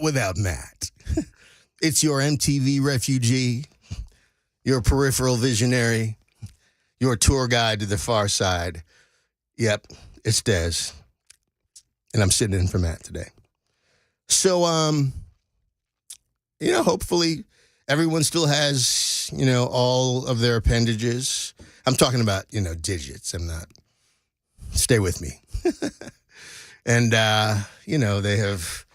not without Matt. It's your MTV refugee, your peripheral visionary, your tour guide to the far side. Yep, it's Dez. And I'm sitting in for Matt today. So, hopefully everyone still has, all of their appendages. I'm talking about, digits. I'm not. Stay with me. And, they have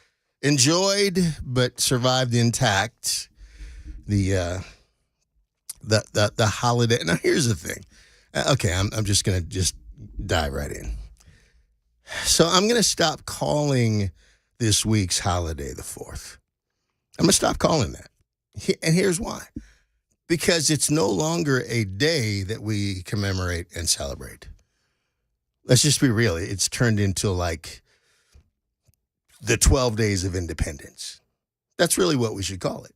enjoyed but survived intact the holiday. Now, here's the thing. Okay, I'm just going to dive right in. So I'm going to stop calling this week's holiday the 4th. I'm going to stop calling that. And here's why. Because it's no longer a day that we commemorate and celebrate. Let's just be real. It's turned into like the 12 days of independence. That's really what we should call it.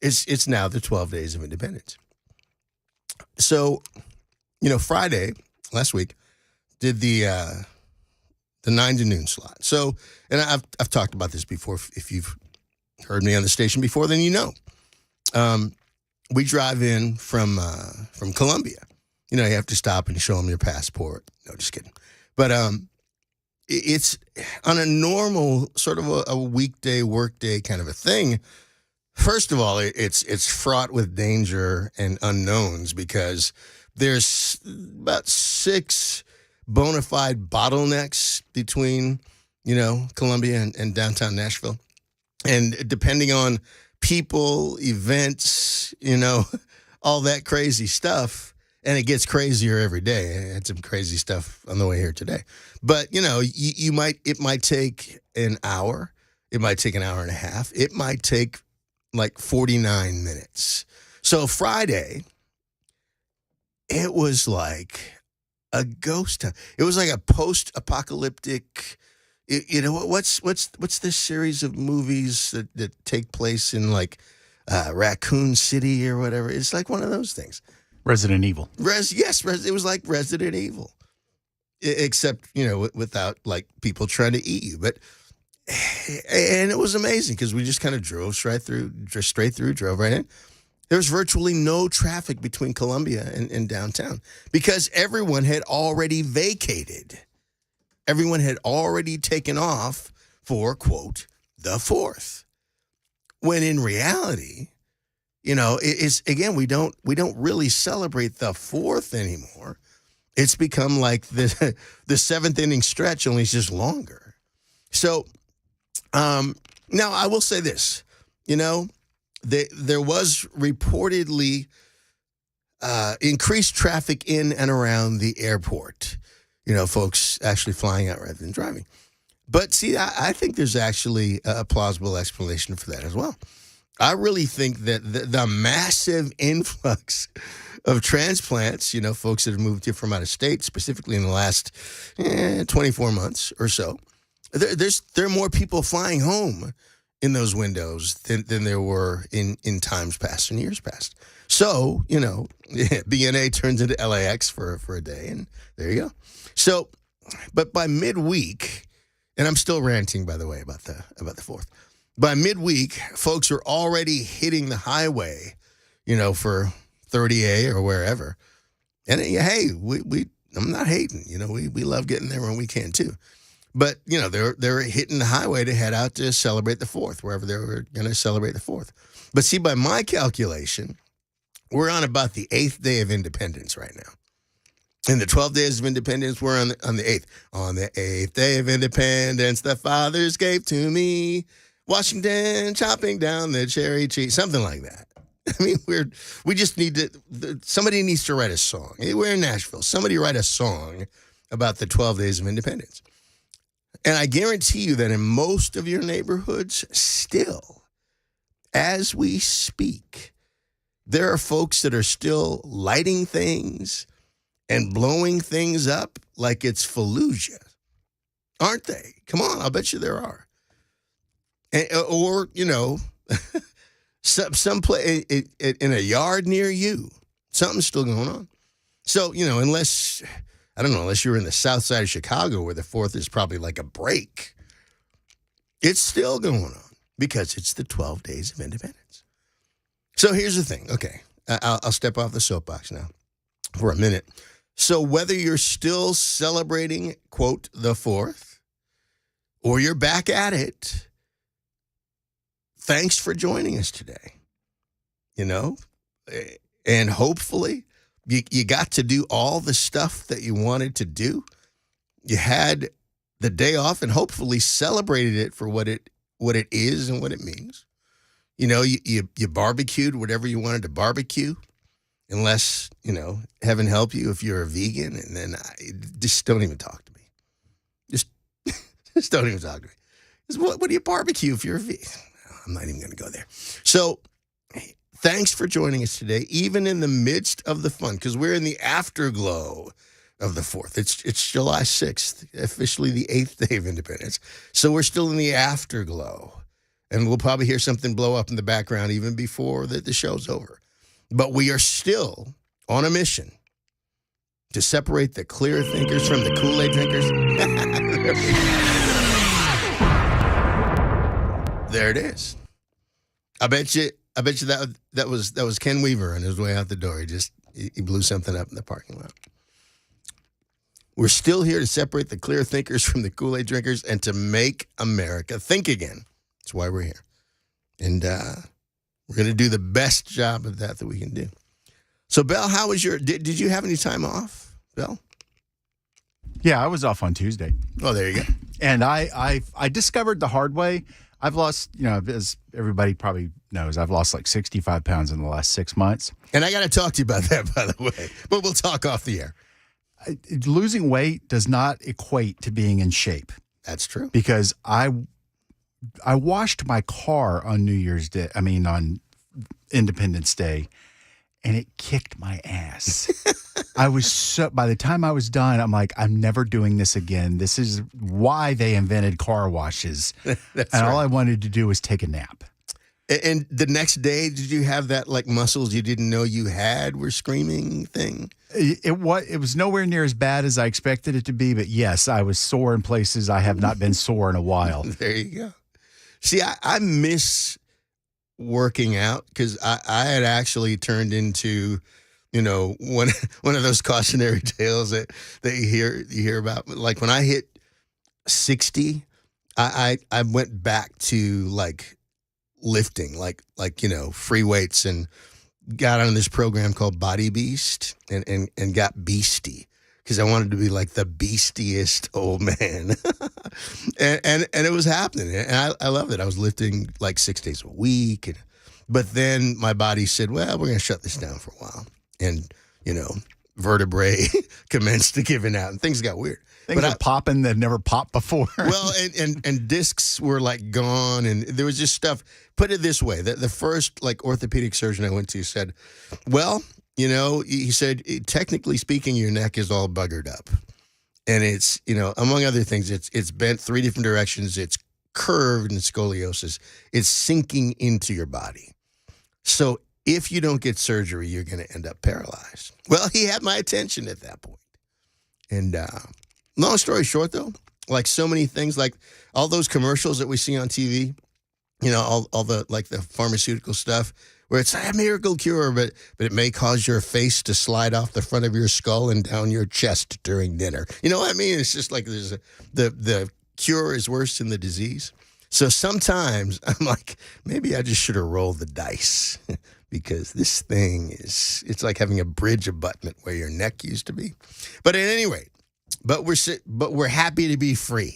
It's now the 12 days of independence. So, Friday, last week, did the 9 to noon slot. So, and I've talked about this before. If you've heard me on the station before, then you know. We drive in from Colombia. You have to stop and show them your passport. No, just kidding. But it's on a normal sort of a weekday, workday kind of a thing. First of all, it's fraught with danger and unknowns because there's about 6 bona fide bottlenecks between, Columbia and downtown Nashville. And depending on people, events, all that crazy stuff, and it gets crazier every day. I had some crazy stuff on the way here today. But, it might take an hour. It might take an hour and a half. It might take like 49 minutes. So Friday, it was like a ghost town. It was like a post-apocalyptic. What's this series of movies that take place in like Raccoon City or whatever? It's like one of those things. Resident Evil. It was like Resident Evil, except without like people trying to eat you. But and it was amazing because we just kind of drove straight through, drove right in. There was virtually no traffic between Columbia and downtown because everyone had already vacated. Everyone had already taken off for, quote, the 4th. When in reality, it's again, we don't really celebrate the 4th anymore. It's become like the 7th inning stretch, only it's just longer. So now I will say this, there was reportedly increased traffic in and around the airport. Folks actually flying out rather than driving. But see, I think there's actually a plausible explanation for that as well. I really think that the massive influx of transplants, folks that have moved here from out of state, specifically in the last 24 months or so, there are more people flying home in those windows than there were in times past and years past. So, BNA turns into LAX for a day, and there you go. So, but by midweek, and I'm still ranting, by the way, about the 4th. By midweek, folks are already hitting the highway, for 30A or wherever. And hey, I'm not hating. We love getting there when we can too. But they're hitting the highway to head out to celebrate the 4th, wherever they were going to celebrate the 4th. But see, by my calculation, we're on about the 8th day of independence right now. In the 12 days of independence, we're on the 8th. On the 8th day of independence, the fathers gave to me Washington chopping down the cherry tree, something like that. I mean, we just need to, somebody needs to write a song. We're in Nashville. Somebody write a song about the 12 days of independence. And I guarantee you that in most of your neighborhoods, still, as we speak, there are folks that are still lighting things and blowing things up like it's Fallujah. Aren't they? Come on, I'll bet you there are. Or, some play in a yard near you. Something's still going on. So, unless you're in the south side of Chicago where the 4th is probably like a break, it's still going on. because it's the 12 days of independence. So here's the thing. Okay, I'll step off the soapbox now for a minute. So whether you're still celebrating, quote, the 4th, or you're back at it, thanks for joining us today. And hopefully you got to do all the stuff that you wanted to do. You had the day off and hopefully celebrated it for what it is and what it means. You barbecued whatever you wanted to barbecue, unless, heaven help you if you're a vegan, and then just don't even talk to me. Just don't even talk to me. What do you barbecue if you're a vegan? I'm not even going to go there. So thanks for joining us today, even in the midst of the fun, because we're in the afterglow of the 4th. It's July 6th, officially the 8th day of independence. So we're still in the afterglow. And we'll probably hear something blow up in the background even before the show's over. But we are still on a mission to separate the clear thinkers from the Kool-Aid drinkers. There it is. I bet you that was Ken Weaver on his way out the door. He blew something up in the parking lot. We're still here to separate the clear thinkers from the Kool-Aid drinkers and to make America think again. That's why we're here. And we're going to do the best job of that we can do. So, Belle, how was did you have any time off, Belle? Yeah, I was off on Tuesday. Oh, there you go. And I discovered the hard way. I've lost, as everybody probably knows, I've lost like 65 pounds in the last 6 months. And I got to talk to you about that, by the way. But we'll talk off the air. Losing weight does not equate to being in shape. That's true. Because I washed my car on New Year's Day, on Independence Day, and it kicked my ass. By the time I was done, I'm like, I'm never doing this again. This is why they invented car washes. That's and right. all I wanted to do was take a nap. And the next day, did you have that like muscles you didn't know you had were screaming thing? It was nowhere near as bad as I expected it to be, but yes, I was sore in places I have not been sore in a while. There you go. See, I miss working out because I had actually turned into, one of those cautionary tales that you hear about. Like when I hit 60, I went back to like lifting, like free weights, and got on this program called Body Beast and got beastie. Because I wanted to be like the beastiest old man. and it was happening. And I loved it. I was lifting like 6 days a week. But then my body said, well, we're going to shut this down for a while. And, vertebrae commenced to giving out and things got weird. Things were popping that never popped before. Well, and discs were like gone. And there was just stuff. Put it this way. The first like orthopedic surgeon I went to said, well, he said, technically speaking, your neck is all buggered up. And it's, among other things, it's bent 3 different directions. It's curved and scoliosis. It's sinking into your body. So if you don't get surgery, you're going to end up paralyzed. Well, he had my attention at that point. And long story short, though, like so many things, like all those commercials that we see on TV, all the like the pharmaceutical stuff, where it's a miracle cure, but it may cause your face to slide off the front of your skull and down your chest during dinner. You know what I mean? It's just like the cure is worse than the disease. So sometimes I'm like, maybe I just should have rolled the dice because this thing it's like having a bridge abutment where your neck used to be. But at any rate, we're happy to be free.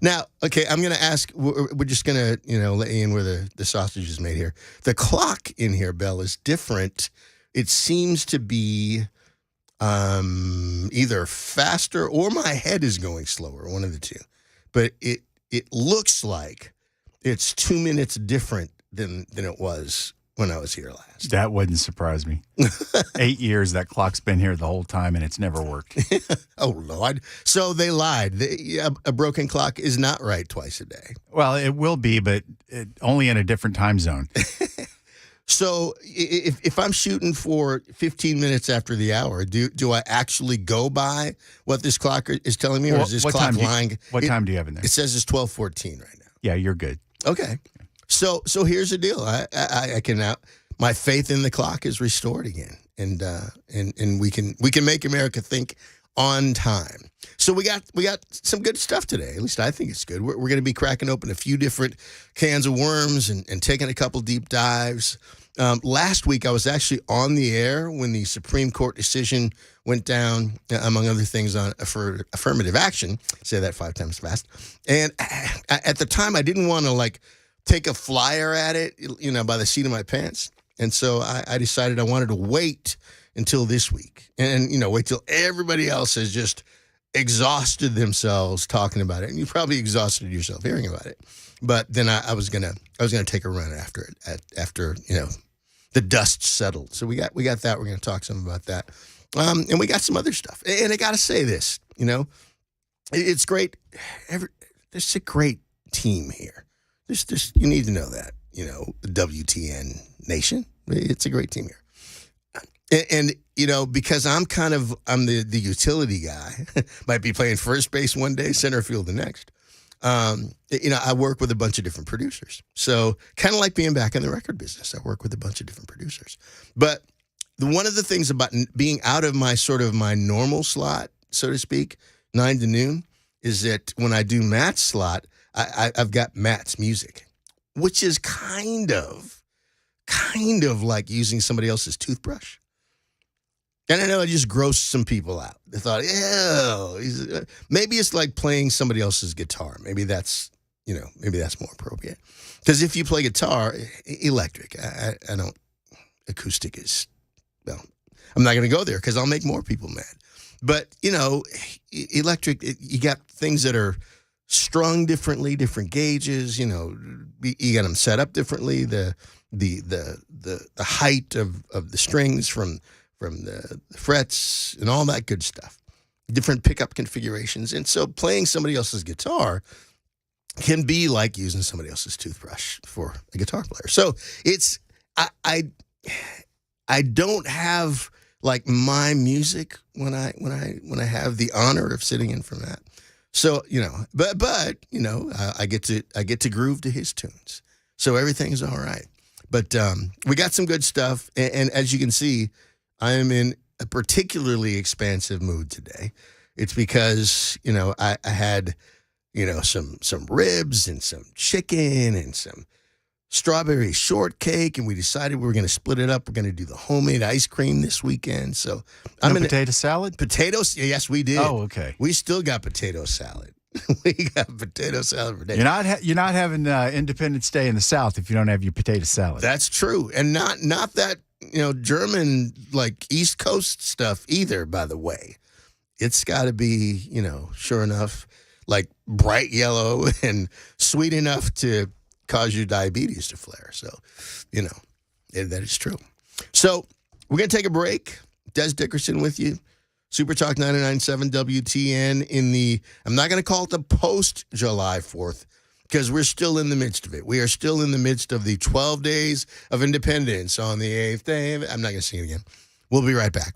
Now, okay, I'm going to ask, we're just going to, let you in where the sausage is made here. The clock in here, Belle, is different. It seems to be either faster or my head is going slower, one of the two. But it looks like it's 2 minutes different than it was when I was here last. That wouldn't surprise me. 8 years, that clock's been here the whole time, and it's never worked. Oh, Lord. So they lied. A broken clock is not right twice a day. Well, it will be, but only in a different time zone. So if I'm shooting for 15 minutes after the hour, do I actually go by what this clock is telling me, or is this clock lying? What time do you have in there? It says it's 12:14 right now. Yeah, you're good. Okay. So here's the deal. I can now, my faith in the clock is restored again, and we can make America think on time. So we got some good stuff today. At least I think it's good. We're going to be cracking open a few different cans of worms and taking a couple deep dives. Last week I was actually on the air when the Supreme Court decision went down, among other things, on affirmative action. Say that 5 times fast. And at the time I didn't want to like take a flyer at it, by the seat of my pants. And so I decided I wanted to wait until this week and, wait till everybody else has just exhausted themselves talking about it. And you probably exhausted yourself hearing about it. But then I was gonna take a run after it after the dust settled. So we got that. We're gonna talk some about that. And we got some other stuff. And I gotta say this, it's great. There's a great team here. You need to know that, the WTN Nation. It's a great team here. And because I'm the utility guy, might be playing first base one day, center field the next. I work with a bunch of different producers. So kind of like being back in the record business, I work with a bunch of different producers. But one of the things about being out of my my normal slot, so to speak, 9 to noon, is that when I do Matt's slot, I've got Matt's music, which is kind of like using somebody else's toothbrush. And I know it just grossed some people out. They thought, ew. Maybe it's like playing somebody else's guitar. Maybe that's more appropriate. Because if you play guitar, electric, I don't, acoustic is, well, I'm not going to go there because I'll make more people mad. But, electric, you got things that are strung differently, different gauges, you got them set up differently. The height of the strings from the frets and all that good stuff, different pickup configurations. And so playing somebody else's guitar can be like using somebody else's toothbrush for a guitar player. So it's, I don't have like my music when I have the honor of sitting in for that. So, but I get to groove to his tunes. So everything's all right. But we got some good stuff. And as you can see, I am in a particularly expansive mood today. It's because, I had, some ribs and some chicken and some strawberry shortcake, and we decided we were going to split it up. We're going to do the homemade ice cream this weekend. So I'm in potato salad? Potatoes? Yes, we did. Oh, okay. We still got potato salad. We got potato salad for days. You're not having Independence Day in the South if you don't have your potato salad. That's true, and not that German like East Coast stuff either. By the way, it's got to be sure enough like bright yellow and sweet enough to cause your diabetes to flare. So, that is true. So we're gonna take a break. Dez Dickerson with you. Super Talk 99.7 WTN I'm not going to call it the post-July 4th because we're still in the midst of it. We are still in the midst of the 12 days of independence on the 8th day. I'm not going to sing it again. We'll be right back.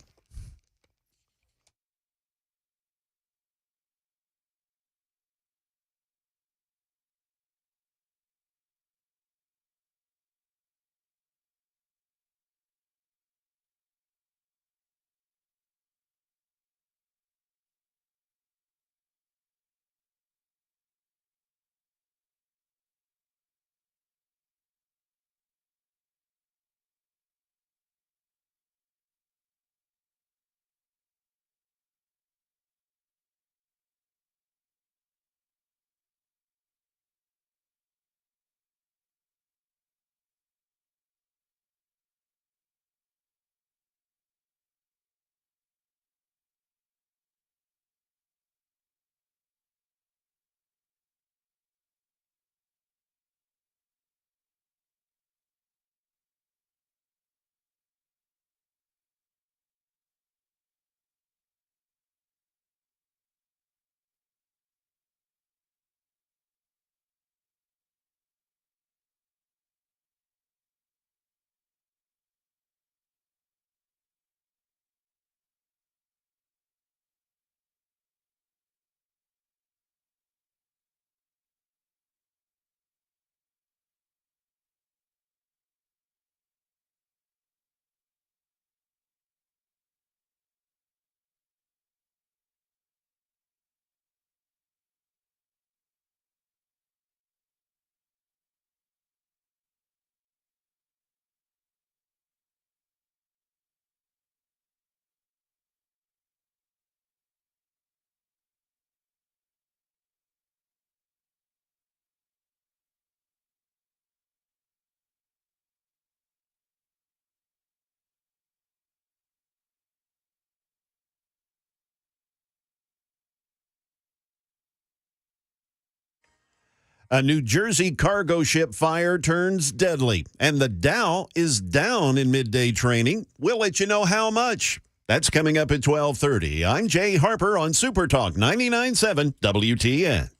A New Jersey cargo ship fire turns deadly, and the Dow is down in midday training. We'll let you know how much. That's coming up at 12:30. I'm Jay Harper on Super Talk 99.7 WTN.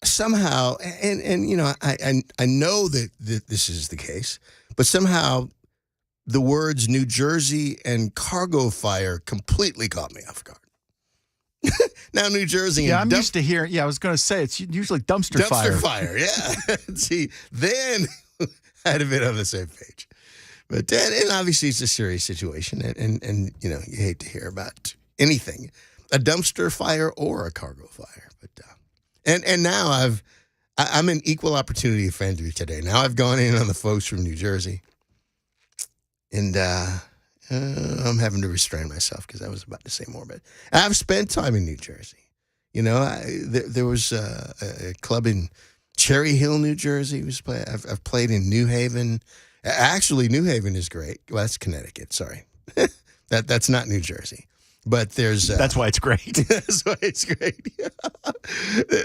Somehow, and you know, I know that this is the case, but somehow the words New Jersey and cargo fire completely caught me off guard. Now, New Jersey. Yeah, I'm used to hearing. Yeah, I was going to say it's usually dumpster fire. Dumpster fire, yeah. See, then I'd have been on the same page. But then, and obviously, it's a serious situation, and you know, you hate to hear about anything, a dumpster fire or a cargo fire. But and now I'm an equal opportunity offender today. Now I've gone in on the folks from New Jersey, and I'm having to restrain myself because I was about to say more. But I've spent time in New Jersey. You know, there was a club in Cherry Hill, New Jersey. I've played in New Haven. Actually, New Haven is great. Well, that's Connecticut. Sorry, that's not New Jersey. But there's that's why it's great. That's why it's great.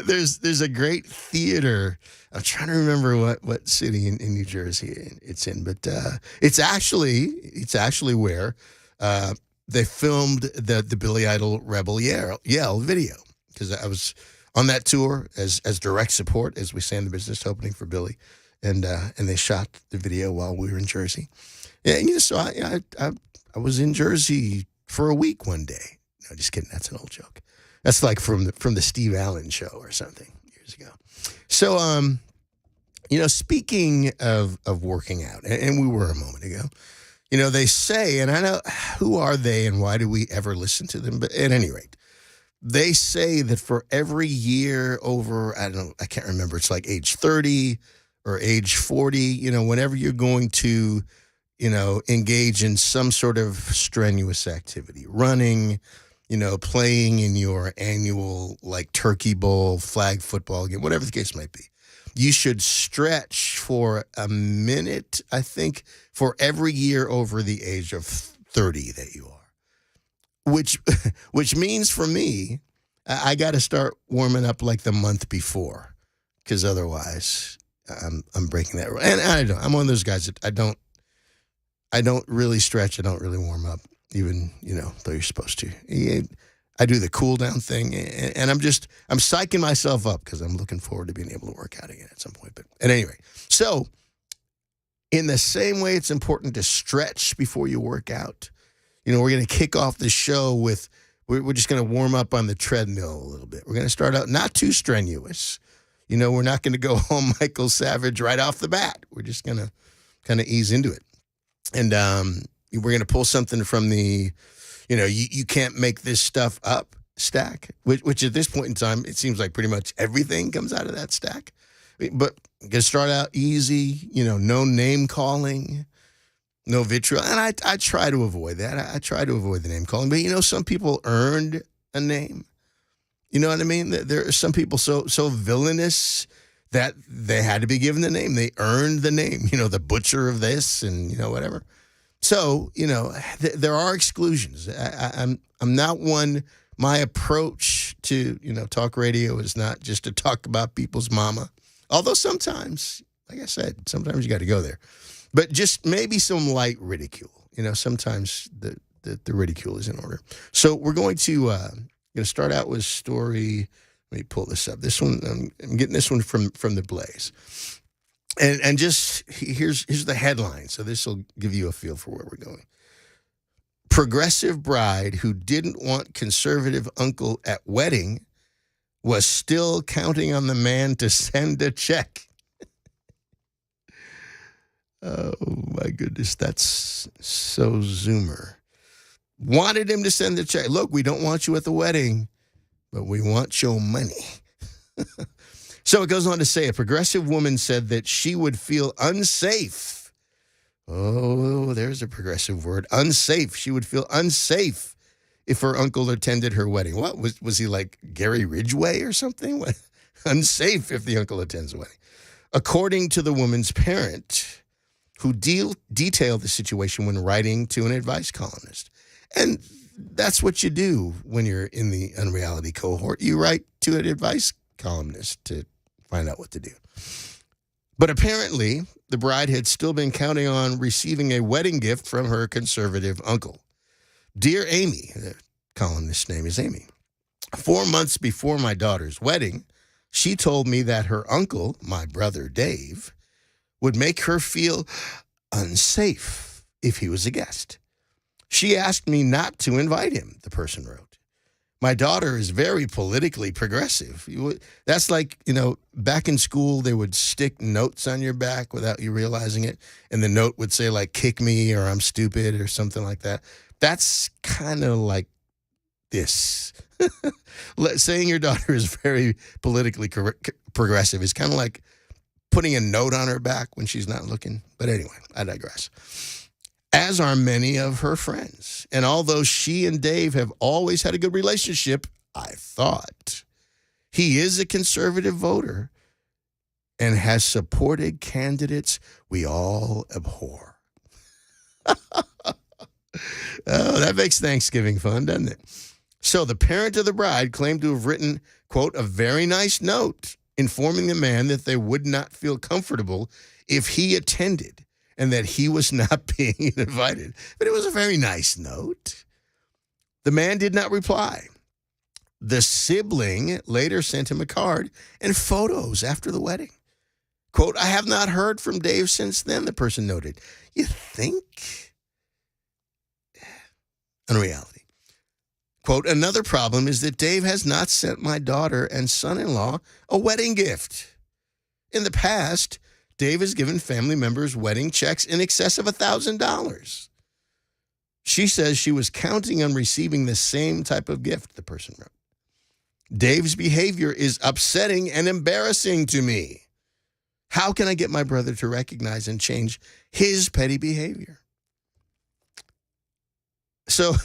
There's a great theater. I'm trying to remember what city in New Jersey it's in, but it's actually where they filmed the Billy Idol Rebel Yell video, because I was on that tour as direct support as we sang the business opening for Billy, and they shot the video while we were in Jersey. And you know, so I was in Jersey for a week one day. No, just kidding. That's an old joke. That's like from the Steve Allen show or something years ago. So, you know, speaking of working out, and we were a moment ago, you know, they say, and I know, who are they and why do we ever listen to them? But at any rate, they say that for every year over, I don't know, I can't remember, it's like age 30 or age 40, you know, whenever you're going to, you know, engage in some sort of strenuous activity, running, you know, playing in your annual like turkey bowl, flag football game, whatever the case might be, you should stretch for a minute, I think, for every year over the age of 30 that you are, which means for me, I got to start warming up like the month before, because otherwise I'm breaking that rule. And I'm one of those guys that I don't really stretch. I don't really warm up, even, you know, though you're supposed to. I do the cool down thing, and I'm psyching myself up because I'm looking forward to being able to work out again at some point. But at any rate, so in the same way, it's important to stretch before you work out. You know, we're going to kick off the show with, we're just going to warm up on the treadmill a little bit. We're going to start out not too strenuous. You know, we're not going to go home Michael Savage right off the bat. We're just going to kind of ease into it. And we're going to pull something from the, you know, you can't make this stuff up stack, which at this point in time, it seems like pretty much everything comes out of that stack. But I'm going to start out easy, you know, no name calling, no vitriol. And I try to avoid that. I try to avoid the name calling. But, you know, some people earned a name. You know what I mean? There are some people so villainous that they had to be given the name. They earned the name, you know, the butcher of this and, you know, whatever. So, you know, there are exclusions. I'm not one, my approach to, you know, talk radio is not just to talk about people's mama. Although sometimes, like I said, sometimes you got to go there. But just maybe some light ridicule. You know, sometimes the ridicule is in order. So we're going to start out with a story. Let me pull this up. This one, I'm getting this one from the Blaze. And just, here's the headline. So this will give you a feel for where we're going. Progressive bride who didn't want conservative uncle at wedding was still counting on the man to send a check. Oh, my goodness. That's so Zoomer. Wanted him to send the check. Look, we don't want you at the wedding, but we want your money. So it goes on to say, a progressive woman said that she would feel unsafe. Oh, there's a progressive word. Unsafe. She would feel unsafe if her uncle attended her wedding. What? Was he like Gary Ridgway or something? What? Unsafe if the uncle attends the wedding. According to the woman's parent, who detailed the situation when writing to an advice columnist. And that's what you do when you're in the unreality cohort. You write to an advice columnist to find out what to do. But apparently, the bride had still been counting on receiving a wedding gift from her conservative uncle. Dear Amy, the columnist's name is Amy, 4 months before my daughter's wedding, she told me that her uncle, my brother Dave, would make her feel unsafe if he was a guest. She asked me not to invite him, the person wrote. My daughter is very politically progressive. That's like, back in school, they would stick notes on your back without you realizing it. And the note would say, like, kick me or I'm stupid or something like that. That's kind of like this. Saying your daughter is very politically progressive is kind of like putting a note on her back when she's not looking. But anyway, I digress. As are many of her friends. And although she and Dave have always had a good relationship, I thought, he is a conservative voter and has supported candidates we all abhor. Oh, that makes Thanksgiving fun, doesn't it? So the parent of the bride claimed to have written, quote, a very nice note informing the man that they would not feel comfortable if he attended and that he was not being invited. But it was a very nice note. The man did not reply. The sibling later sent him a card and photos after the wedding. Quote, I have not heard from Dave since then, the person noted. You think? Unreality. Quote, another problem is that Dave has not sent my daughter and son-in-law a wedding gift. In the past, Dave has given family members wedding checks in excess of $1,000. She says she was counting on receiving the same type of gift, the person wrote. Dave's behavior is upsetting and embarrassing to me. How can I get my brother to recognize and change his petty behavior? So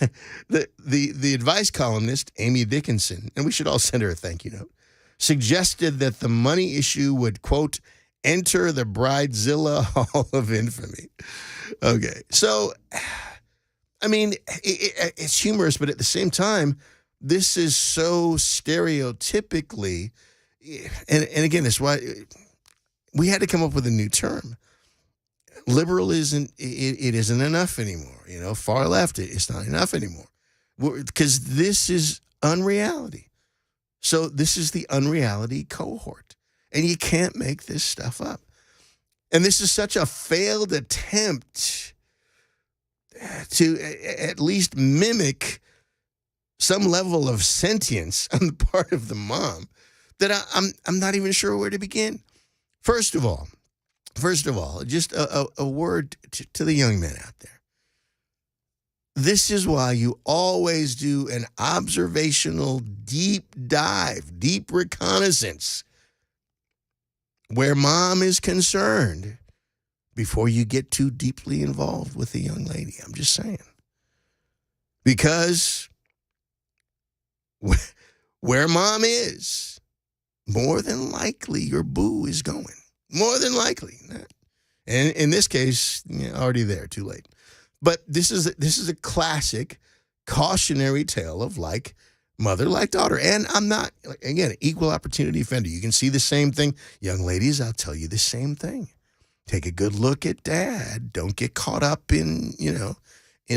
the advice columnist, Amy Dickerson, and we should all send her a thank you note, suggested that the money issue would, quote, enter the Bridezilla Hall of Infamy. Okay, so, I mean, it's humorous, but at the same time, this is so stereotypically, and again, that's why we had to come up with a new term. Liberal isn't enough anymore. Far left, it's not enough anymore. Because this is unreality. So this is the unreality cohort. And you can't make this stuff up. And this is such a failed attempt to at least mimic some level of sentience on the part of the mom that I'm not even sure where to begin. First of all, just a word to the young men out there. This is why you always do an observational deep dive, deep reconnaissance where mom is concerned before you get too deeply involved with the young lady. I'm just saying. Because where mom is, more than likely your boo is going. More than likely. And in this case, already there, too late. But this is a classic cautionary tale of like mother, like daughter. And I'm not, again, equal opportunity offender. You can see the same thing. Young ladies, I'll tell you the same thing. Take a good look at dad. Don't get caught up in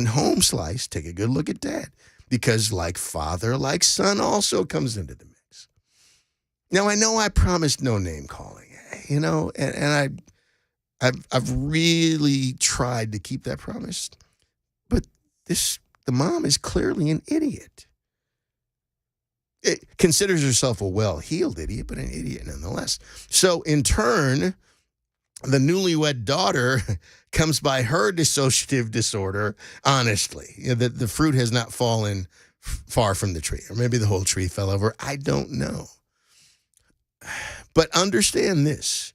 home slice. Take a good look at dad. Because like father, like son also comes into the mix. Now, I know I promised no name calling, and I've really tried to keep that promise. But the mom is clearly an idiot. It considers herself a well-heeled idiot, but an idiot nonetheless. So in turn, the newlywed daughter comes by her dissociative disorder honestly. The fruit has not fallen far from the tree, or maybe the whole tree fell over. I don't know. But understand this,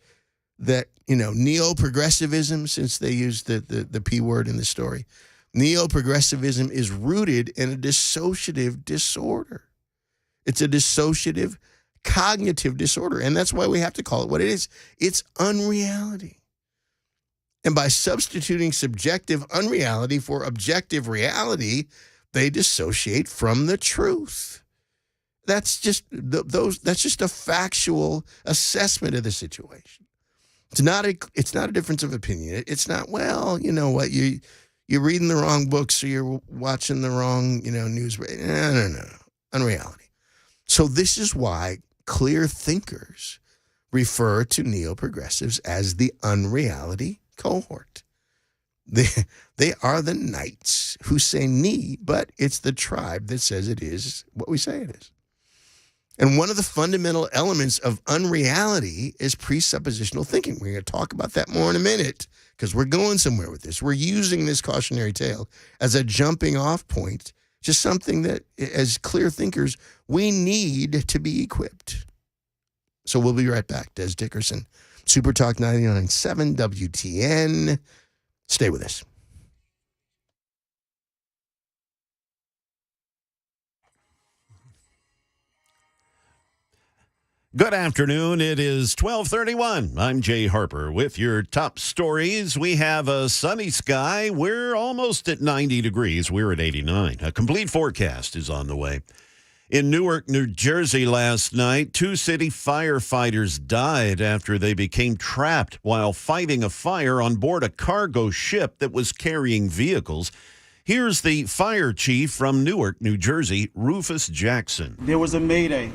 that, neo-progressivism, since they used the P word in the story, neo-progressivism is rooted in a dissociative disorder. It's a dissociative cognitive disorder, and that's why we have to call it what it is. It's unreality. And by substituting subjective unreality for objective reality, They dissociate from the truth. That's just That's just a factual assessment of the situation. It's not a difference of opinion. It's not, well, you know what, you're reading the wrong books or you're watching the wrong, news. No. Unreality. So this is why clear thinkers refer to neo-progressives as the unreality cohort. They are the knights who say ni, but it's the tribe that says it is what we say it is. And one of the fundamental elements of unreality is presuppositional thinking. We're going to talk about that more in a minute because we're going somewhere with this. We're using this cautionary tale as a jumping off point, just something that, as clear thinkers, we need to be equipped. So we'll be right back. Dez Dickerson, Super Talk 99.7 WTN. Stay with us. Good afternoon. It is 12:31. I'm Jay Harper with your top stories. We have a sunny sky. We're almost at 90 degrees. We're at 89. A complete forecast is on the way. In Newark, New Jersey last night, 2 city firefighters died after they became trapped while fighting a fire on board a cargo ship that was carrying vehicles. Here's the fire chief from Newark, New Jersey, Rufus Jackson. There was a mayday.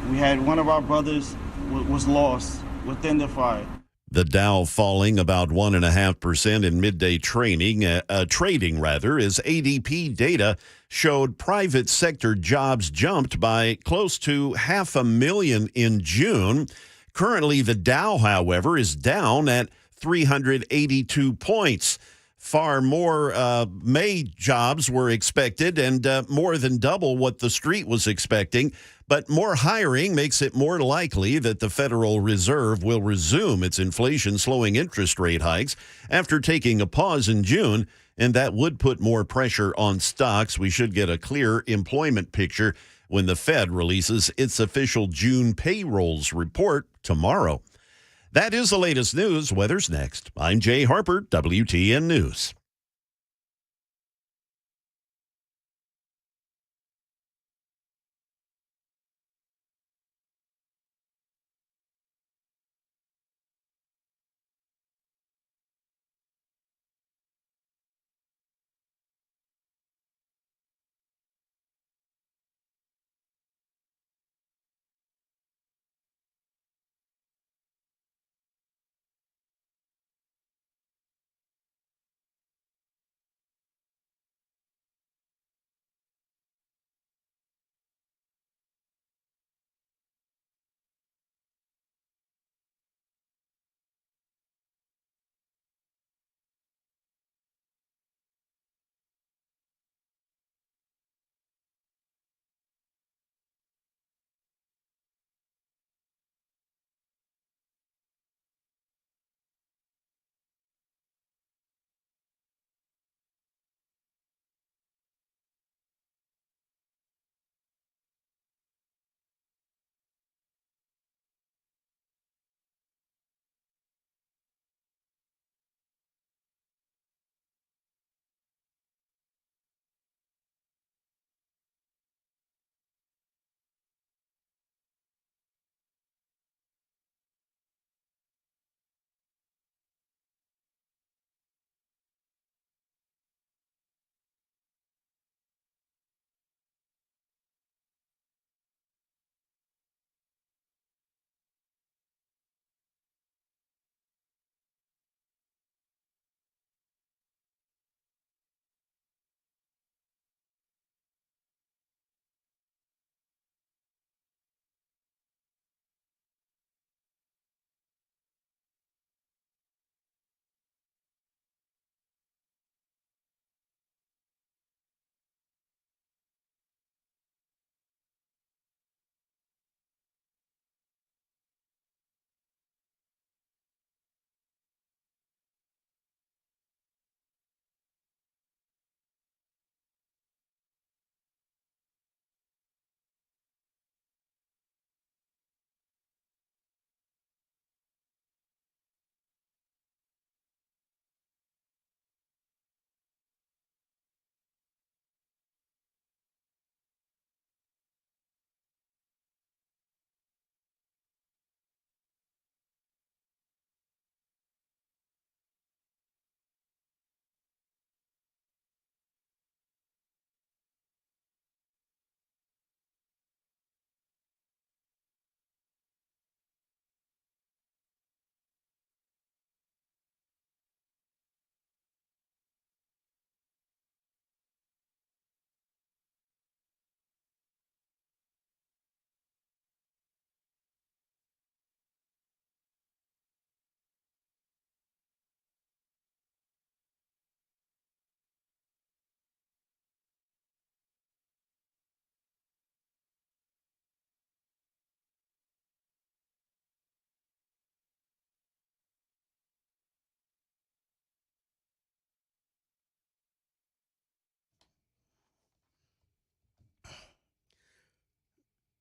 We had one of our brothers was lost within the fire. The Dow falling about 1.5% in midday trading, as ADP data showed private sector jobs jumped by close to 500,000 in June. Currently, the Dow, however, is down at 382 points. Far more May jobs were expected and more than double what the street was expecting. But more hiring makes it more likely that the Federal Reserve will resume its inflation-slowing interest rate hikes after taking a pause in June, and that would put more pressure on stocks. We should get a clear employment picture when the Fed releases its official June payrolls report tomorrow. That is the latest news. Weather's next. I'm Jay Harper, WTN News.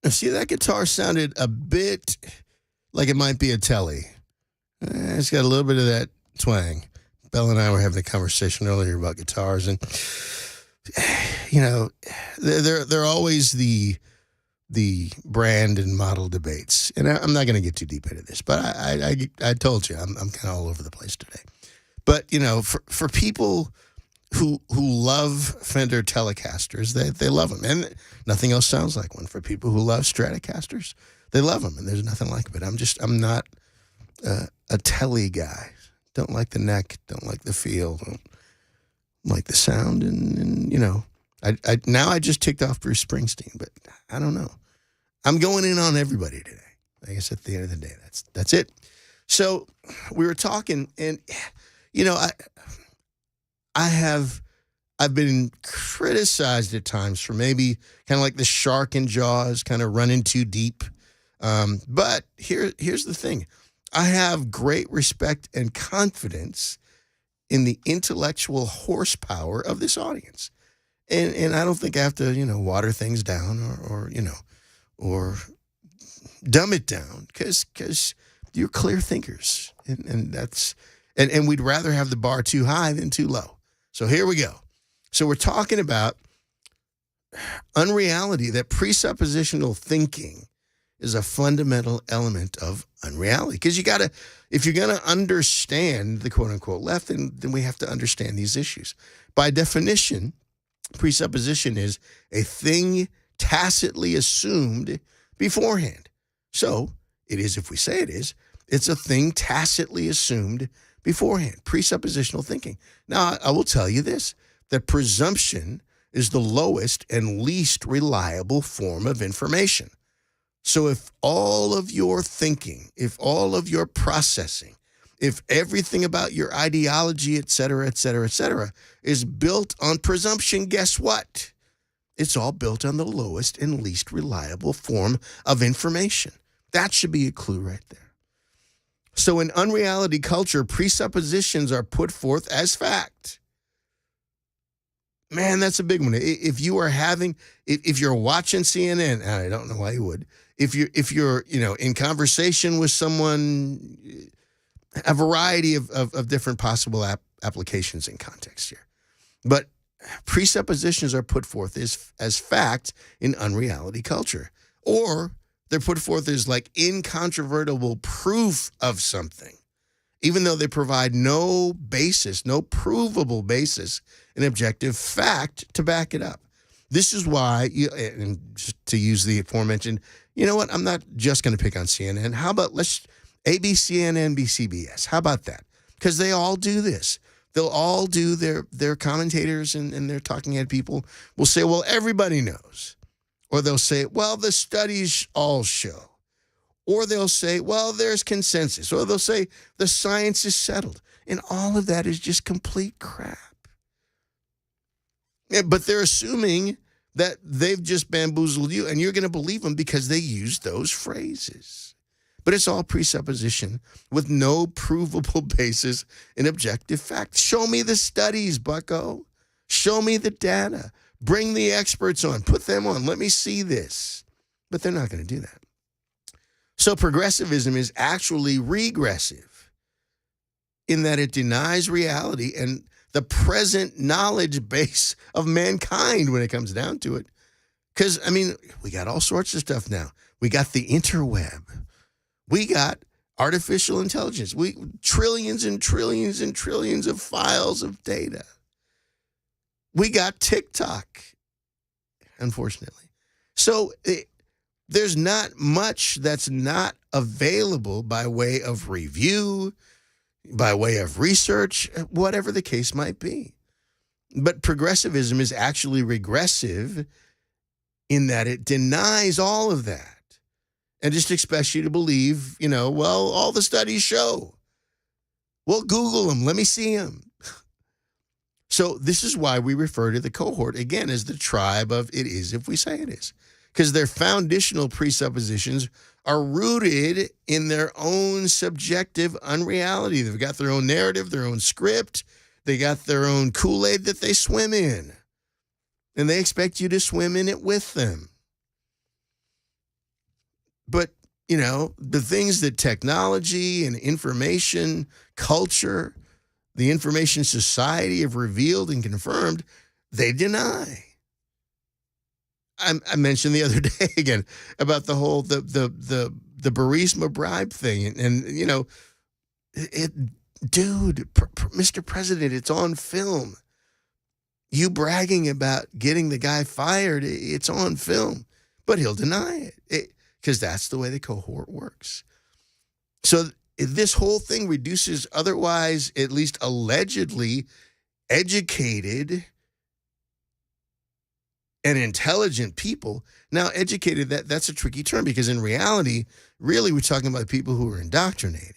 See, that guitar sounded a bit like it might be a telly. It's got a little bit of that twang. Belle and I were having a conversation earlier about guitars, and they're always the brand and model debates. And I'm not going to get too deep into this, but I told you I'm kind of all over the place today. But for people who love Fender Telecasters, they love them, and nothing else sounds like one. For people who love Stratocasters, they love them, and there's nothing like it. I'm not a telly guy. Don't like the neck. Don't like the feel. Don't like the sound. And I just ticked off Bruce Springsteen, but I don't know. I'm going in on everybody today. I guess at the end of the day, that's it. So we were talking, and I've been criticized at times for maybe kind of like the shark in Jaws, kind of running too deep. But here's the thing. I have great respect and confidence in the intellectual horsepower of this audience. And I don't think I have to, water things down or dumb it down because you're clear thinkers. And we'd rather have the bar too high than too low. So here we go. So we're talking about unreality, that presuppositional thinking is a fundamental element of unreality. Because if you're going to understand the quote unquote left, then we have to understand these issues. By definition, presupposition is a thing tacitly assumed beforehand. So it is, if we say it is, it's a thing tacitly assumed beforehand. Presuppositional thinking. Now, I will tell you this, that presumption is the lowest and least reliable form of information. So if all of your thinking, if all of your processing, if everything about your ideology, et cetera, is built on presumption, guess what? It's all built on the lowest and least reliable form of information. That should be a clue right there. So in unreality culture, presuppositions are put forth as fact. Man, that's a big one. If you're watching CNN, I don't know why you would. If you're in conversation with someone, a variety of different possible applications and contexts here. But presuppositions are put forth as fact in unreality culture. Or they're put forth as like incontrovertible proof of something, even though they provide no basis, no provable basis, an objective fact to back it up. This is why, and just to use the aforementioned, you know what? I'm not just going to pick on CNN. How about ABC and NBCBS? How about that? Because they all do this. They'll all do their commentators and their talking head people will say, well, everybody knows. Or they'll say, well, the studies all show. Or they'll say, well, there's consensus. Or they'll say, the science is settled. And all of that is just complete crap. Yeah, but they're assuming that they've just bamboozled you, and you're going to believe them because they use those phrases. But it's all presupposition with no provable basis in objective fact. Show me the studies, bucko. Show me the data. Bring the experts on. Put them on. Let me see this. But they're not going to do that. So progressivism is actually regressive in that it denies reality and the present knowledge base of mankind when it comes down to it. Because, we got all sorts of stuff now. We got the interweb. We got artificial intelligence. Trillions and trillions and trillions of files of data. We got TikTok, unfortunately. So there's not much that's not available by way of review, by way of research, whatever the case might be. But progressivism is actually regressive in that it denies all of that and just expects you to believe, all the studies show. Well, Google them. Let me see them. So this is why we refer to the cohort, again, as the tribe of it is if we say it is. Because their foundational presuppositions are rooted in their own subjective unreality. They've got their own narrative, their own script. They got their own Kool-Aid that they swim in. And they expect you to swim in it with them. But, the things that technology and information culture, the information society have revealed and confirmed, they deny. I mentioned the other day again about the whole the Burisma bribe thing, and dude, Mr. President, it's on film. You bragging about getting the guy fired, it's on film, but he'll deny it because that's the way the cohort works. So this whole thing reduces otherwise, at least allegedly, educated and intelligent people. Now, educated, that's a tricky term because in reality, really, we're talking about people who are indoctrinated.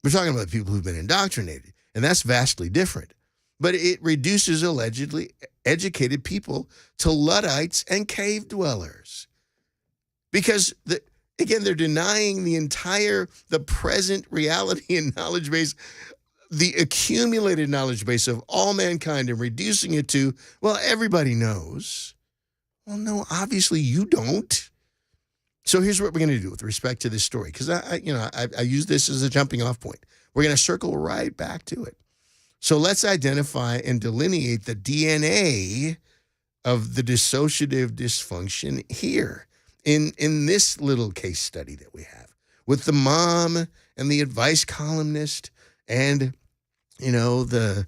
We're talking about people who've been indoctrinated, and that's vastly different. But it reduces allegedly educated people to Luddites and cave dwellers. Because, again, they're denying the present reality and knowledge base, the accumulated knowledge base of all mankind, and reducing it to, well, everybody knows. Well, no, obviously you don't. So here's what we're going to do with respect to this story, because I use this as a jumping off point. We're going to circle right back to it. So let's identify and delineate the DNA of the dissociative dysfunction here in this little case study that we have with the mom and the advice columnist and, the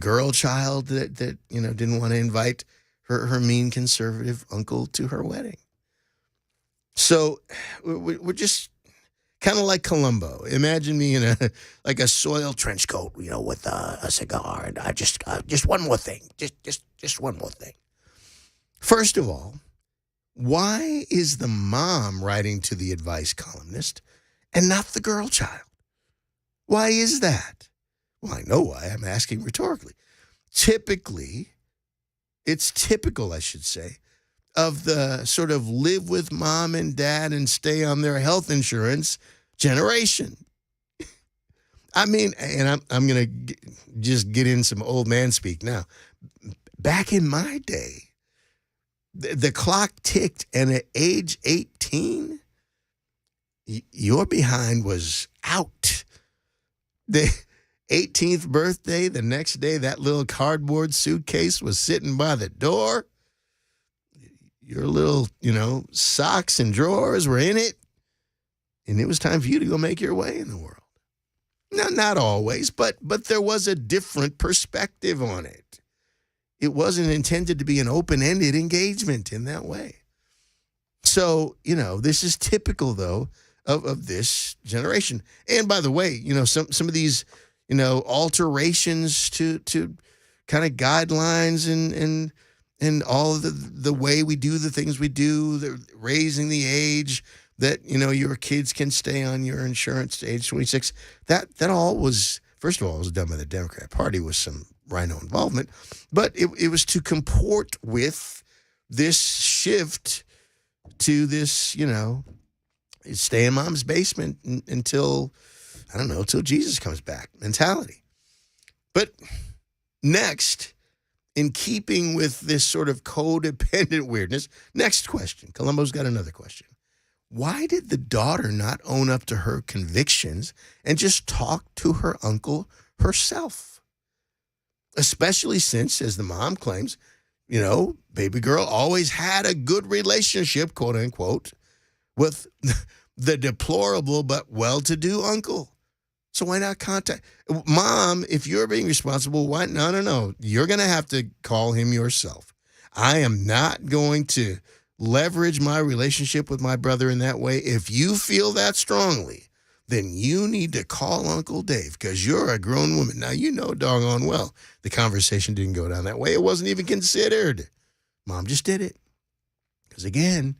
girl child that didn't want to invite her mean conservative uncle to her wedding. So we're just kind of like Columbo. Imagine me in a soiled trench coat, with a cigar, and I just one more thing, just one more thing. First of all, why is the mom writing to the advice columnist and not the girl child? Why is that? Well, I know why. I'm asking rhetorically. It's typical, I should say, of the sort of live with mom and dad and stay on their health insurance generation. I mean, and I'm going to just get in some old man speak now. Back in my day, the clock ticked, and at age 18, your behind was out. The 18th birthday, the next day, that little cardboard suitcase was sitting by the door. Your little, socks and drawers were in it. And it was time for you to go make your way in the world. Now, not always, but there was a different perspective on it. It wasn't intended to be an open-ended engagement in that way. So, this is typical, though, of this generation. And by the way, some of these, alterations to kind of guidelines and all of the way we do the things we do, the raising the age that, your kids can stay on your insurance to age 26. That all was, first of all, it was done by the Democrat Party with some rhino involvement, but it was to comport with this shift to this, stay in mom's basement until, I don't know, till Jesus comes back mentality. But next, in keeping with this sort of codependent weirdness, next question. Columbo's got another question. Why did the daughter not own up to her convictions and just talk to her uncle herself? Especially since, as the mom claims, baby girl always had a good relationship, quote unquote, with the deplorable but well-to-do uncle. So why not contact mom? If you're being responsible, why? No. You're going to have to call him yourself. I am not going to leverage my relationship with my brother in that way. If you feel that strongly, then you need to call Uncle Dave because you're a grown woman. Now, doggone well the conversation didn't go down that way. It wasn't even considered. Mom just did it. Because, again,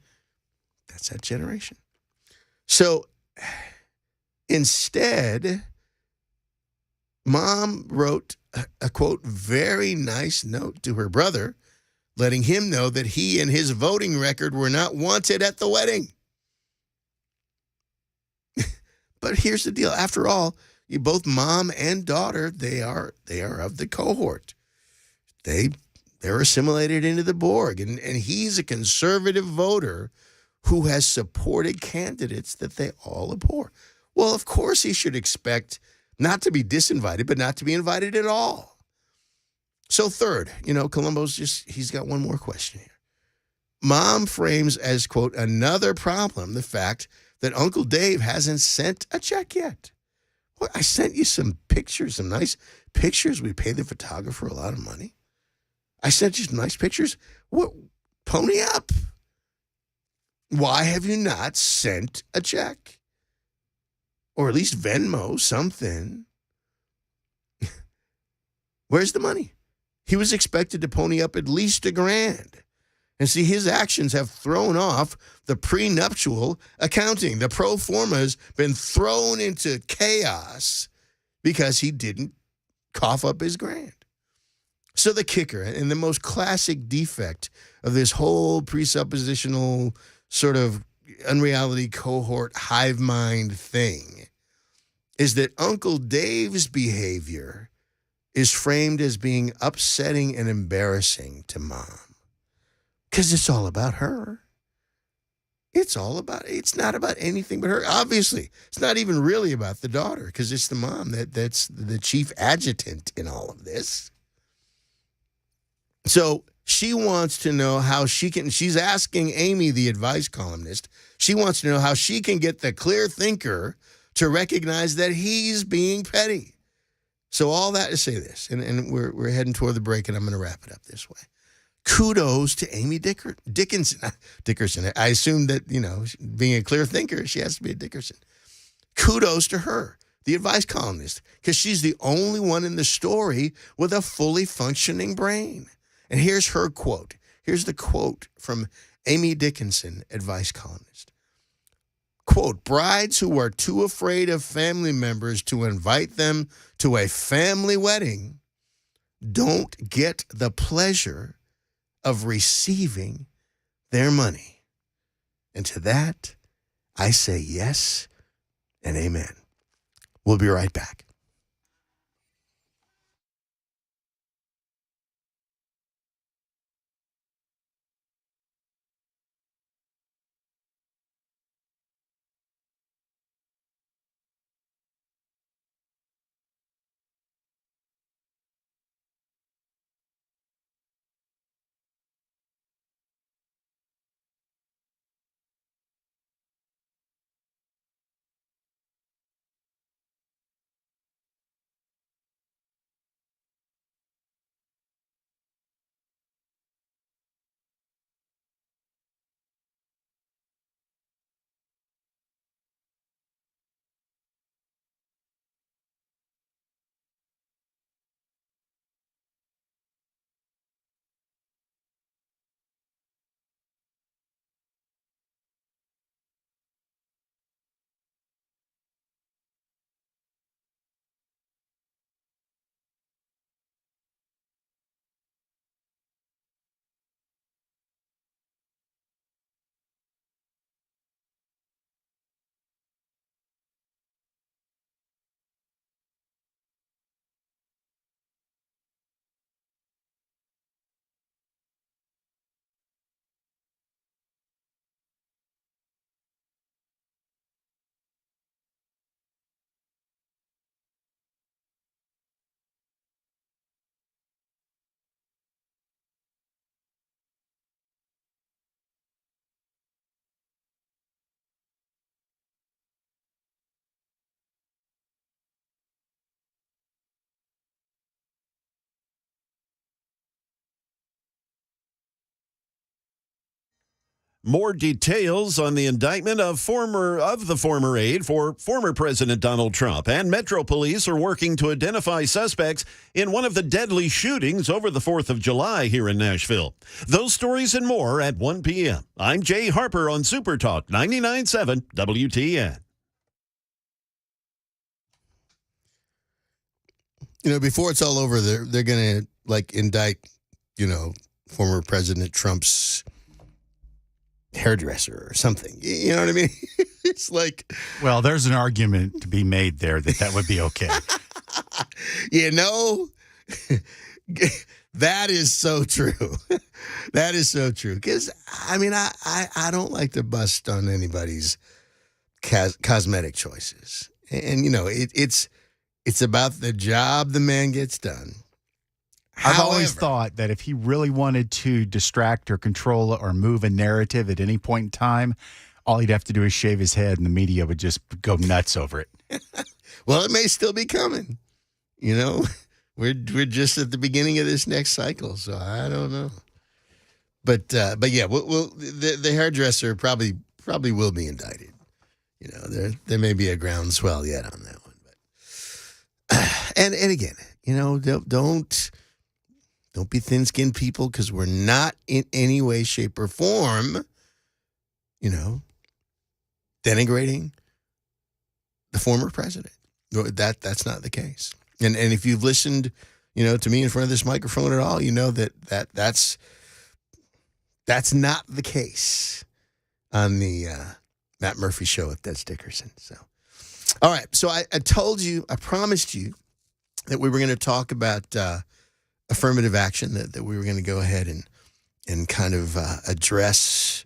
that's that generation. So, instead, mom wrote a, quote, very nice note to her brother, letting him know that he and his voting record were not wanted at the wedding. But here's the deal. After all, both mom and daughter, they are of the cohort. They they're assimilated into the Borg. And he's a conservative voter who has supported candidates that they all abhor. Well, of course he should expect not to be disinvited, but not to be invited at all. So third, he's got one more question here. Mom frames as, quote, another problem the fact that Uncle Dave hasn't sent a check yet. Well, I sent you some pictures, some nice pictures. We paid the photographer a lot of money. I sent you some nice pictures. What? Pony up. Why have you not sent a check? Or at least Venmo, something. Where's the money? He was expected to pony up at least $1,000. And see, his actions have thrown off the prenuptial accounting. The pro forma's been thrown into chaos because he didn't cough up his $1,000. So the kicker and the most classic defect of this whole presuppositional sort of unreality cohort hive mind thing is that Uncle Dave's behavior is framed as being upsetting and embarrassing to Mom. Because it's all about her. It's not about anything but her. Obviously, it's not even really about the daughter because it's the mom that's the chief adjutant in all of this. So she wants to know how she's asking Amy, the advice columnist, she wants to know how she can get the clear thinker to recognize that he's being petty. So all that to say this, and we're heading toward the break, and I'm going to wrap it up this way. Kudos to Amy Dickerson. I assume that, being a clear thinker, she has to be a Dickerson. Kudos to her, the advice columnist, because she's the only one in the story with a fully functioning brain. And here's her quote. Here's the quote from Amy Dickinson, advice columnist. Quote, brides who are too afraid of family members to invite them to a family wedding don't get the pleasure of receiving their money. And to that, I say yes and amen. We'll be right back. More details on the indictment of the former aide for former President Donald Trump. And Metro Police are working to identify suspects in one of the deadly shootings over the 4th of July here in Nashville. Those stories and more at 1 p.m. I'm Jay Harper on Super Talk 99.7 WTN. Before it's all over, they're going to indict, former President Trump's hairdresser or something. You know what I mean? It's like, well, there's an argument to be made there that would be okay. That is so true. That is so true. Because, I mean, I don't like to bust on anybody's cosmetic choices. And you know, it's about the job the man gets done. I've always However, thought that if he really wanted to distract or control or move a narrative at any point in time, all he'd have to do is shave his head and the media would just go nuts over it. well, it may still be coming. You know, we're just at the beginning of this next cycle, so I don't know. But yeah, the hairdresser probably will be indicted. You know, there may be a groundswell yet on that one, but and again, you know, don't be thin-skinned people, because we're not in any way, shape, or form, you know, denigrating the former president. That's not the case. And if you've listened, you know, to me in front of this microphone at all, you know that's not the case on the Matt Murphy show with Dez Dickerson. So, all right. So I promised you that we were going to talk about affirmative action, that we were going to go ahead and kind of address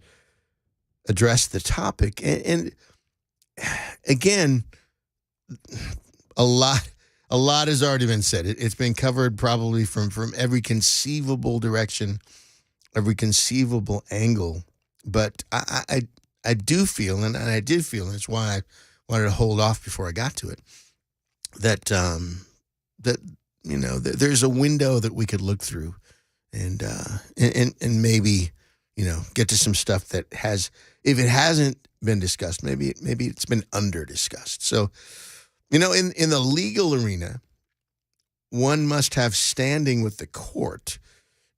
the topic. And again, a lot has already been said. It's been covered probably from every conceivable direction, every conceivable angle. But I do feel, and I did feel, and it's why I wanted to hold off before I got to it, that you know, there's a window that we could look through, and maybe, you know, get to some stuff that has, if it hasn't been discussed, maybe it's been under discussed. So, you know, in the legal arena, one must have standing with the court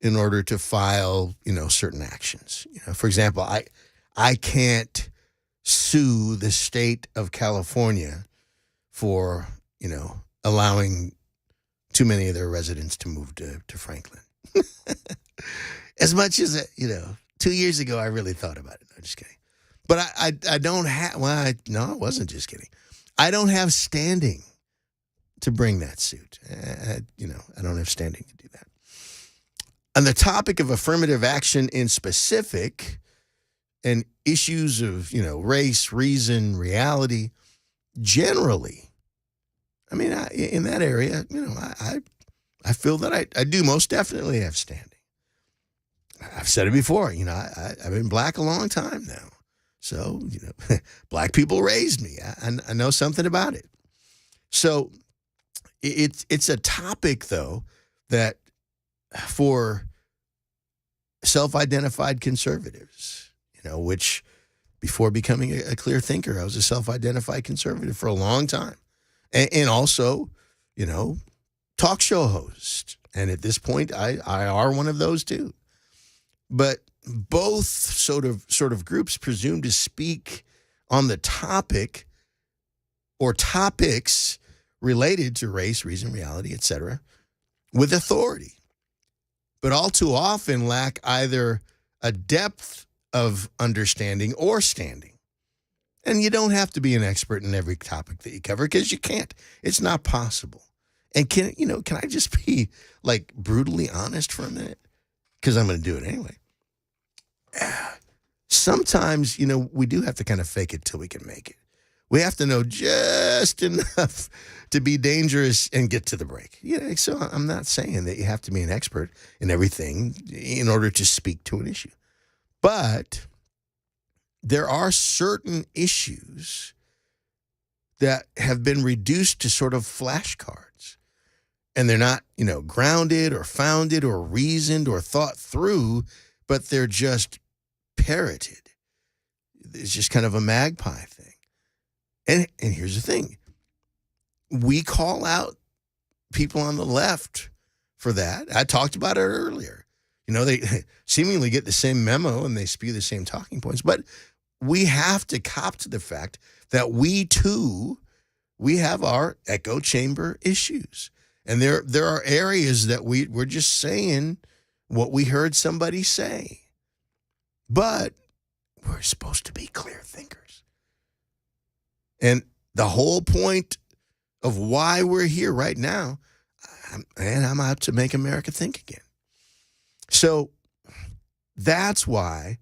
in order to file, you know, certain actions. You know, for example, I can't sue the state of California for, you know, allowing too many of their residents to move to Franklin. As much as, you know, 2 years ago, I really thought about it. No, just kidding. But I don't have, no, I wasn't just kidding. I don't have standing to bring that suit. You know, I don't have standing to do that. On the topic of affirmative action in specific and issues of, you know, race, reason, reality, generally, I mean, in that area, you know, I feel that I do most definitely have standing. I've said it before, you know, I've been black a long time now. So, you know, black people raised me. I know something about it. So it's a topic, though, that for self-identified conservatives, you know, which before becoming a clear thinker, I was a self-identified conservative for a long time. And also, you know, talk show host. And at this point, I are one of those too. But both sort of groups presume to speak on the topic or topics related to race, reason, reality, etc., with authority, but all too often lack either a depth of understanding or standing. And you don't have to be an expert in every topic that you cover, because you can't. It's not possible. And can I just be like brutally honest for a minute? Because I'm going to do it anyway. Sometimes, you know, we do have to kind of fake it till we can make it. We have to know just enough to be dangerous and get to the break. Yeah, so I'm not saying that you have to be an expert in everything in order to speak to an issue. But there are certain issues that have been reduced to sort of flashcards. And they're not, you know, grounded or founded or reasoned or thought through, but they're just parroted. It's just kind of a magpie thing. And here's the thing. We call out people on the left for that. I talked about it earlier. You know, they seemingly get the same memo and they spew the same talking points. But we have to cop to the fact that we, too, we have our echo chamber issues. And there are areas that we're just saying what we heard somebody say. But we're supposed to be clear thinkers. And the whole point of why we're here right now, I'm out to make America think again. So that's why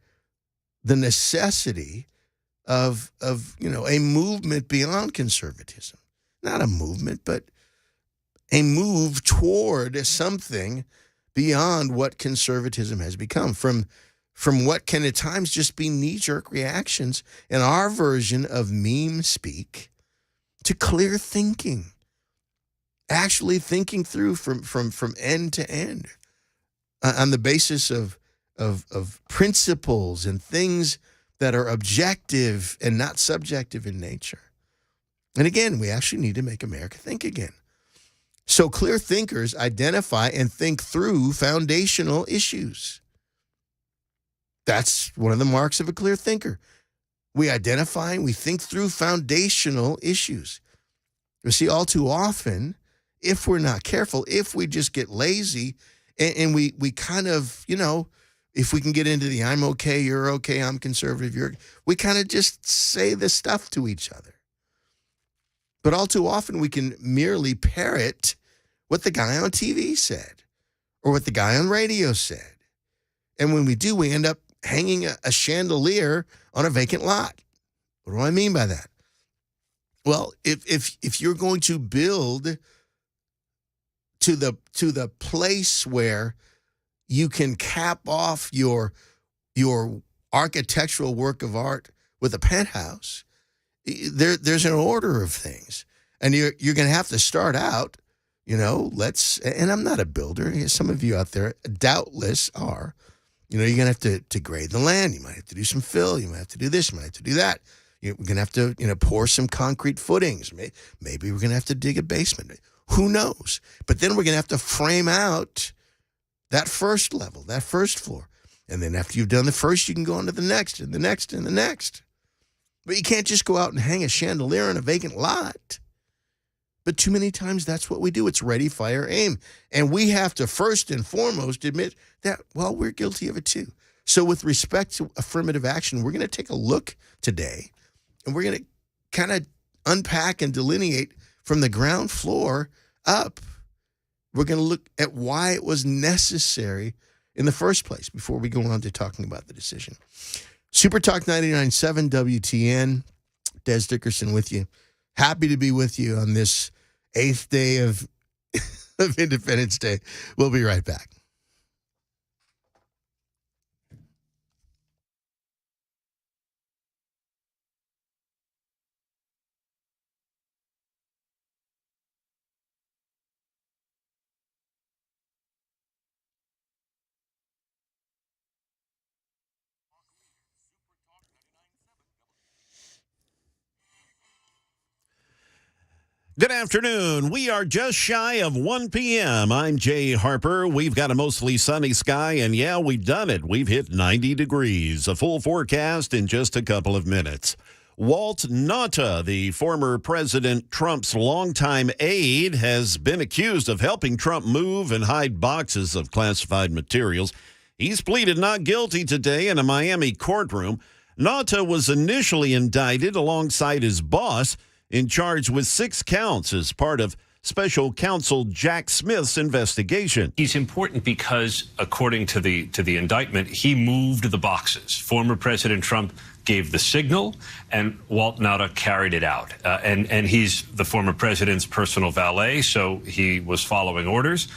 the necessity of a movement beyond conservatism, not a movement, but a move toward something beyond what conservatism has become, from what can at times just be knee-jerk reactions in our version of meme speak to clear thinking, actually thinking through from end to end on the basis of principles and things that are objective and not subjective in nature. And again, we actually need to make America think again. So clear thinkers identify and think through foundational issues. That's one of the marks of a clear thinker. We identify and we think through foundational issues. You see, all too often, if we're not careful, if we just get lazy and we kind of, if we can get into the I'm okay, you're okay, I'm conservative, we kind of just say this stuff to each other. But all too often we can merely parrot what the guy on TV said or what the guy on radio said. And when we do, we end up hanging a chandelier on a vacant lot. What do I mean by that? Well, if you're going to build to the place where you can cap off your architectural work of art with a penthouse, there's an order of things. And you're going to have to start out, and I'm not a builder. Some of you out there doubtless are. You're going to have to grade the land. You might have to do some fill. You might have to do this. You might have to do that. We're going to have to, pour some concrete footings. Maybe we're going to have to dig a basement. Who knows? But then we're going to have to frame out that first level, that first floor. And then after you've done the first, you can go on to the next and the next and the next. But you can't just go out and hang a chandelier in a vacant lot. But too many times that's what we do. It's ready, fire, aim. And we have to first and foremost admit that, well, we're guilty of it too. So with respect to affirmative action, we're going to take a look today, and we're going to kind of unpack and delineate from the ground floor up. We're going to look at why it was necessary in the first place before we go on to talking about the decision. Super Talk 99.7 WTN, Dez Dickerson with you. Happy to be with you on this 8th day of Independence Day. We'll be right back. Good afternoon. We are just shy of 1 p.m. I'm Jay Harper. We've got a mostly sunny sky, and yeah, we've done it. We've hit 90 degrees. A full forecast in just a couple of minutes. Walt Nauta, the former President Trump's longtime aide, has been accused of helping Trump move and hide boxes of classified materials. He's pleaded not guilty today in a Miami courtroom. Nauta was initially indicted alongside his boss and charged with 6 counts as part of Special Counsel Jack Smith's investigation. He's important because, according to the indictment, he moved the boxes. Former President Trump gave the signal, and Walt Nauta carried it out. And he's the former president's personal valet, so he was following orders.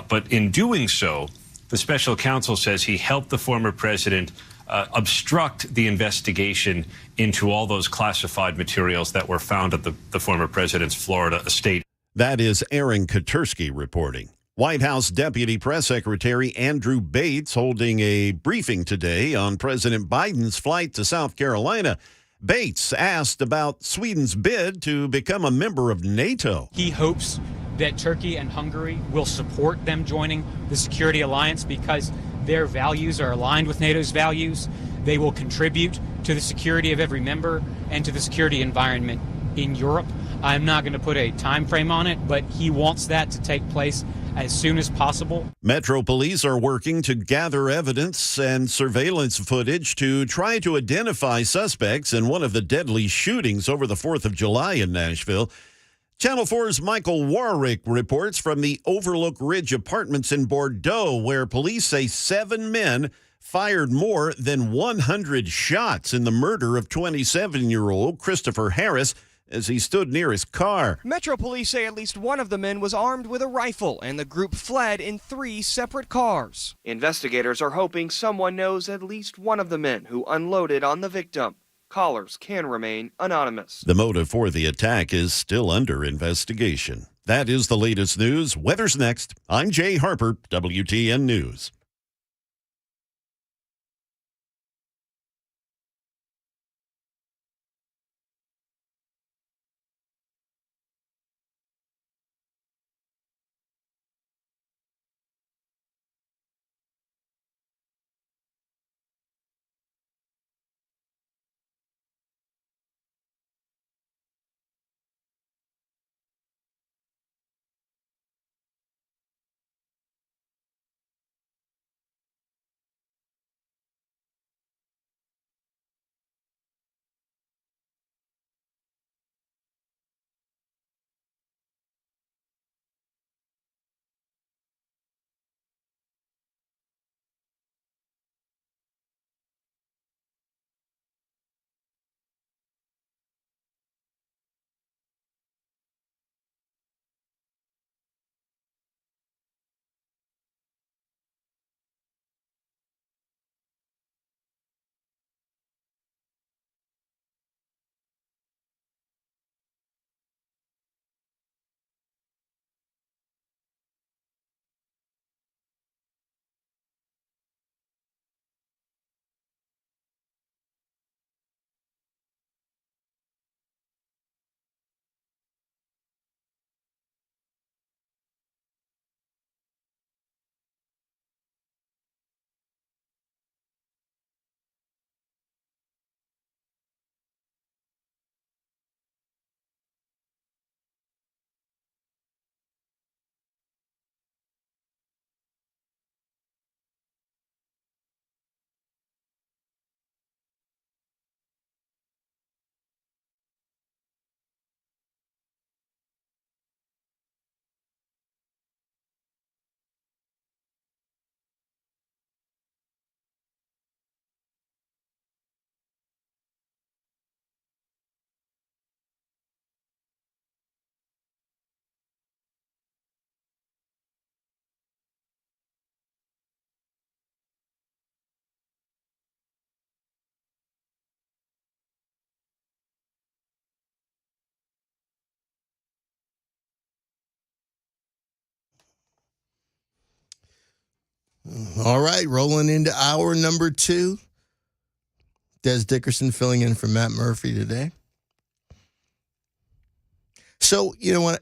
But in doing so, the special counsel says he helped the former president obstruct the investigation into all those classified materials that were found at the former president's Florida estate. That is Aaron Katersky reporting. White House Deputy Press Secretary Andrew Bates holding a briefing today on President Biden's flight to South Carolina. Bates asked about Sweden's bid to become a member of NATO. He hopes that Turkey and Hungary will support them joining the security alliance because their values are aligned with NATO's values. They will contribute to the security of every member and to the security environment in Europe. I'm not going to put a time frame on it, but he wants that to take place as soon as possible. Metro Police are working to gather evidence and surveillance footage to try to identify suspects in one of the deadly shootings over the 4th of July in Nashville. Channel 4's Michael Warwick reports from the Overlook Ridge Apartments in Bordeaux, where police say 7 men fired more than 100 shots in the murder of 27-year-old Christopher Harris as he stood near his car. Metro police say at least one of the men was armed with a rifle, and the group fled in 3 separate cars. Investigators are hoping someone knows at least one of the men who unloaded on the victim. Callers can remain anonymous. The motive for the attack is still under investigation. That is the latest news. Weather's next. I'm Jay Harper, WTN News. All right, rolling into hour number 2. Dez Dickerson filling in for Matt Murphy today. So, you know what?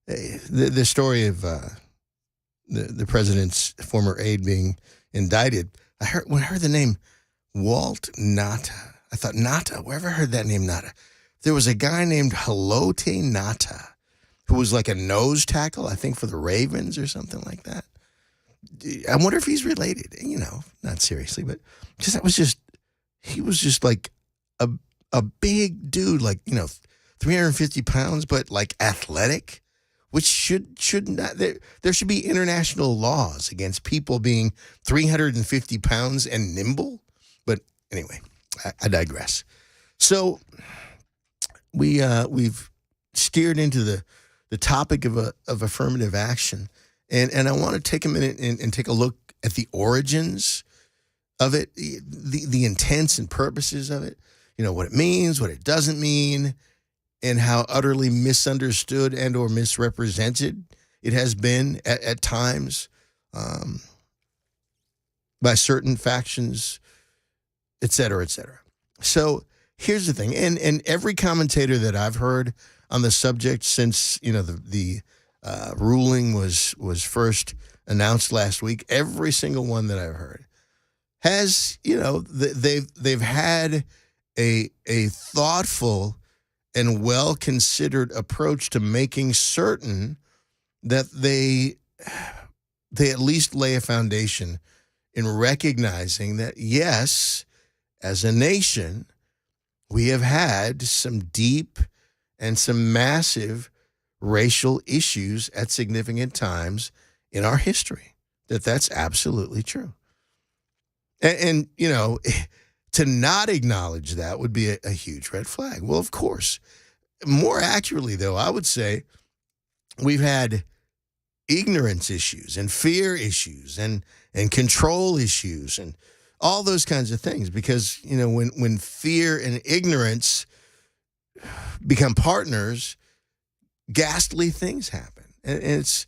The story of the president's former aide being indicted, when I heard the name Walt Nata, I thought, Nata, wherever I heard that name, Nata. There was a guy named Halote Nata who was like a nose tackle, I think, for the Ravens or something like that. I wonder if he's related, not seriously, but because he was just like a big dude, like, 350 pounds, but like athletic, which should not, there should be international laws against people being 350 pounds and nimble. But anyway, I digress. So we've steered into the topic of affirmative action. And I want to take a minute and take a look at the origins of it, the intents and purposes of it, what it means, what it doesn't mean, and how utterly misunderstood and or misrepresented it has been at times by certain factions, et cetera, et cetera. So here's the thing, and every commentator that I've heard on the subject since, the ruling was first announced last week, every single one that I've heard has, they've had a thoughtful and well-considered approach to making certain that they at least lay a foundation in recognizing that, yes, as a nation, we have had some deep and some massive racial issues at significant times in our history. That's absolutely true. And you know, to not acknowledge that would be a huge red flag. Well, of course. More accurately, though, I would say we've had ignorance issues and fear issues and control issues and all those kinds of things. Because, you know, when fear and ignorance become partners, ghastly things happen. And it's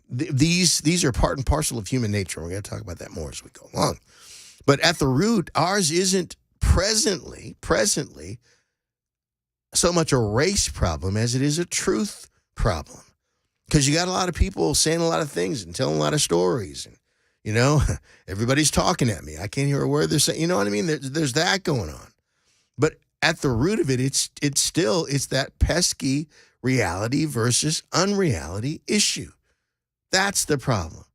these are part and parcel of human nature. We're going to talk about that more as we go along. But at the root, ours isn't presently so much a race problem as it is a truth problem. Because you got a lot of people saying a lot of things and telling a lot of stories. And, you know, everybody's talking at me. I can't hear a word they're saying. You know what I mean? There's that going on. But at the root of it, it's that pesky reality versus unreality issue. That's the problem.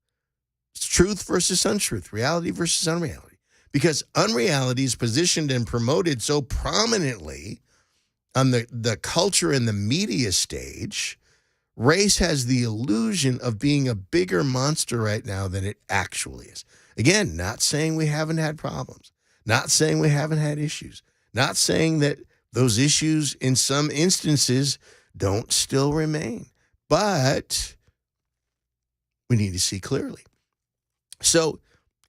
It's truth versus untruth, reality versus unreality. Because unreality is positioned and promoted so prominently on the culture and the media stage. Race has the illusion of being a bigger monster right now than it actually is. Again, not saying we haven't had problems, not saying we haven't had issues, not saying that those issues in some instances don't still remain, but we need to see clearly. So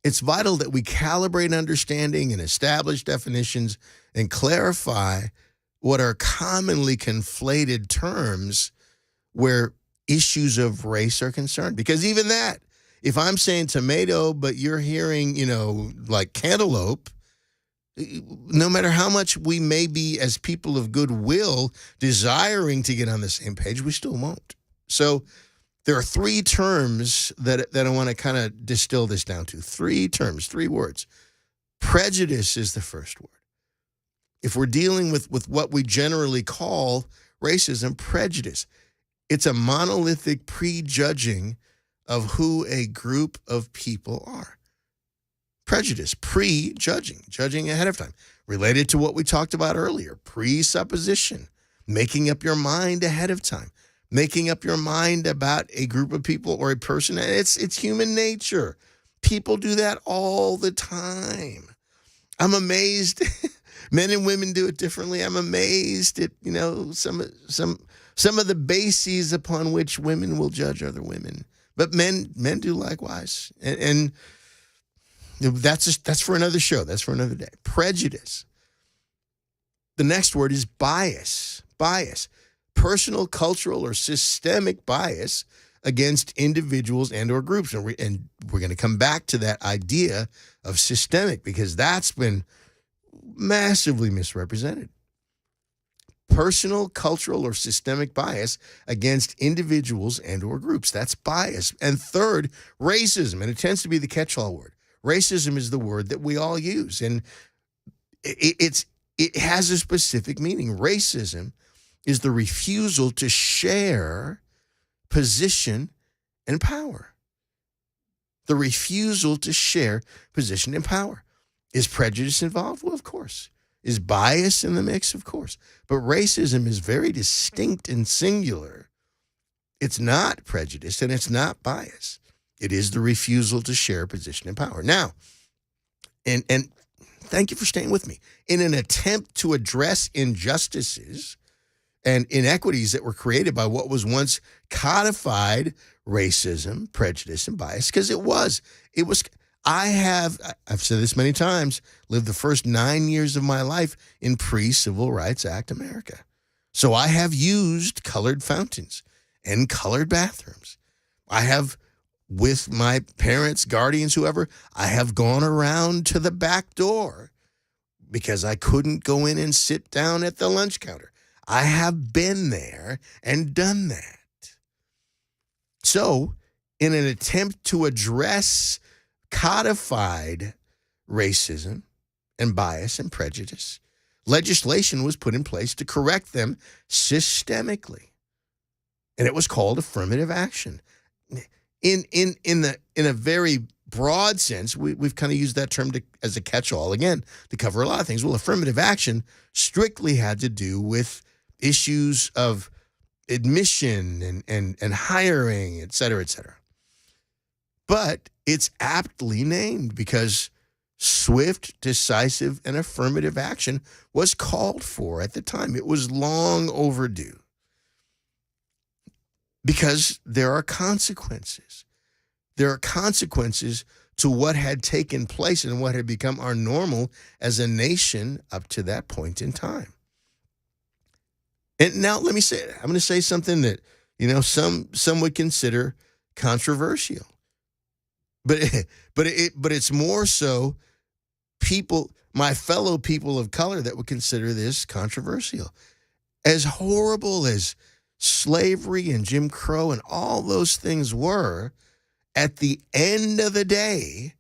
it's vital that we calibrate understanding and establish definitions and clarify what are commonly conflated terms where issues of race are concerned. Because even that, if I'm saying tomato, but you're hearing, you know, like cantaloupe, no matter how much we may be as people of goodwill desiring to get on the same page, we still won't. So there are three terms that I want to kind of distill this down to. Three terms, three words. Prejudice is the first word. If we're dealing with what we generally call racism, prejudice, it's a monolithic prejudging of who a group of people are. Prejudice, prejudging, judging ahead of time. Related to what we talked about earlier, presupposition, making up your mind ahead of time, making up your mind about a group of people or a person. It's human nature. People do that all the time. I'm amazed. Men and women do it differently. I'm amazed at, you know, some of the bases upon which women will judge other women. But men do likewise. And that's for another show. That's for another day. Prejudice. The next word is bias. Bias. Personal, cultural, or systemic bias against individuals and or groups. And we're going to come back to that idea of systemic because that's been massively misrepresented. Personal, cultural, or systemic bias against individuals and or groups. That's bias. And third, racism. And it tends to be the catch-all word. Racism is the word that we all use. And it has a specific meaning. Racism is the refusal to share position and power. The refusal to share position and power. Is prejudice involved? Well, of course. Is bias in the mix? Of course. But racism is very distinct and singular. It's not prejudice and it's not bias. It is the refusal to share position and power. Now, and thank you for staying with me. In an attempt to address injustices and inequities that were created by what was once codified racism, prejudice, and bias, because I've said this many times, lived the first 9 years of my life in pre-Civil Rights Act America. So I have used colored fountains and colored bathrooms. I have, with my parents, guardians, whoever, I have gone around to the back door because I couldn't go in and sit down at the lunch counter. I have been there and done that. So, in an attempt to address codified racism and bias and prejudice, legislation was put in place to correct them systemically. And it was called affirmative action. In a very broad sense, we've kind of used that term as a catch-all, again, to cover a lot of things. Well, affirmative action strictly had to do with issues of admission and hiring, et cetera, et cetera. But it's aptly named because swift, decisive, and affirmative action was called for at the time. It was long overdue because there are consequences. There are consequences to what had taken place and what had become our normal as a nation up to that point in time. And now let me say, I'm going to say something that, some would consider controversial. But it's more so my fellow people of color that would consider this controversial. As horrible as slavery and Jim Crow and all those things were, at the end of the day,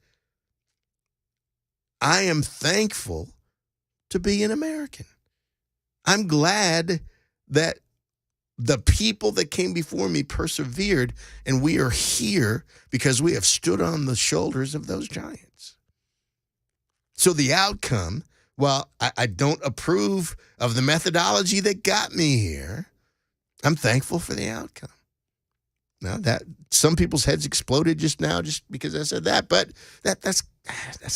I am thankful to be an American. I'm glad that the people that came before me persevered, and we are here because we have stood on the shoulders of those giants. So the outcome, while I don't approve of the methodology that got me here, I'm thankful for the outcome. Now that some people's heads exploded just now just because I said that, but that's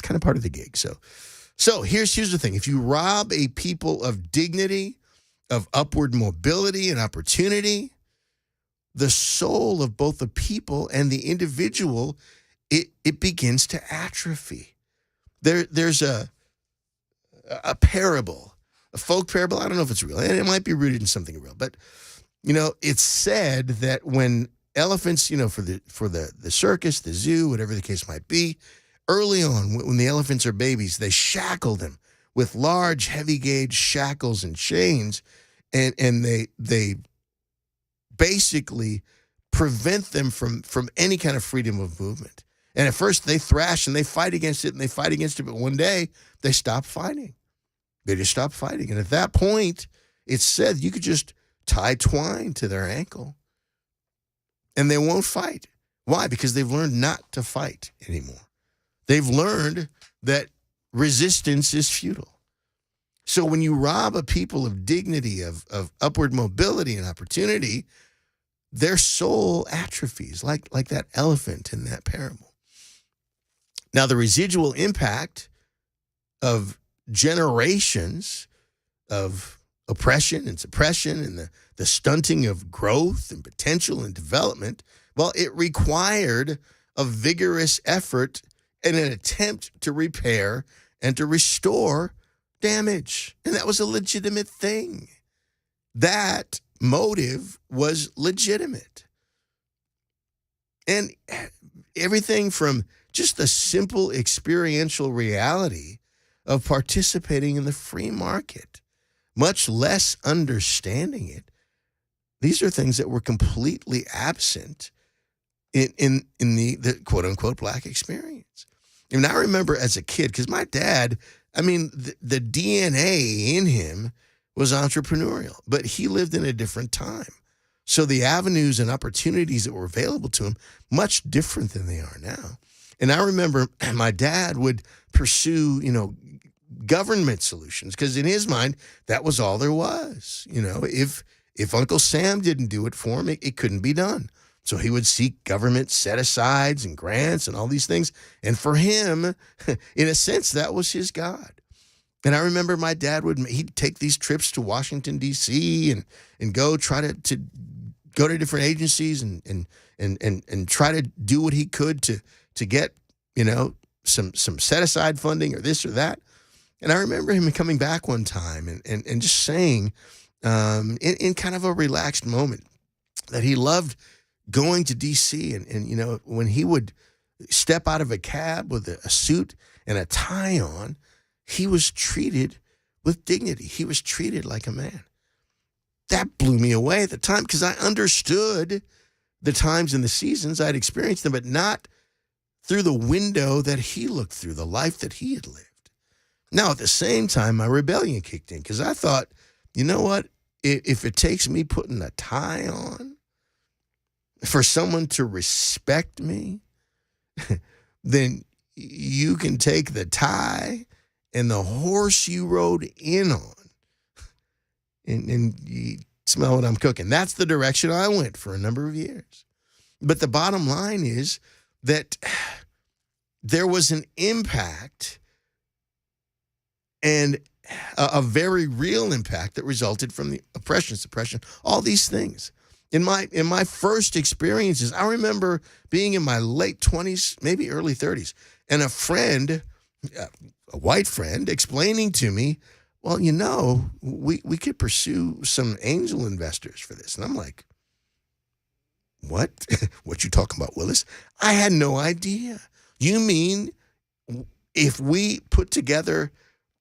kind of part of the gig. So here's the thing. If you rob a people of dignity, of upward mobility and opportunity, the soul of both the people and the individual, it begins to atrophy. There's a parable, a folk parable. I don't know if it's real, and it might be rooted in something real, but it's said that when elephants, for the circus, the zoo, whatever the case might be, early on when the elephants are babies, they shackle them with large, heavy gauge shackles and chains, and they basically prevent them from any kind of freedom of movement. And at first they thrash and they fight against it, but one day they stop fighting. They just stop fighting. And at that point, it's said you could just tie twine to their ankle and they won't fight. Why? Because they've learned not to fight anymore. They've learned that resistance is futile. So when you rob a people of dignity, of upward mobility and opportunity, their soul atrophies like that elephant in that parable. Now, the residual impact of generations of oppression and suppression and the stunting of growth and potential and development, well, it required a vigorous effort and an attempt to repair and to restore damage. And that was a legitimate thing. That motive was legitimate. And everything from just the simple experiential reality of participating in the free market, much less understanding it. These are things that were completely absent in the quote-unquote black experience. And I remember as a kid, because my dad, the DNA in him was entrepreneurial, but he lived in a different time. So the avenues and opportunities that were available to him, much different than they are now. And I remember my dad would pursue, government solutions, because in his mind, that was all there was. If Uncle Sam didn't do it for him, it couldn't be done. So he would seek government set-asides and grants and all these things. And for him, in a sense, that was his God. And I remember my dad he'd take these trips to Washington, D.C. and go try to go to different agencies and try to do what he could to get, some set-aside funding or this or that. And I remember him coming back one time and just saying, in kind of a relaxed moment, that he loved going to D.C. and when he would step out of a cab with a suit and a tie on, he was treated with dignity. He was treated like a man. That blew me away at the time because I understood the times and the seasons. I'd experienced them, but not through the window that he looked through, the life that he had lived. Now, at the same time, my rebellion kicked in because I thought, you know what? If it takes me putting a tie on for someone to respect me, then you can take the tie and the horse you rode in on and you Smell what I'm cooking. That's the direction I went for a number of years. But the bottom line is that there was an impact, and a very real impact that resulted from the oppression, suppression, all these things. In my first experiences, I remember being in my late 20s, maybe early 30s, and a friend, a white friend, explaining to me, well, we could pursue some angel investors for this. And I'm like, what? What you talking about, Willis? I had no idea. You mean if we put together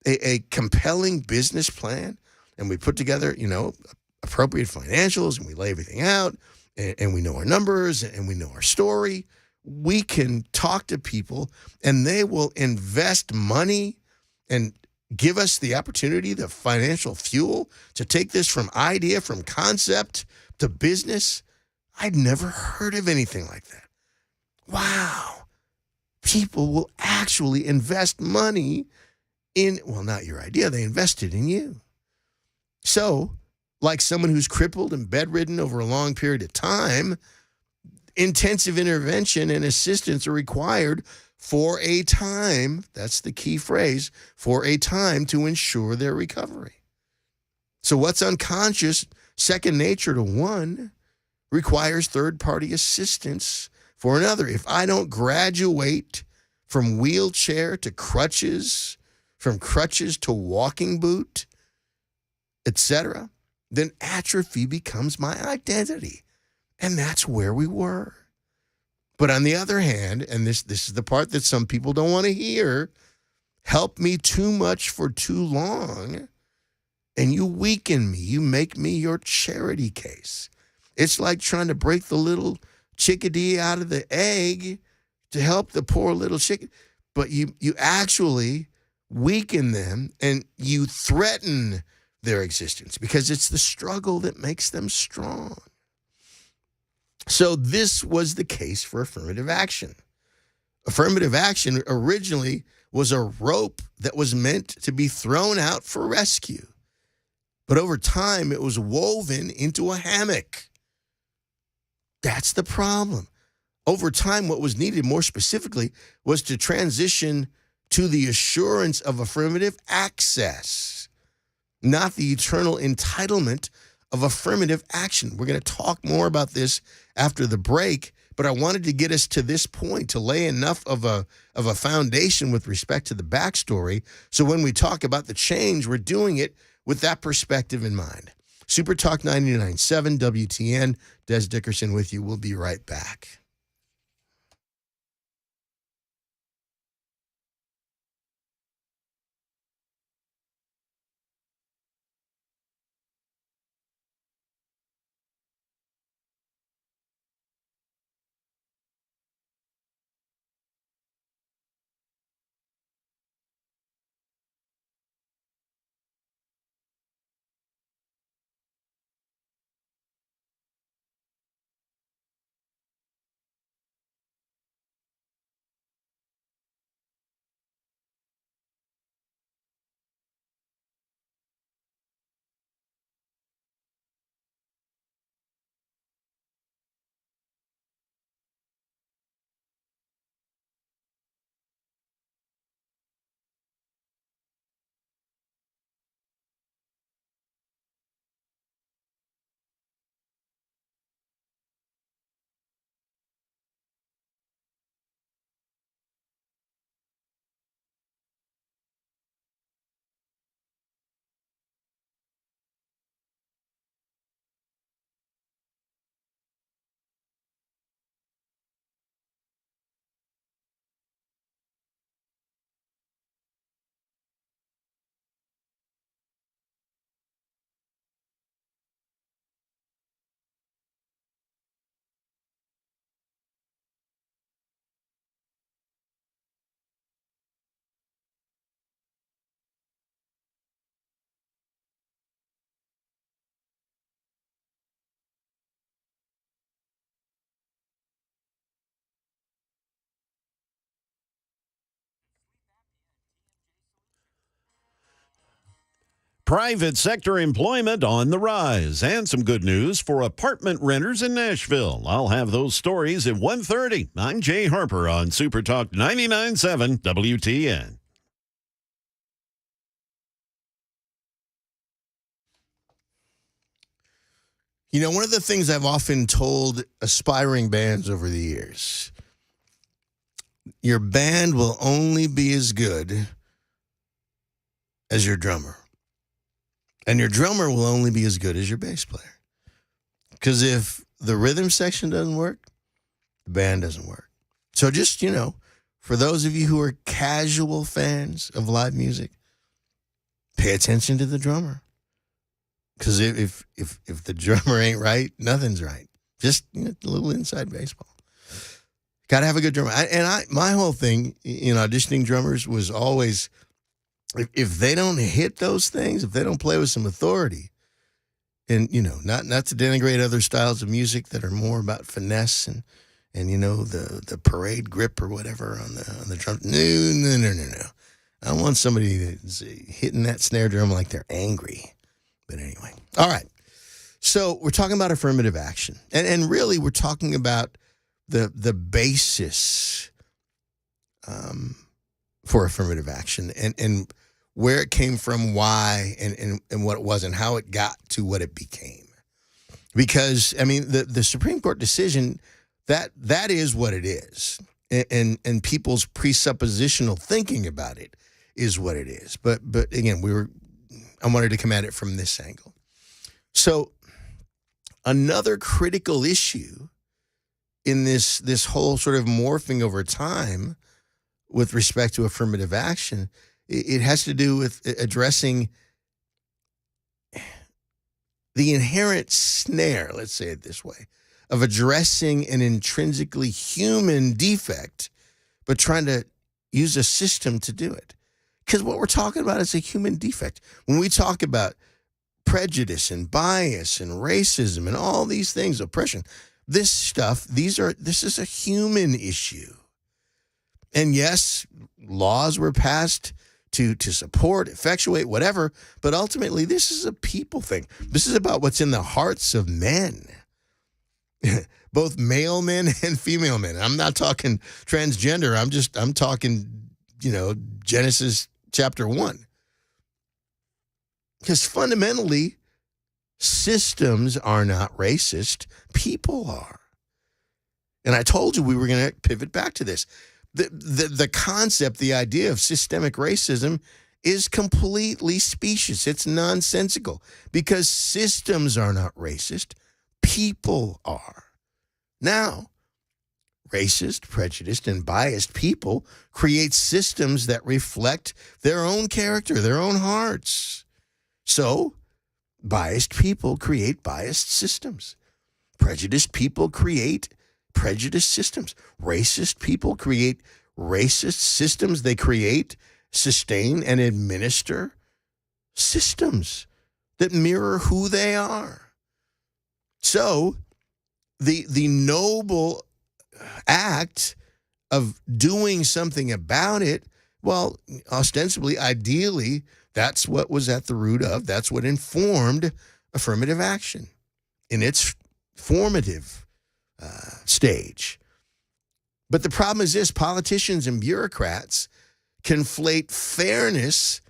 a compelling business plan and we put together, appropriate financials and we lay everything out and we know our numbers and we know our story, we can talk to people and they will invest money and give us the opportunity, the financial fuel to take this from idea, from concept to business. I'd never heard of anything like that. Wow. People will actually invest money in, well, not your idea, they invested in you. So, like someone who's crippled and bedridden over a long period of time, intensive intervention and assistance are required for a time, that's the key phrase, for a time to ensure their recovery. So what's unconscious, second nature to one, requires third-party assistance for another. If I don't graduate from wheelchair to crutches, from crutches to walking boot, etc., then atrophy becomes my identity. And that's where we were. But on the other hand, and this is the part that some people don't want to hear, help me too much for too long, and you weaken me. You make me your charity case. It's like trying to break the little chickadee out of the egg to help the poor little chicken. But you actually weaken them and you threaten their existence because it's the struggle that makes them strong. So this was the case for affirmative action. Affirmative action originally was a rope that was meant to be thrown out for rescue. But over time, it was woven into a hammock. That's the problem. Over time, what was needed more specifically was to transition to the assurance of affirmative access, not the eternal entitlement of affirmative action. We're going to talk more about this after the break, but I wanted to get us to this point to lay enough of a foundation with respect to the backstory, so when we talk about the change, we're doing it with that perspective in mind. Super Talk 99.7 WTN, Dez Dickerson with you. We'll be right back. Private sector employment on the rise, and some good news for apartment renters in Nashville. I'll have those stories at 1:30. I'm Jay Harper on Super Talk 99.7 WTN. You know, one of the things I've often told aspiring bands over the years, your band will only be as good as your drummer. And your drummer will only be as good as your bass player. Because if the rhythm section doesn't work, the band doesn't work. So just, you know, for those of you who are casual fans of live music, pay attention to the drummer. Because if the drummer ain't right, nothing's right. Just, you know, a little inside baseball. Got to have a good drummer. My whole thing in auditioning drummers was always, if they don't hit those things, if they don't play with some authority, and, you know, not to denigrate other styles of music that are more about finesse and you know, the parade grip or whatever on the drum. No. I want somebody that's hitting that snare drum like they're angry. But anyway, all right. So we're talking about affirmative action, and really we're talking about the basis for affirmative action and where it came from, why, and what it was, and how it got to what it became. Because, I mean, the Supreme Court decision, that is what it is. And people's presuppositional thinking about it is what it is. But again, I wanted to come at it from this angle. So another critical issue in this whole sort of morphing over time with respect to affirmative action, it has to do with addressing the inherent snare, let's say it this way, of addressing an intrinsically human defect, but trying to use a system to do it. Because what we're talking about is a human defect. When we talk about prejudice and bias and racism and all these things, oppression, this is a human issue. And yes, laws were passed to support, effectuate, whatever, but ultimately this is a people thing. This is about what's in the hearts of men, both male men and female men. I'm not talking transgender. I'm talking, you know, Genesis chapter 1. Because fundamentally, systems are not racist. People are. And I told you we were going to pivot back to this. The concept, the idea of systemic racism is completely specious. It's nonsensical because systems are not racist. People are. Now, racist, prejudiced, and biased people create systems that reflect their own character, their own hearts. So, biased people create biased systems. Prejudiced people create prejudiced systems. Racist people create racist systems. They create, sustain, and administer systems that mirror who they are. So, the noble act of doing something about it, well, ostensibly, ideally, that's what was at the root of, that's what informed affirmative action in its formative stage. But the problem is this: politicians and bureaucrats conflate fairness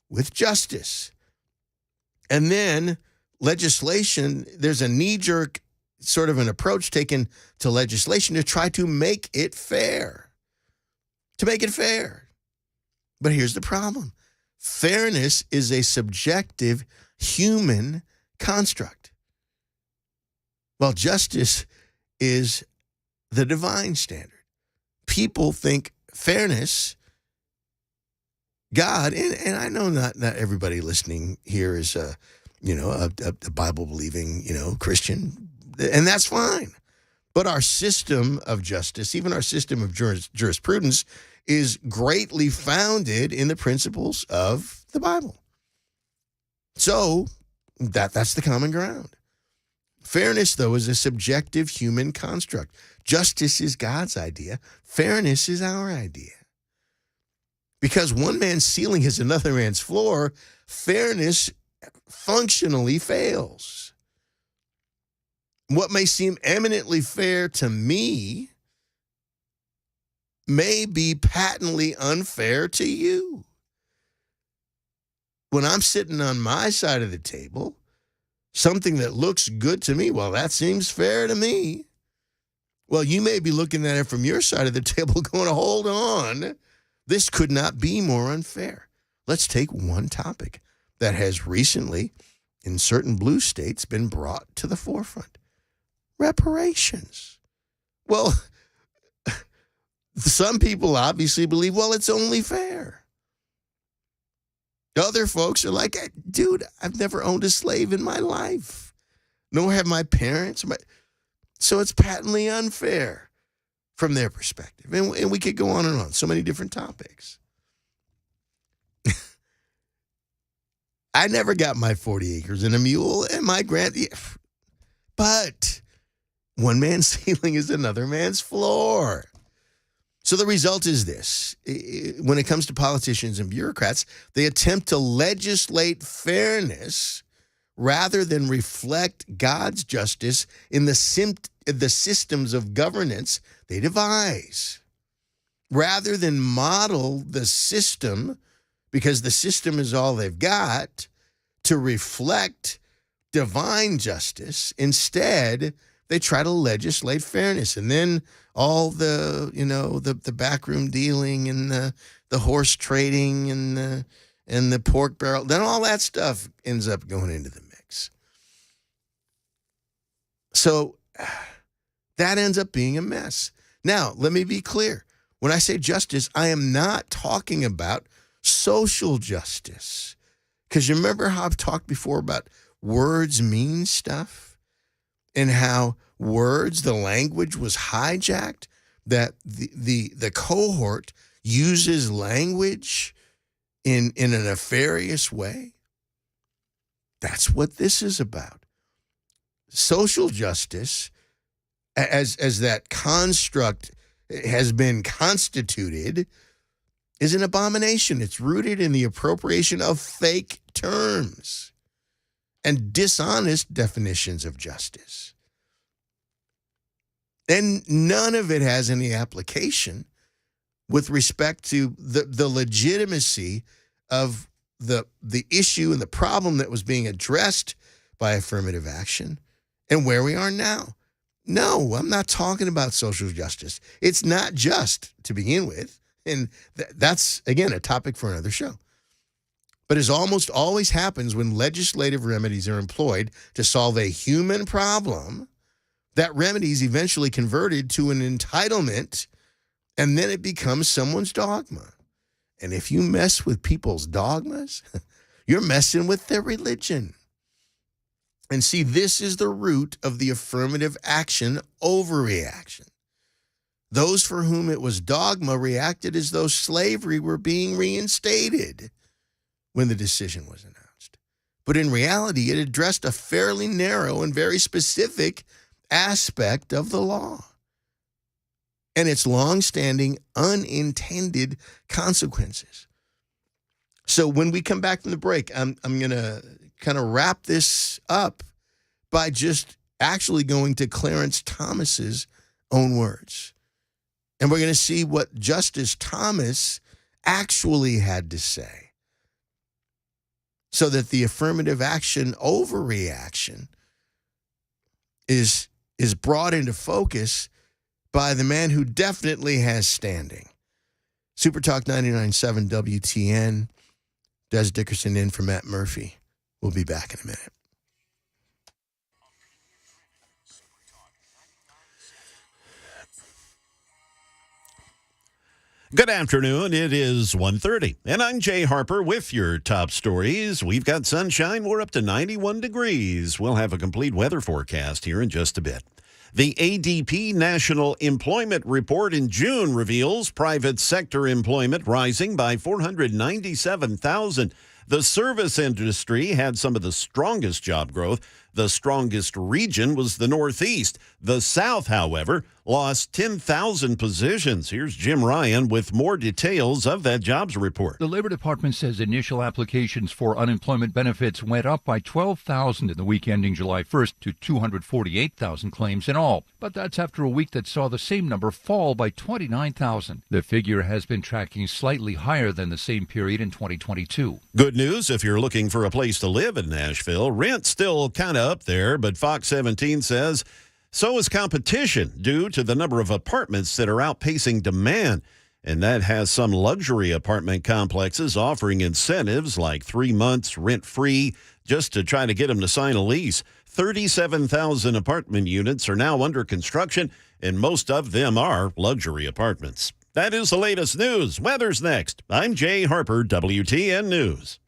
with justice. And then legislation, there's a knee-jerk sort of an approach taken to legislation to try to make it fair. To make it fair. But here's the problem. Fairness is a subjective human construct, while justice is the divine standard. People think fairness, God, and I know not everybody listening here is a Bible-believing, Christian, and that's fine. But our system of justice, even our system of jurisprudence, is greatly founded in the principles of the Bible. So that's the common ground. Fairness, though, is a subjective human construct. Justice is God's idea. Fairness is our idea. Because one man's ceiling is another man's floor, fairness functionally fails. What may seem eminently fair to me may be patently unfair to you. When I'm sitting on my side of the table, something that looks good to me, well, that seems fair to me. Well, you may be looking at it from your side of the table going, hold on, this could not be more unfair. Let's take one topic that has recently, in certain blue states, been brought to the forefront. Reparations. Well, some people obviously believe, well, it's only fair. Other folks are like, dude, I've never owned a slave in my life, nor have my parents. So it's patently unfair from their perspective. And we could go on and on, so many different topics. I never got my 40 acres and a mule and my but one man's ceiling is another man's floor. So the result is this. When it comes to politicians and bureaucrats, they attempt to legislate fairness rather than reflect God's justice in the systems of governance they devise. Rather than model the system, because the system is all they've got, to reflect divine justice, instead, they try to legislate fairness. And then all the backroom dealing and the horse trading and the pork barrel, then all that stuff ends up going into the mix. So that ends up being a mess. Now, let me be clear. When I say justice, I am not talking about social justice. Because you remember how I've talked before about words mean stuff? And how words, the language was hijacked, that the cohort uses language in a nefarious way. That's what this is about. Social justice, as that construct has been constituted, is an abomination. It's rooted in the appropriation of fake terms and dishonest definitions of justice. And none of it has any application with respect to the legitimacy of the issue and the problem that was being addressed by affirmative action and where we are now. No, I'm not talking about social justice. It's not just to begin with. And that's, again, a topic for another show. But as almost always happens when legislative remedies are employed to solve a human problem, that remedy is eventually converted to an entitlement, and then it becomes someone's dogma. And if you mess with people's dogmas, you're messing with their religion. And see, this is the root of the affirmative action overreaction. Those for whom it was dogma reacted as though slavery were being reinstated when the decision was announced. But in reality, it addressed a fairly narrow and very specific aspect of the law and its long-standing unintended consequences. So when we come back from the break, I'm going to kind of wrap this up by just actually going to Clarence Thomas's own words. And we're going to see what Justice Thomas actually had to say, so that the affirmative action overreaction is brought into focus by the man who definitely has standing. Super Talk 99.7 WTN. Dez Dickerson in for Matt Murphy. We'll be back in a minute. Good afternoon. It is 1:30, and I'm Jay Harper with your top stories. We've got sunshine. We're up to 91 degrees. We'll have a complete weather forecast here in just a bit. The ADP National Employment Report in June reveals private sector employment rising by 497,000. The service industry had some of the strongest job growth. The strongest region was the Northeast. The South, however, lost 10,000 positions. Here's Jim Ryan with more details of that jobs report. The Labor Department says initial applications for unemployment benefits went up by 12,000 in the week ending July 1st to 248,000 claims in all. But that's after a week that saw the same number fall by 29,000. The figure has been tracking slightly higher than the same period in 2022. Good news if you're looking for a place to live in Nashville. Rent's still kind of up there, but Fox 17 says so is competition due to the number of apartments that are outpacing demand. And that has some luxury apartment complexes offering incentives like 3 months rent-free just to try to get them to sign a lease. 37,000 apartment units are now under construction, and most of them are luxury apartments. That is the latest news. Weather's next. I'm Jay Harper, WTN News.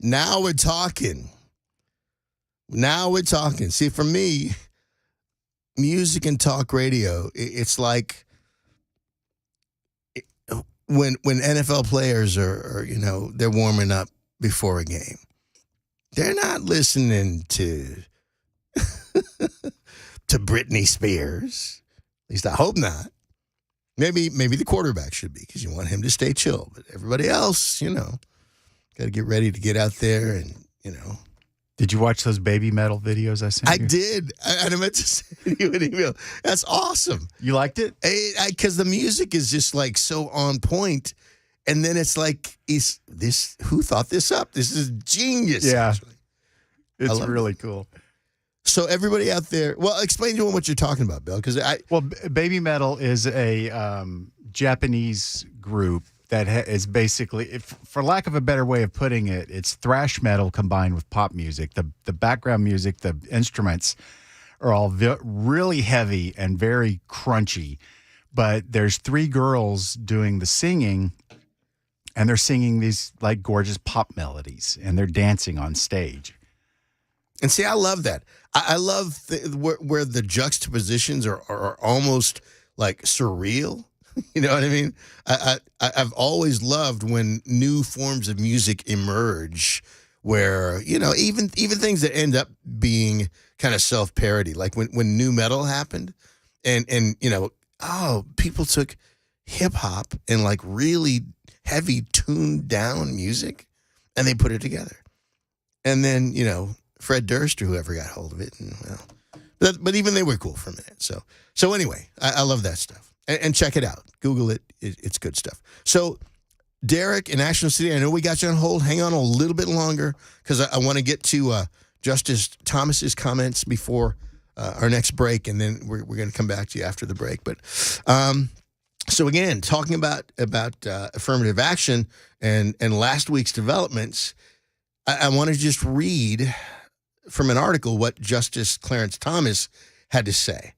Now we're talking. Now we're talking. See, for me, music and talk radio, it's like when NFL players are they're warming up before a game. They're not listening to Britney Spears. At least I hope not. Maybe the quarterback should be, because you want him to stay chill. But everybody else, got to get ready to get out there and. Did you watch those baby metal videos I sent you? I did. I meant to send you an email. That's awesome. You liked it? Because the music is just like so on point, and then it's like, who thought this up? This is genius. Yeah, actually. It's really cool. So everybody out there, well, explain to them what you're talking about, Bill. Because baby metal is a Japanese group that is basically, for lack of a better way of putting it, it's thrash metal combined with pop music. The background music, the instruments are all really heavy and very crunchy. But there's 3 girls doing the singing, and they're singing these like gorgeous pop melodies, and they're dancing on stage. And see, I love that. I love where the juxtapositions are almost like surreal. You know what I mean? I've always loved when new forms of music emerge where, even things that end up being kind of self-parody, like when new metal happened and people took hip-hop and like really heavy tuned down music and they put it together. And then, Fred Durst or whoever got hold of it. And, but even they were cool for a minute. So anyway, I love that stuff. And check it out. Google it. It's good stuff. So, Derek in National City, I know we got you on hold. Hang on a little bit longer because I want to get to Justice Thomas's comments before our next break, and then we're going to come back to you after the break. But so again, talking about affirmative action and last week's developments, I want to just read from an article what Justice Clarence Thomas had to say.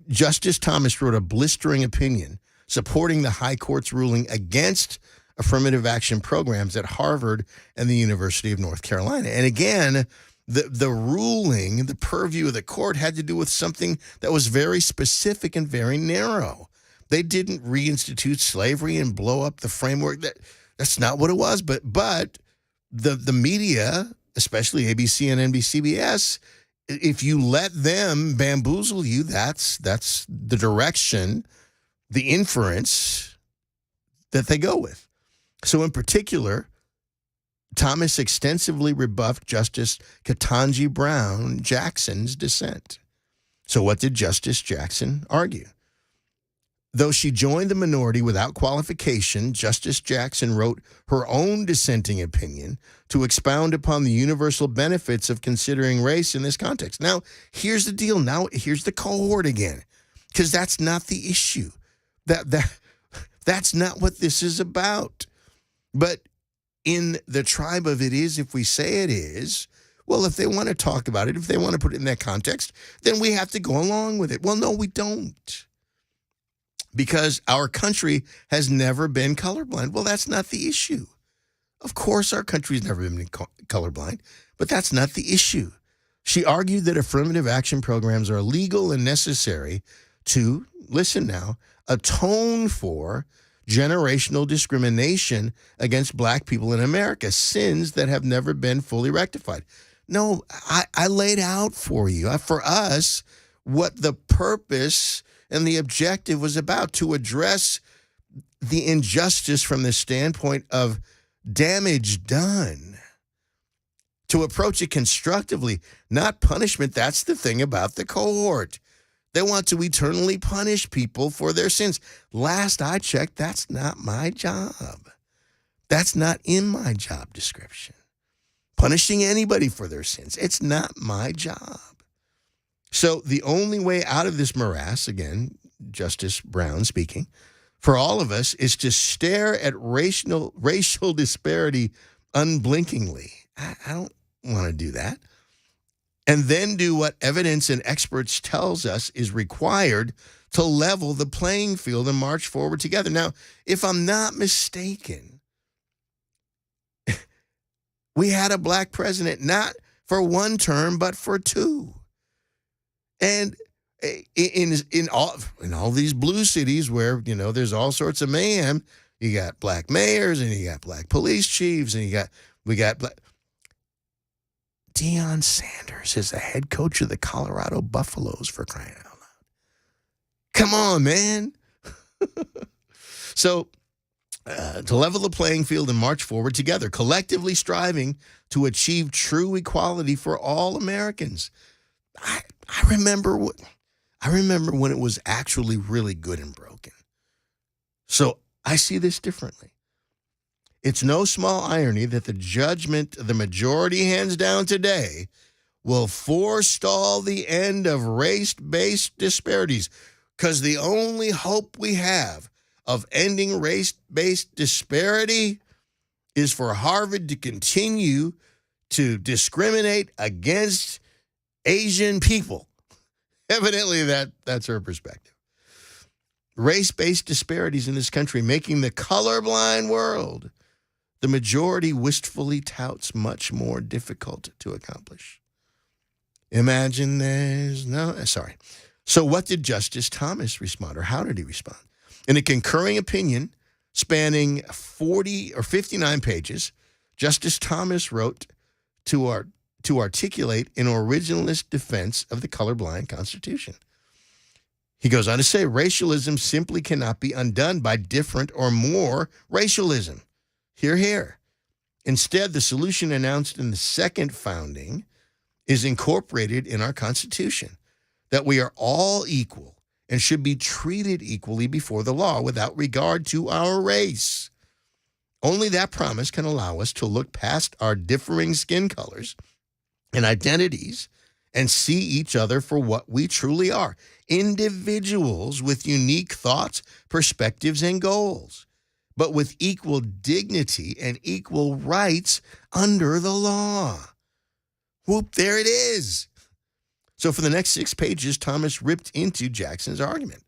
Justice Thomas wrote a blistering opinion supporting the High Court's ruling against affirmative action programs at Harvard and the University of North Carolina. And again, the ruling, the purview of the court had to do with something that was very specific and very narrow. They didn't reinstitute slavery and blow up the framework. That's not what it was. But the media, especially ABC and NBCBS, if you let them bamboozle you, that's the direction, the inference that they go with. So in particular, Thomas extensively rebuffed Justice Ketanji Brown Jackson's dissent. So what did Justice Jackson argue? Though she joined the minority without qualification, Justice Jackson wrote her own dissenting opinion to expound upon the universal benefits of considering race in this context. Now, here's the deal. Now, here's the cohort again, because that's not the issue. That's not what this is about. But in the tribe of it is, if we say it is, well, if they want to talk about it, if they want to put it in that context, then we have to go along with it. Well, no, we don't. Because our country has never been colorblind. Well, that's not the issue. Of course, our country's never been colorblind, but that's not the issue. She argued that affirmative action programs are legal and necessary to, listen now, atone for generational discrimination against black people in America, sins that have never been fully rectified. No, I laid out for you, for us, what the purpose and the objective was about, to address the injustice from the standpoint of damage done, to approach it constructively, not punishment. That's the thing about the cohort. They want to eternally punish people for their sins. Last I checked, that's not my job. That's not in my job description. Punishing anybody for their sins, it's not my job. So the only way out of this morass, again, Justice Brown speaking, for all of us is to stare at racial disparity unblinkingly. I don't want to do that. And then do what evidence and experts tells us is required to level the playing field and march forward together. Now, if I'm not mistaken, we had a black president, not for one term, but for two. And in all these blue cities where, there's all sorts of mayhem, you got black mayors and you got black police chiefs and we got black. Deion Sanders is the head coach of the Colorado Buffaloes, for crying out loud. Come on, man. So to level the playing field and march forward together, collectively striving to achieve true equality for all Americans. I remember when it was actually really good and broken. So I see this differently. It's no small irony that the judgment the majority hands down today will forestall the end of race-based disparities, because the only hope we have of ending race-based disparity is for Harvard to continue to discriminate against Asian people. Evidently, that's her perspective. Race-based disparities in this country making the colorblind world, the majority wistfully touts, much more difficult to accomplish. Imagine there's no... Sorry. So what did Justice Thomas respond, or how did he respond? In a concurring opinion spanning 40 or 59 pages, Justice Thomas wrote to articulate an originalist defense of the colorblind Constitution. He goes on to say, racialism simply cannot be undone by different or more racialism. Hear, hear. Instead, the solution announced in the second founding is incorporated in our Constitution, that we are all equal and should be treated equally before the law without regard to our race. Only that promise can allow us to look past our differing skin colors and identities and see each other for what we truly are, individuals with unique thoughts, perspectives, and goals, but with equal dignity and equal rights under the law. Whoop, there it is. So for the next 6 pages, Thomas ripped into Jackson's argument.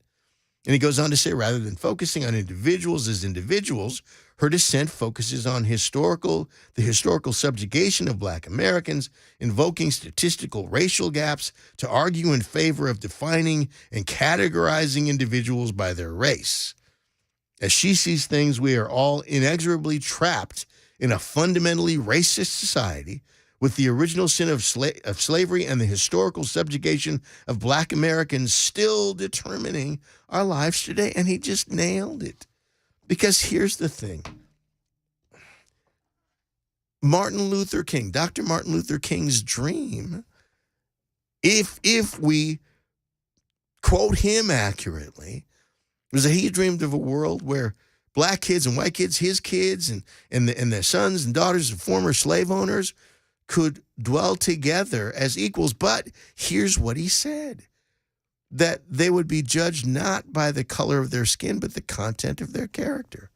And he goes on to say, rather than focusing on individuals as individuals, her dissent focuses on the historical subjugation of black Americans, invoking statistical racial gaps to argue in favor of defining and categorizing individuals by their race. As she sees things, we are all inexorably trapped in a fundamentally racist society, with the original sin of slavery and the historical subjugation of black Americans still determining our lives today. And he just nailed it. Because here's the thing. Martin Luther King, Dr. Martin Luther King's dream, if we quote him accurately, was that he dreamed of a world where black kids and white kids, his kids and their sons and daughters of former slave owners could dwell together as equals. But here's what he said, that they would be judged not by the color of their skin, but the content of their character.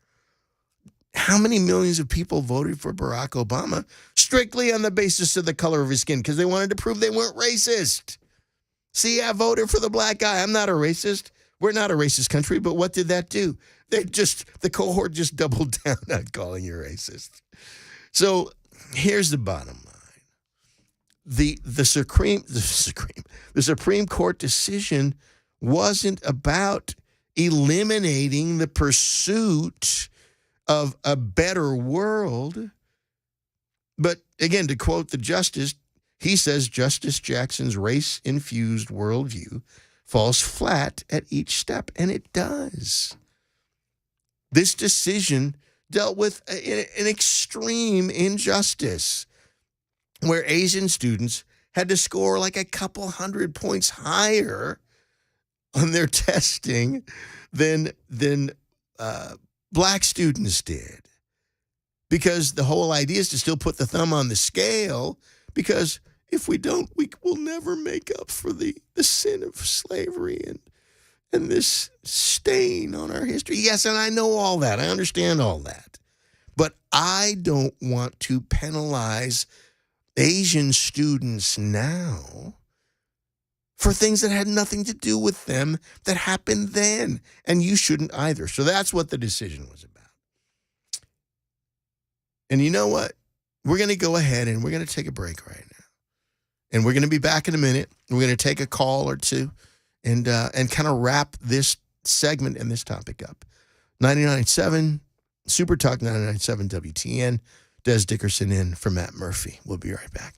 How many millions of people voted for Barack Obama strictly on the basis of the color of his skin because they wanted to prove they weren't racist? See, I voted for the black guy. I'm not a racist. We're not a racist country, but what did that do? The cohort just doubled down on calling you racist. So here's the bottom line. The Supreme Court decision wasn't about eliminating the pursuit of a better world. But again, to quote the justice, he says Justice Jackson's race-infused worldview falls flat at each step, and it does. This decision dealt with an extreme injustice where Asian students had to score like a couple 100 points higher on their testing than black students did. Because the whole idea is to still put the thumb on the scale, because if we don't, we will never make up for the sin of slavery and this stain on our history. Yes, and I know all that. I understand all that. But I don't want to penalize Asian students now for things that had nothing to do with them that happened then. And you shouldn't either. So that's what the decision was about. And you know what? we're going to go ahead and we're going to take a break right now. And we're going to be back in a minute. We're going to take a call or two and kind of wrap this segment and this topic up. 99.7 Super Talk, 99.7 WTN. Dez Dickerson in for Matt Murphy. We'll be right back.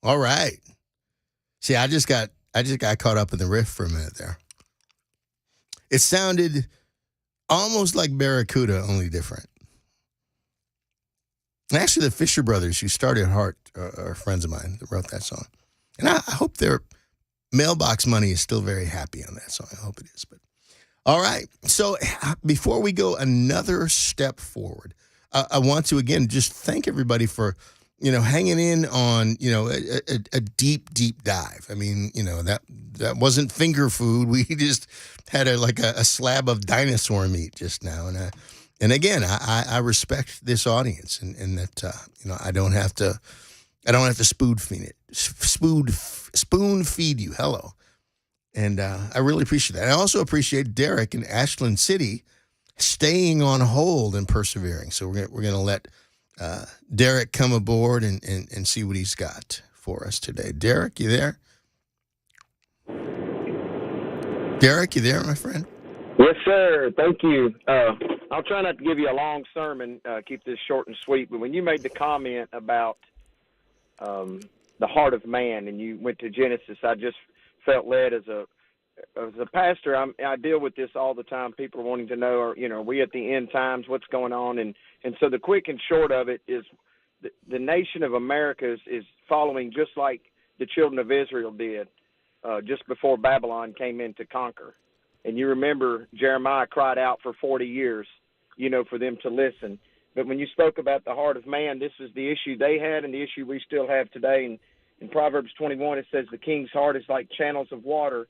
All right. See, I just got caught up in the riff for a minute there. It sounded almost like Barracuda, only different. And actually, the Fisher Brothers, who started Heart, are friends of mine that wrote that song. And I hope their mailbox money is still very happy on that song. I hope it is. But all right. So before we go another step forward, I want to, again, just thank everybody for, hanging in on, a deep, deep dive. I mean, that wasn't finger food. We just had a slab of dinosaur meat just now. And again, I respect this audience and that, I don't have to spoon feed you. Hello. And I really appreciate that. I also appreciate Derek in Ashland City staying on hold and persevering. So we're going to let Derek come aboard and see what he's got for us today. Derek, you there? Derek, you there, my friend? Yes, sir. Thank you. I'll try not to give you a long sermon, keep this short and sweet, but when you made the comment about the heart of man and you went to Genesis, I just felt led as a pastor. I deal with this all the time. People are wanting to know, are we at the end times? What's going on? And so the quick and short of it is the nation of America is following just like the children of Israel did just before Babylon came in to conquer. And you remember Jeremiah cried out for 40 years, for them to listen. But when you spoke about the heart of man, this is the issue they had and the issue we still have today. And in Proverbs 21, it says the king's heart is like channels of water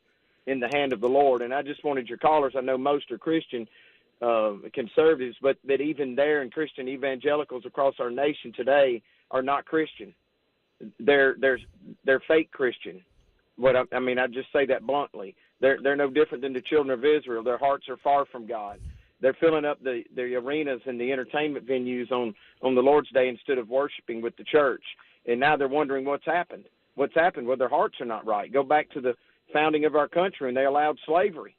in the hand of the Lord. And I just wanted your callers, I know most are Christian conservatives, but that even there in Christian evangelicals across our nation today are not Christian. They're fake Christian. I just say that bluntly. They're no different than the children of Israel. Their hearts are far from God. They're filling up the arenas and the entertainment venues on the Lord's Day instead of worshiping with the church. And now they're wondering what's happened. What's happened? Well, their hearts are not right. Go back to the founding of our country, and they allowed slavery.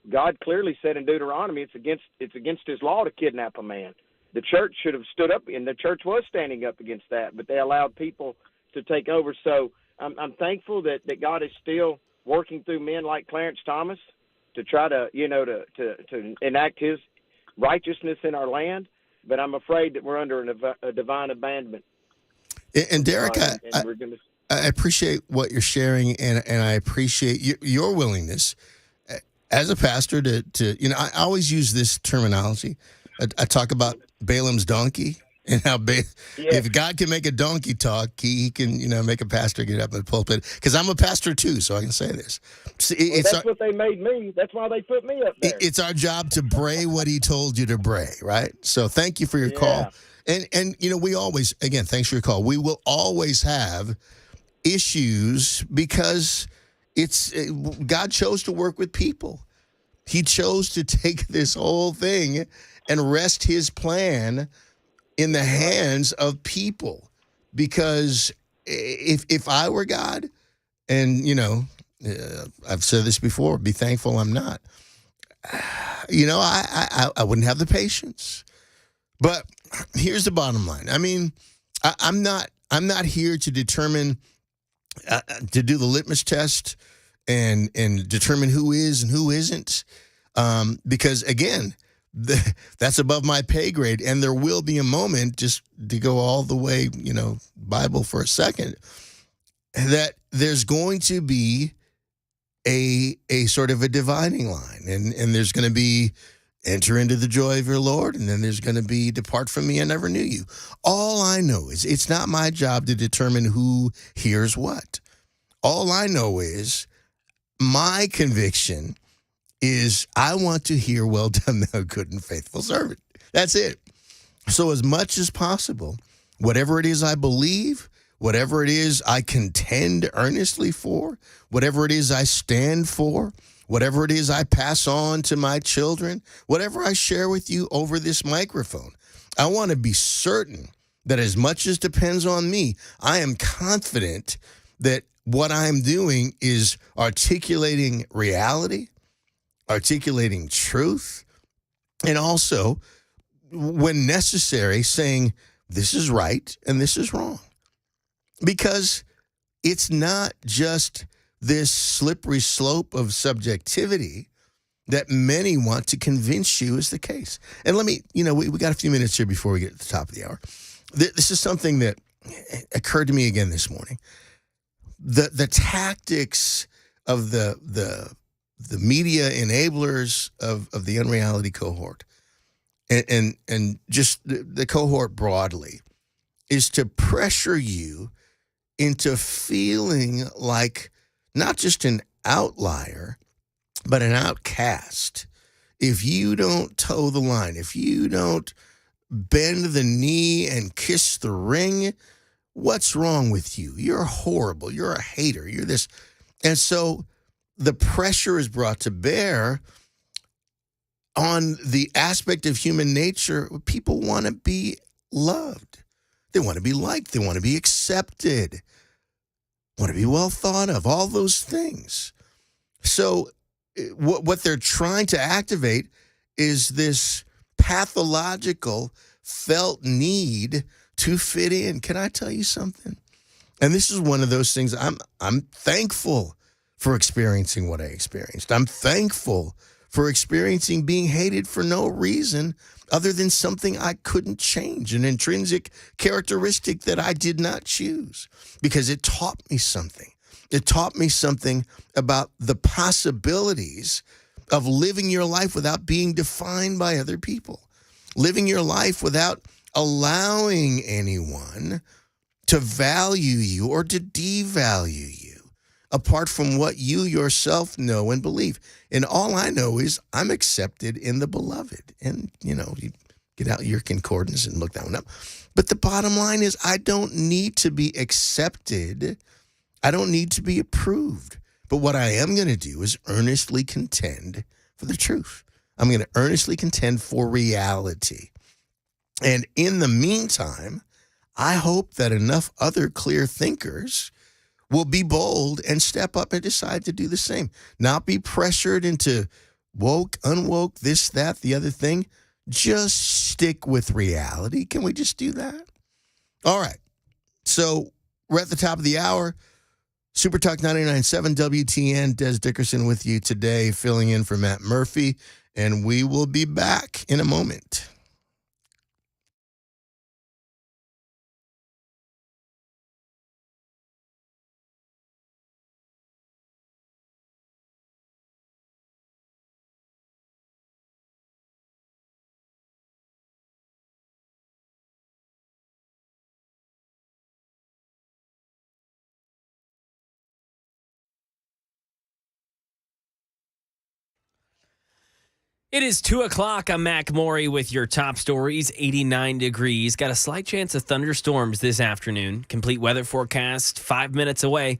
God clearly said in Deuteronomy it's against his law to kidnap a man. The church should have stood up, and the church was standing up against that, but they allowed people to take over. So I'm thankful that God is still working through men like Clarence Thomas to try to, to enact his righteousness in our land. But I'm afraid that we're under a divine abandonment. And Derek, I appreciate what you're sharing, and I appreciate your willingness as a pastor to I always use this terminology. I talk about Balaam's donkey and how if God can make a donkey talk, he can make a pastor get up in the pulpit. Because I'm a pastor too, so I can say this. That's what they made me. That's why they put me up there. It's our job to bray what he told you to bray, right? So thank you for your call. And we always, again, thanks for your call. We will always have issues because God chose to work with people. He chose to take this whole thing and rest his plan in the hands of people. Because if I were God, and I've said this before, be thankful I'm not. I wouldn't have the patience. But here's the bottom line. I mean, I'm not here to determine to do the litmus test and determine who is and who isn't, because again, that's above my pay grade. And there will be a moment, just to go all the way, Bible for a second, that there's going to be a sort of a dividing line, and there's going to be enter into the joy of your Lord, and then there's going to be depart from me, I never knew you. All I know is it's not my job to determine who hears what. All I know is my conviction is I want to hear, well done, thou good and faithful servant. That's it. So as much as possible, whatever it is I believe, whatever it is I contend earnestly for, whatever it is I stand for, whatever it is I pass on to my children, whatever I share with you over this microphone, I want to be certain that as much as depends on me, I am confident that what I'm doing is articulating reality, articulating truth, and also, when necessary, saying this is right and this is wrong. Because it's not just this slippery slope of subjectivity that many want to convince you is the case. And let me, we got a few minutes here before we get to the top of the hour. This is something that occurred to me again this morning. The tactics of the media enablers of the unreality cohort and just the cohort broadly is to pressure you into feeling like not just an outlier, but an outcast. If you don't toe the line, if you don't bend the knee and kiss the ring, what's wrong with you? You're horrible. You're a hater. You're this. And so the pressure is brought to bear on the aspect of human nature. People want to be loved. They want to be liked. They want to be accepted. Want to be well thought of. All those things. So what they're trying to activate is this pathological felt need to fit in. Can I tell you something? And this is one of those things. I'm thankful for experiencing what I experienced. I'm thankful for experiencing being hated for no reason other than something I couldn't change, an intrinsic characteristic that I did not choose, because it taught me something. It taught me something about the possibilities of living your life without being defined by other people, living your life without allowing anyone to value you or to devalue you apart from what you yourself know and believe. And all I know is I'm accepted in the beloved. And, you get out your concordance and look that one up. But the bottom line is I don't need to be accepted. I don't need to be approved. But what I am going to do is earnestly contend for the truth. I'm going to earnestly contend for reality. And in the meantime, I hope that enough other clear thinkers will be bold and step up and decide to do the same. Not be pressured into woke, unwoke, this, that, the other thing. Just stick with reality. Can we just do that? All right. So we're at the top of the hour. Super Talk 99.7 WTN, Dez Dickerson with you today, filling in for Matt Murphy, and we will be back in a moment. It is 2 o'clock. I'm Mac Morey with your top stories. 89 degrees. Got a slight chance of thunderstorms this afternoon. Complete weather forecast 5 minutes away.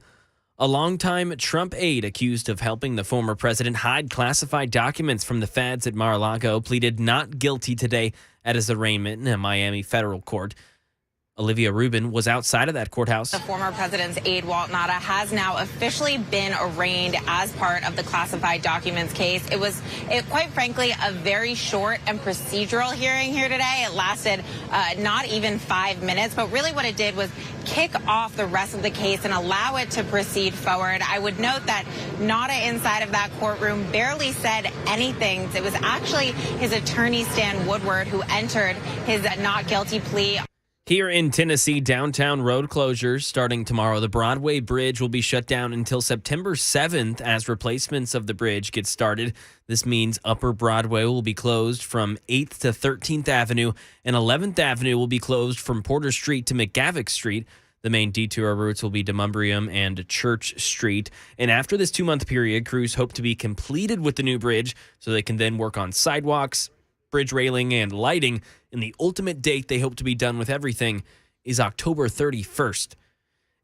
A longtime Trump aide accused of helping the former president hide classified documents from the feds at Mar-a-Lago pleaded not guilty today at his arraignment in a Miami federal court. Olivia Rubin was outside of that courthouse. The former president's aide, Walt Nauta, has now officially been arraigned as part of the classified documents case. It was, quite frankly, a very short and procedural hearing here today. It lasted not even 5 minutes, but really what it did was kick off the rest of the case and allow it to proceed forward. I would note that Nauta inside of that courtroom barely said anything. It was actually his attorney, Stan Woodward, who entered his not guilty plea. Here in Tennessee, downtown road closures starting tomorrow. The Broadway Bridge will be shut down until September 7th as replacements of the bridge get started. This means Upper Broadway will be closed from 8th to 13th Avenue, and 11th Avenue will be closed from Porter Street to McGavick Street. The main detour routes will be Demonbreun and Church Street. And after this 2-month period, crews hope to be completed with the new bridge so they can then work on sidewalks, bridge railing, and lighting. And the ultimate date they hope to be done with everything is October 31st.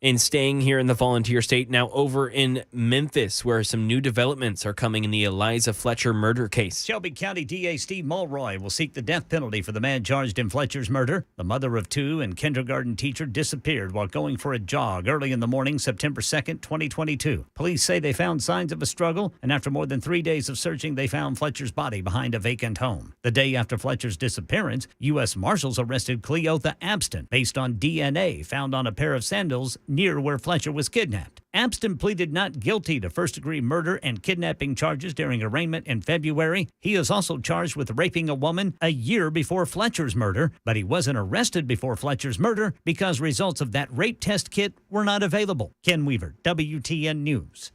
And staying here in the Volunteer State, now over in Memphis, where some new developments are coming in the Eliza Fletcher murder case. Shelby County DA Steve Mulroy will seek the death penalty for the man charged in Fletcher's murder. The mother of two and kindergarten teacher disappeared while going for a jog early in the morning, September 2nd, 2022. Police say they found signs of a struggle, and after more than 3 days of searching, they found Fletcher's body behind a vacant home. The day after Fletcher's disappearance, U.S. Marshals arrested Cleotha Abston based on DNA found on a pair of sandals near where Fletcher was kidnapped. Abston pleaded not guilty to first-degree murder and kidnapping charges during arraignment in February. He is also charged with raping a woman a year before Fletcher's murder, but he wasn't arrested before Fletcher's murder because results of that rape test kit were not available. Ken Weaver, WTN News.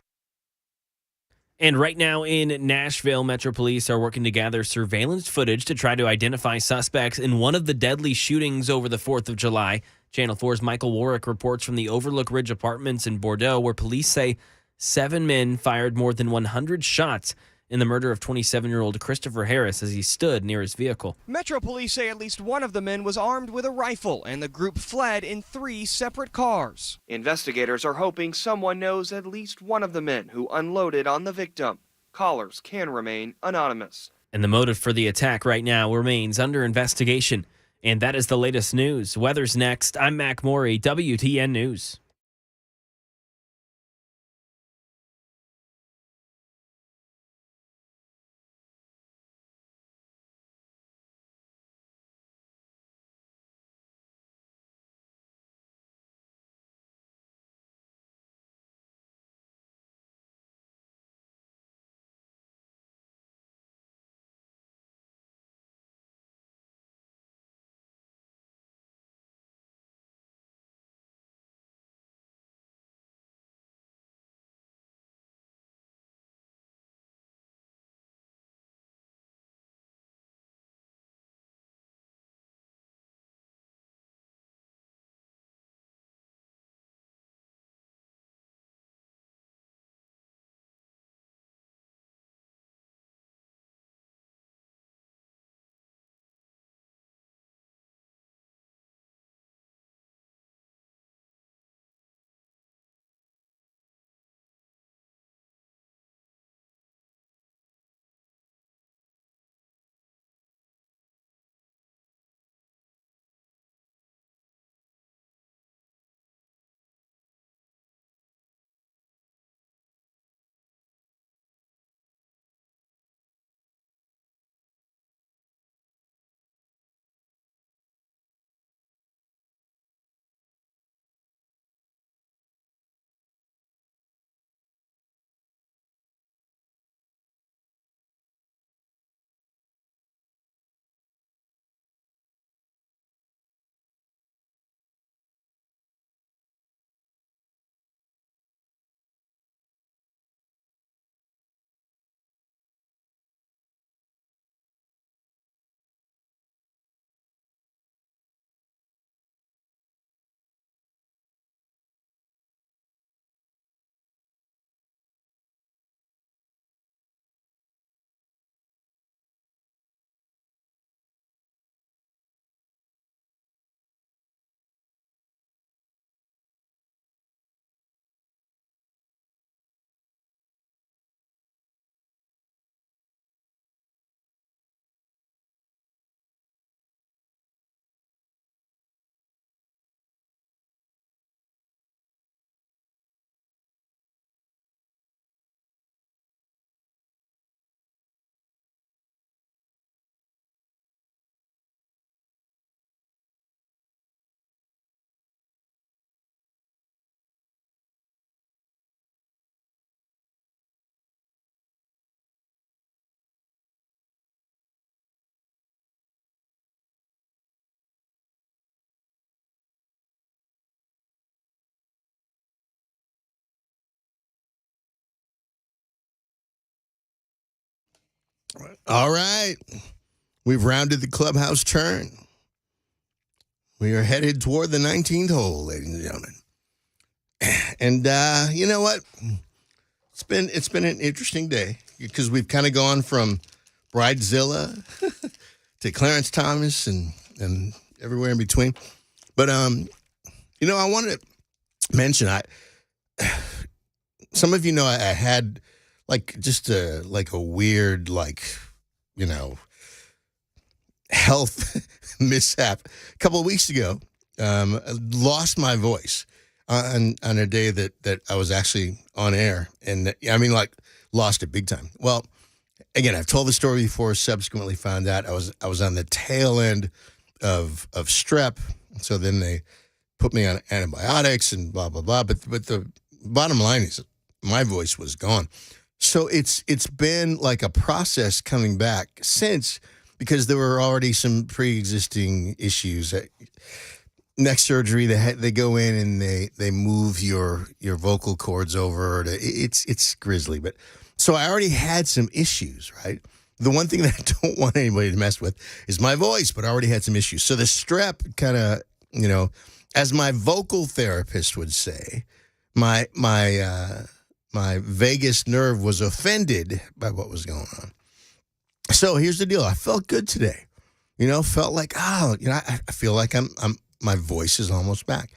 And right now in Nashville, Metro Police are working to gather surveillance footage to try to identify suspects in one of the deadly shootings over the 4th of July. Channel 4's Michael Warwick reports from the Overlook Ridge Apartments in Bordeaux, where police say 7 men fired more than 100 shots in the murder of 27-year-old Christopher Harris as he stood near his vehicle. Metro Police say at least one of the men was armed with a rifle, and the group fled in 3 separate cars. Investigators are hoping someone knows at least one of the men who unloaded on the victim. Callers can remain anonymous. And the motive for the attack right now remains under investigation. And that is the latest news. Weather's next. I'm Mac Morey, WTN News. All right. We've rounded the clubhouse turn. We are headed toward the 19th hole, ladies and gentlemen. And you know what? It's been an interesting day because we've kind of gone from Bridezilla to Clarence Thomas and everywhere in between. But you know, I wanted to mention some of you know I had like just a weird health mishap a couple of weeks ago. I lost my voice on a day that I was actually on air, and I mean, lost it big time. Well, again, I've told the story before. Subsequently, found out I was on the tail end of strep. So then they put me on antibiotics and blah, blah, blah. But the bottom line is my voice was gone. So it's been like a process coming back since, because there were already some pre-existing issues. Next surgery, they go in and they move your vocal cords over. It's grisly. But so I already had some issues, right? The one thing that I don't want anybody to mess with is my voice, but I already had some issues. So the strep kind of, as my vocal therapist would say, my vagus nerve was offended by what was going on. So here's the deal. I felt good today. Felt like, I feel like my voice is almost back.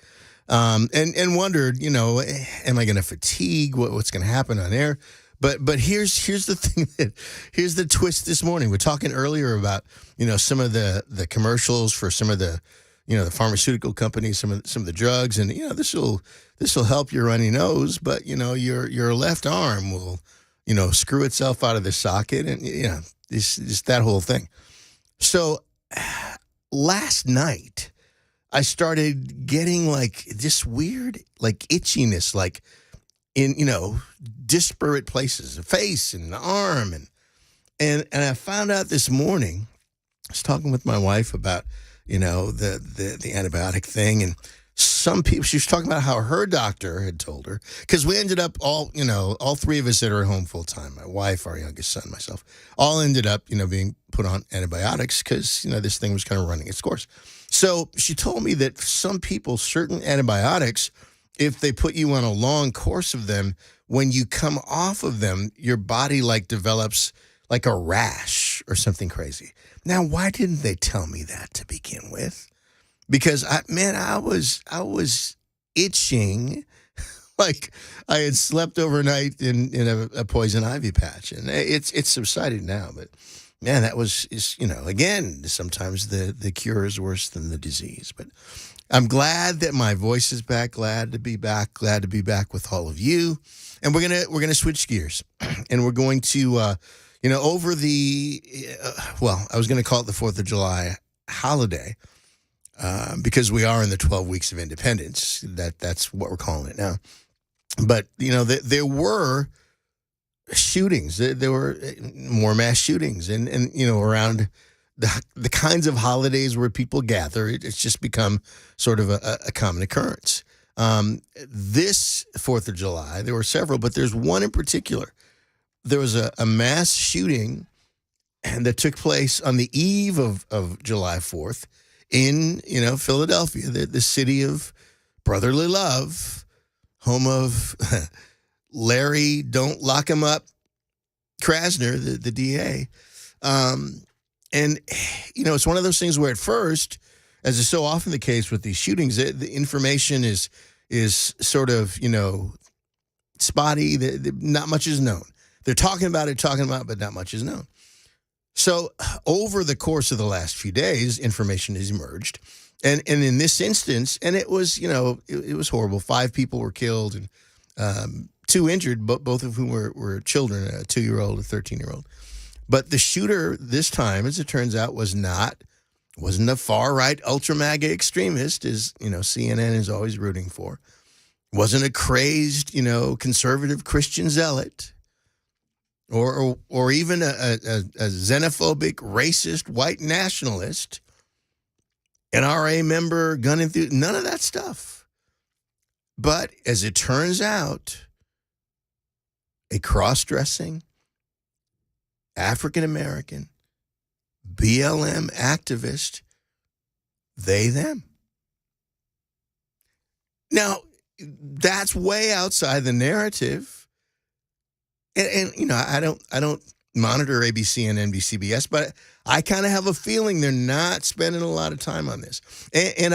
And wondered, am I going to fatigue? What's going to happen on air? But here's the thing here's the twist this morning. We're talking earlier about, some of the commercials for some of the, the pharmaceutical companies, some of the drugs, and this will help your runny nose, but your left arm will, screw itself out of the socket, and just that whole thing. So last night I started getting like this weird like itchiness, like in disparate places, the face and the arm, and I found out this morning. I was talking with my wife about the antibiotic thing, and some people, she was talking about how her doctor had told her, because we ended up all three of us that are at home full time, my wife, our youngest son, myself, all ended up being put on antibiotics because this thing was kind of running its course. So she told me that some people, certain antibiotics, if they put you on a long course of them, when you come off of them, your body like develops like a rash or something crazy. Now, why didn't they tell me that to begin with? Because I was itching like I had slept overnight in a poison ivy patch, and it's subsided now. But man, that was again, sometimes the cure is worse than the disease. But I'm glad that my voice is back. Glad to be back. Glad to be back with all of you. And we're gonna switch gears, and we're going to over the I was going to call it the 4th of July holiday. Because we are in the 12 weeks of independence, that's what we're calling it now. But there were shootings. There were more mass shootings, and around the kinds of holidays where people gather. It's just become sort of a common occurrence. This 4th of July, there were several, but there's one in particular. There was a mass shooting, and that took place on the eve of July 4th. In, Philadelphia, the city of brotherly love, home of Larry, don't lock him up, Krasner, the DA. And, it's one of those things where at first, as is so often the case with these shootings, the information is sort of, spotty. Not much is known. They're talking about, but not much is known. So over the course of the last few days, information has emerged. And in this instance, and it was, it was horrible. 5 people were killed and 2 injured, but both of whom were children, a 2-year-old, a 13-year-old. But the shooter this time, as it turns out, wasn't a far-right ultra-MAGA extremist, as, CNN is always rooting for. Wasn't a crazed, conservative Christian zealot. Or even a xenophobic, racist, white nationalist, NRA member, gun enthusiast, none of that stuff. But as it turns out, a cross-dressing, African-American, BLM activist, they, them. Now, that's way outside the narrative. And I don't monitor ABC and NBCBS, but I kind of have a feeling they're not spending a lot of time on this. And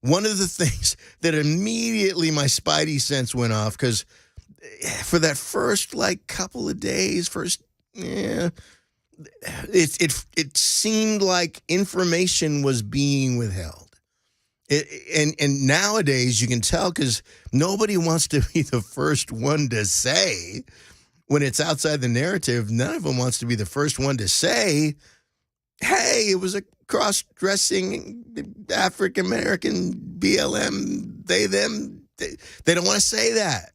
one of the things that immediately my spidey sense went off, because for that first couple of days, it seemed like information was being withheld. And nowadays you can tell, because nobody wants to be the first one to say. When it's outside the narrative, none of them wants to be the first one to say hey, it was a cross-dressing African-American BLM, they, them. They don't want to say that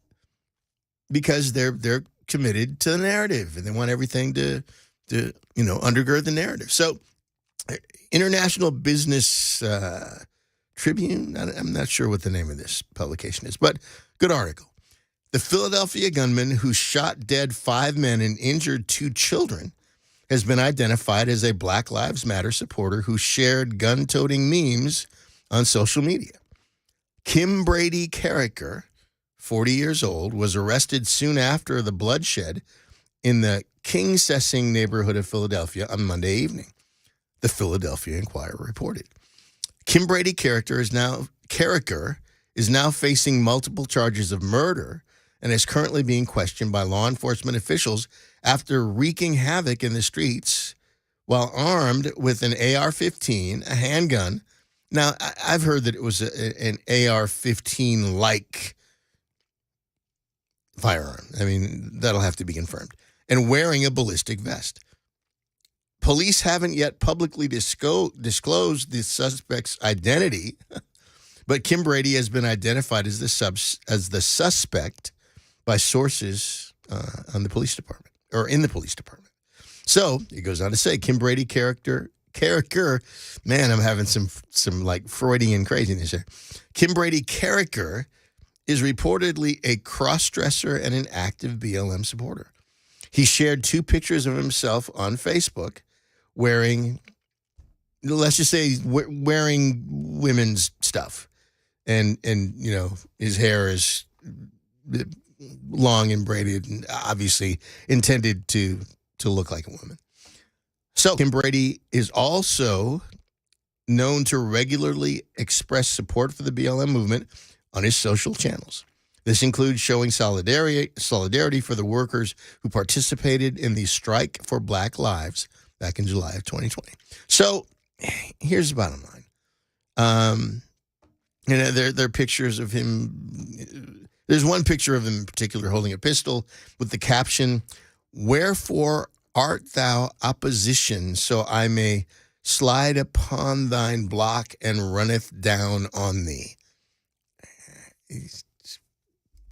because they're committed to the narrative and they want everything to undergird the narrative. So International Business Tribune, I'm not sure what the name of this publication is, but good article. The Philadelphia gunman who shot dead 5 men and injured 2 children has been identified as a Black Lives Matter supporter who shared gun-toting memes on social media. Kim Brady Carricker, 40 years old, was arrested soon after the bloodshed in the King Sessing neighborhood of Philadelphia on Monday evening, the Philadelphia Inquirer reported. Kim Brady Carricker is now facing multiple charges of murder and is currently being questioned by law enforcement officials after wreaking havoc in the streets while armed with an AR-15, a handgun. Now, I've heard that it was an AR-15-like firearm. I mean, that'll have to be confirmed. And wearing a ballistic vest. Police haven't yet publicly disclosed the suspect's identity, but Kim Brady has been identified as the suspect by sources on the police department, or in the police department. So it goes on to say, Kim Brady Carricker, man, I'm having some like Freudian craziness here. Kim Brady Carricker is reportedly a cross-dresser and an active BLM supporter. He shared 2 pictures of himself on Facebook wearing, let's just say, wearing women's stuff. And his hair is long and braided and obviously intended to look like a woman. So Kim Brady is also known to regularly express support for the BLM movement on his social channels. This includes showing solidarity for the workers who participated in the strike for Black Lives back in July of 2020. So here's the bottom line. There are pictures of him. There's one picture of him in particular holding a pistol with the caption, "Wherefore art thou opposition, so I may slide upon thine block and runneth down on thee." He's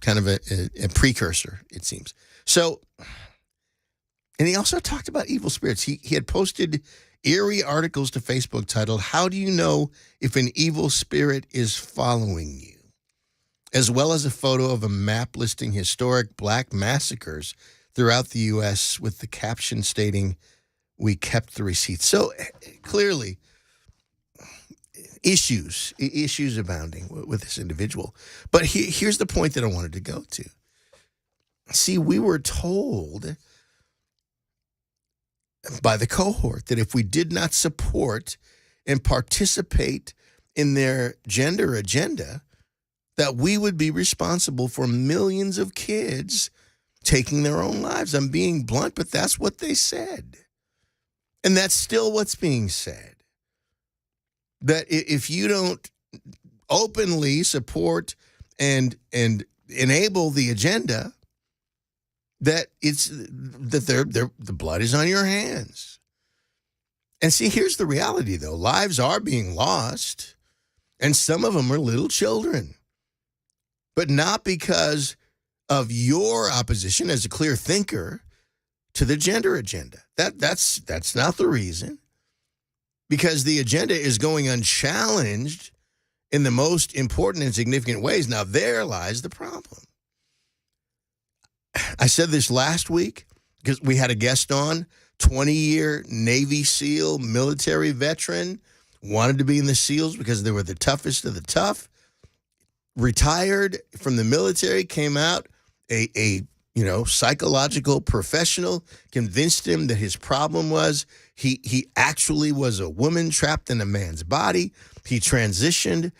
kind of a precursor, it seems. So, and he also talked about evil spirits. He had posted eerie articles to Facebook titled, "How do you know if an evil spirit is following you?" as well as a photo of a map listing historic Black massacres throughout the U.S. with the caption stating, "We kept the receipts." So clearly, issues abounding with this individual. But here's the point that I wanted to go to. See, we were told by the cohort that if we did not support and participate in their gender agenda, that we would be responsible for millions of kids taking their own lives. I'm being blunt, but that's what they said. And that's still what's being said. That if you don't openly support and enable the agenda, that the blood is on your hands. And see, here's the reality, though. Lives are being lost, and some of them are little children. But not because of your opposition as a clear thinker to the gender agenda. That's not the reason. Because the agenda is going unchallenged in the most important and significant ways. Now, there lies the problem. I said this last week because we had a guest on, 20-year Navy SEAL, military veteran, wanted to be in the SEALs because they were the toughest of the tough. Retired from the military, came out, a psychological professional, convinced him that his problem was he actually was a woman trapped in a man's body. He transitioned.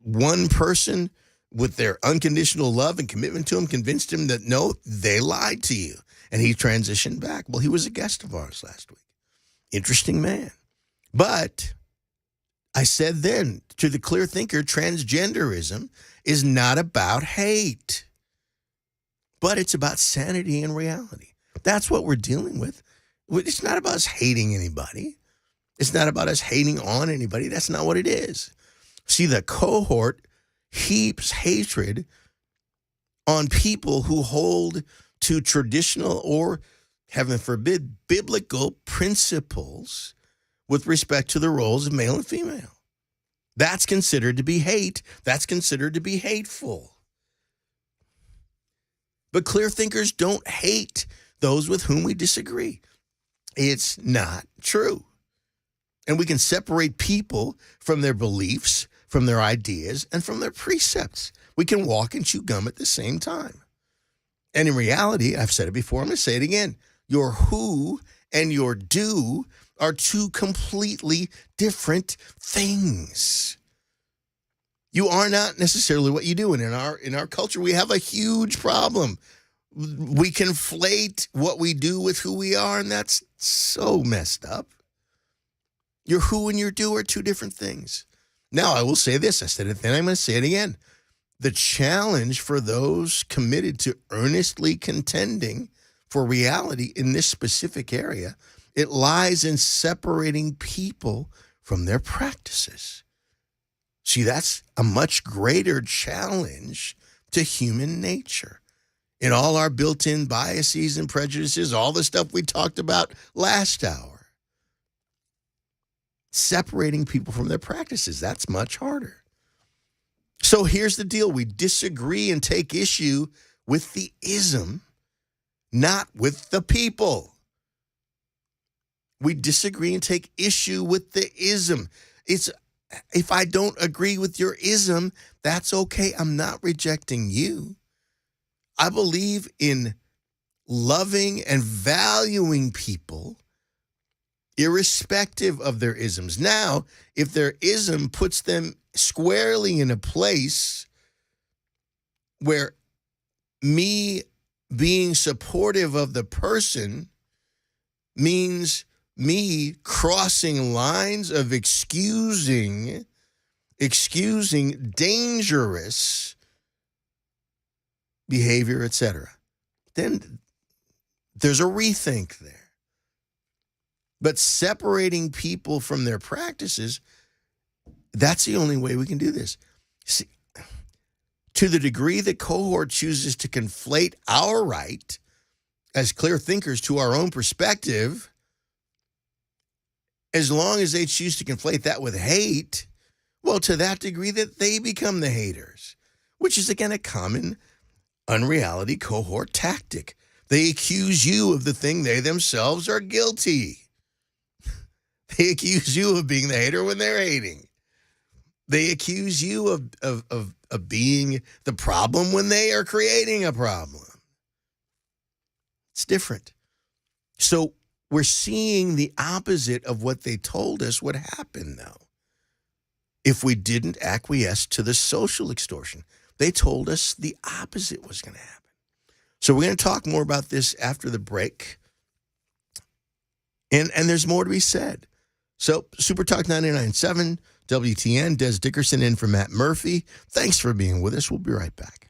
One person with their unconditional love and commitment to him convinced him that, no, they lied to you. And he transitioned back. Well, he was a guest of ours last week. Interesting man. But I said then, to the clear thinker, transgenderism is not about hate, but it's about sanity and reality. That's what we're dealing with. It's not about us hating anybody. It's not about us hating on anybody. That's not what it is. See, the cohort heaps hatred on people who hold to traditional or, heaven forbid, biblical principles with respect to the roles of male and female. That's considered to be hate. That's considered to be hateful. But clear thinkers don't hate those with whom we disagree. It's not true. And we can separate people from their beliefs, from their ideas, and from their precepts. We can walk and chew gum at the same time. And in reality, I've said it before, I'm going to say it again. Your who and your do are two completely different things. You are not necessarily what you do. And in our culture, we have a huge problem. We conflate what we do with who we are, and that's so messed up. Your who and your do are two different things. Now, I will say this. I said it then. I'm going to say it again. The challenge for those committed to earnestly contending for reality in this specific area, it lies in separating people from their practices. See, that's a much greater challenge to human nature. In all our built-in biases and prejudices, all the stuff we talked about last hour. Separating people from their practices, that's much harder. So here's the deal. We disagree and take issue with the ism, not with the people. We disagree and take issue with the ism. If I don't agree with your ism, that's okay. I'm not rejecting you. I believe in loving and valuing people irrespective of their isms. Now, if their ism puts them squarely in a place where me being supportive of the person means me crossing lines of excusing dangerous behavior, etc., then there's a rethink there. But separating people from their practices, that's the only way we can do this. See, to the degree that cohort chooses to conflate our right as clear thinkers to our own perspective, as long as they choose to conflate that with hate, well, to that degree that they become the haters, which is, again, a common unreality cohort tactic. They accuse you of the thing they themselves are guilty. They accuse you of being the hater when they're hating. They accuse you of being the problem when they are creating a problem. It's different. So we're seeing the opposite of what they told us would happen, though, if we didn't acquiesce to the social extortion. They told us the opposite was going to happen. So we're going to talk more about this after the break. And there's more to be said. So, Super Talk 99.7, WTN, Dez Dickerson in for Matt Murphy. Thanks for being with us. We'll be right back.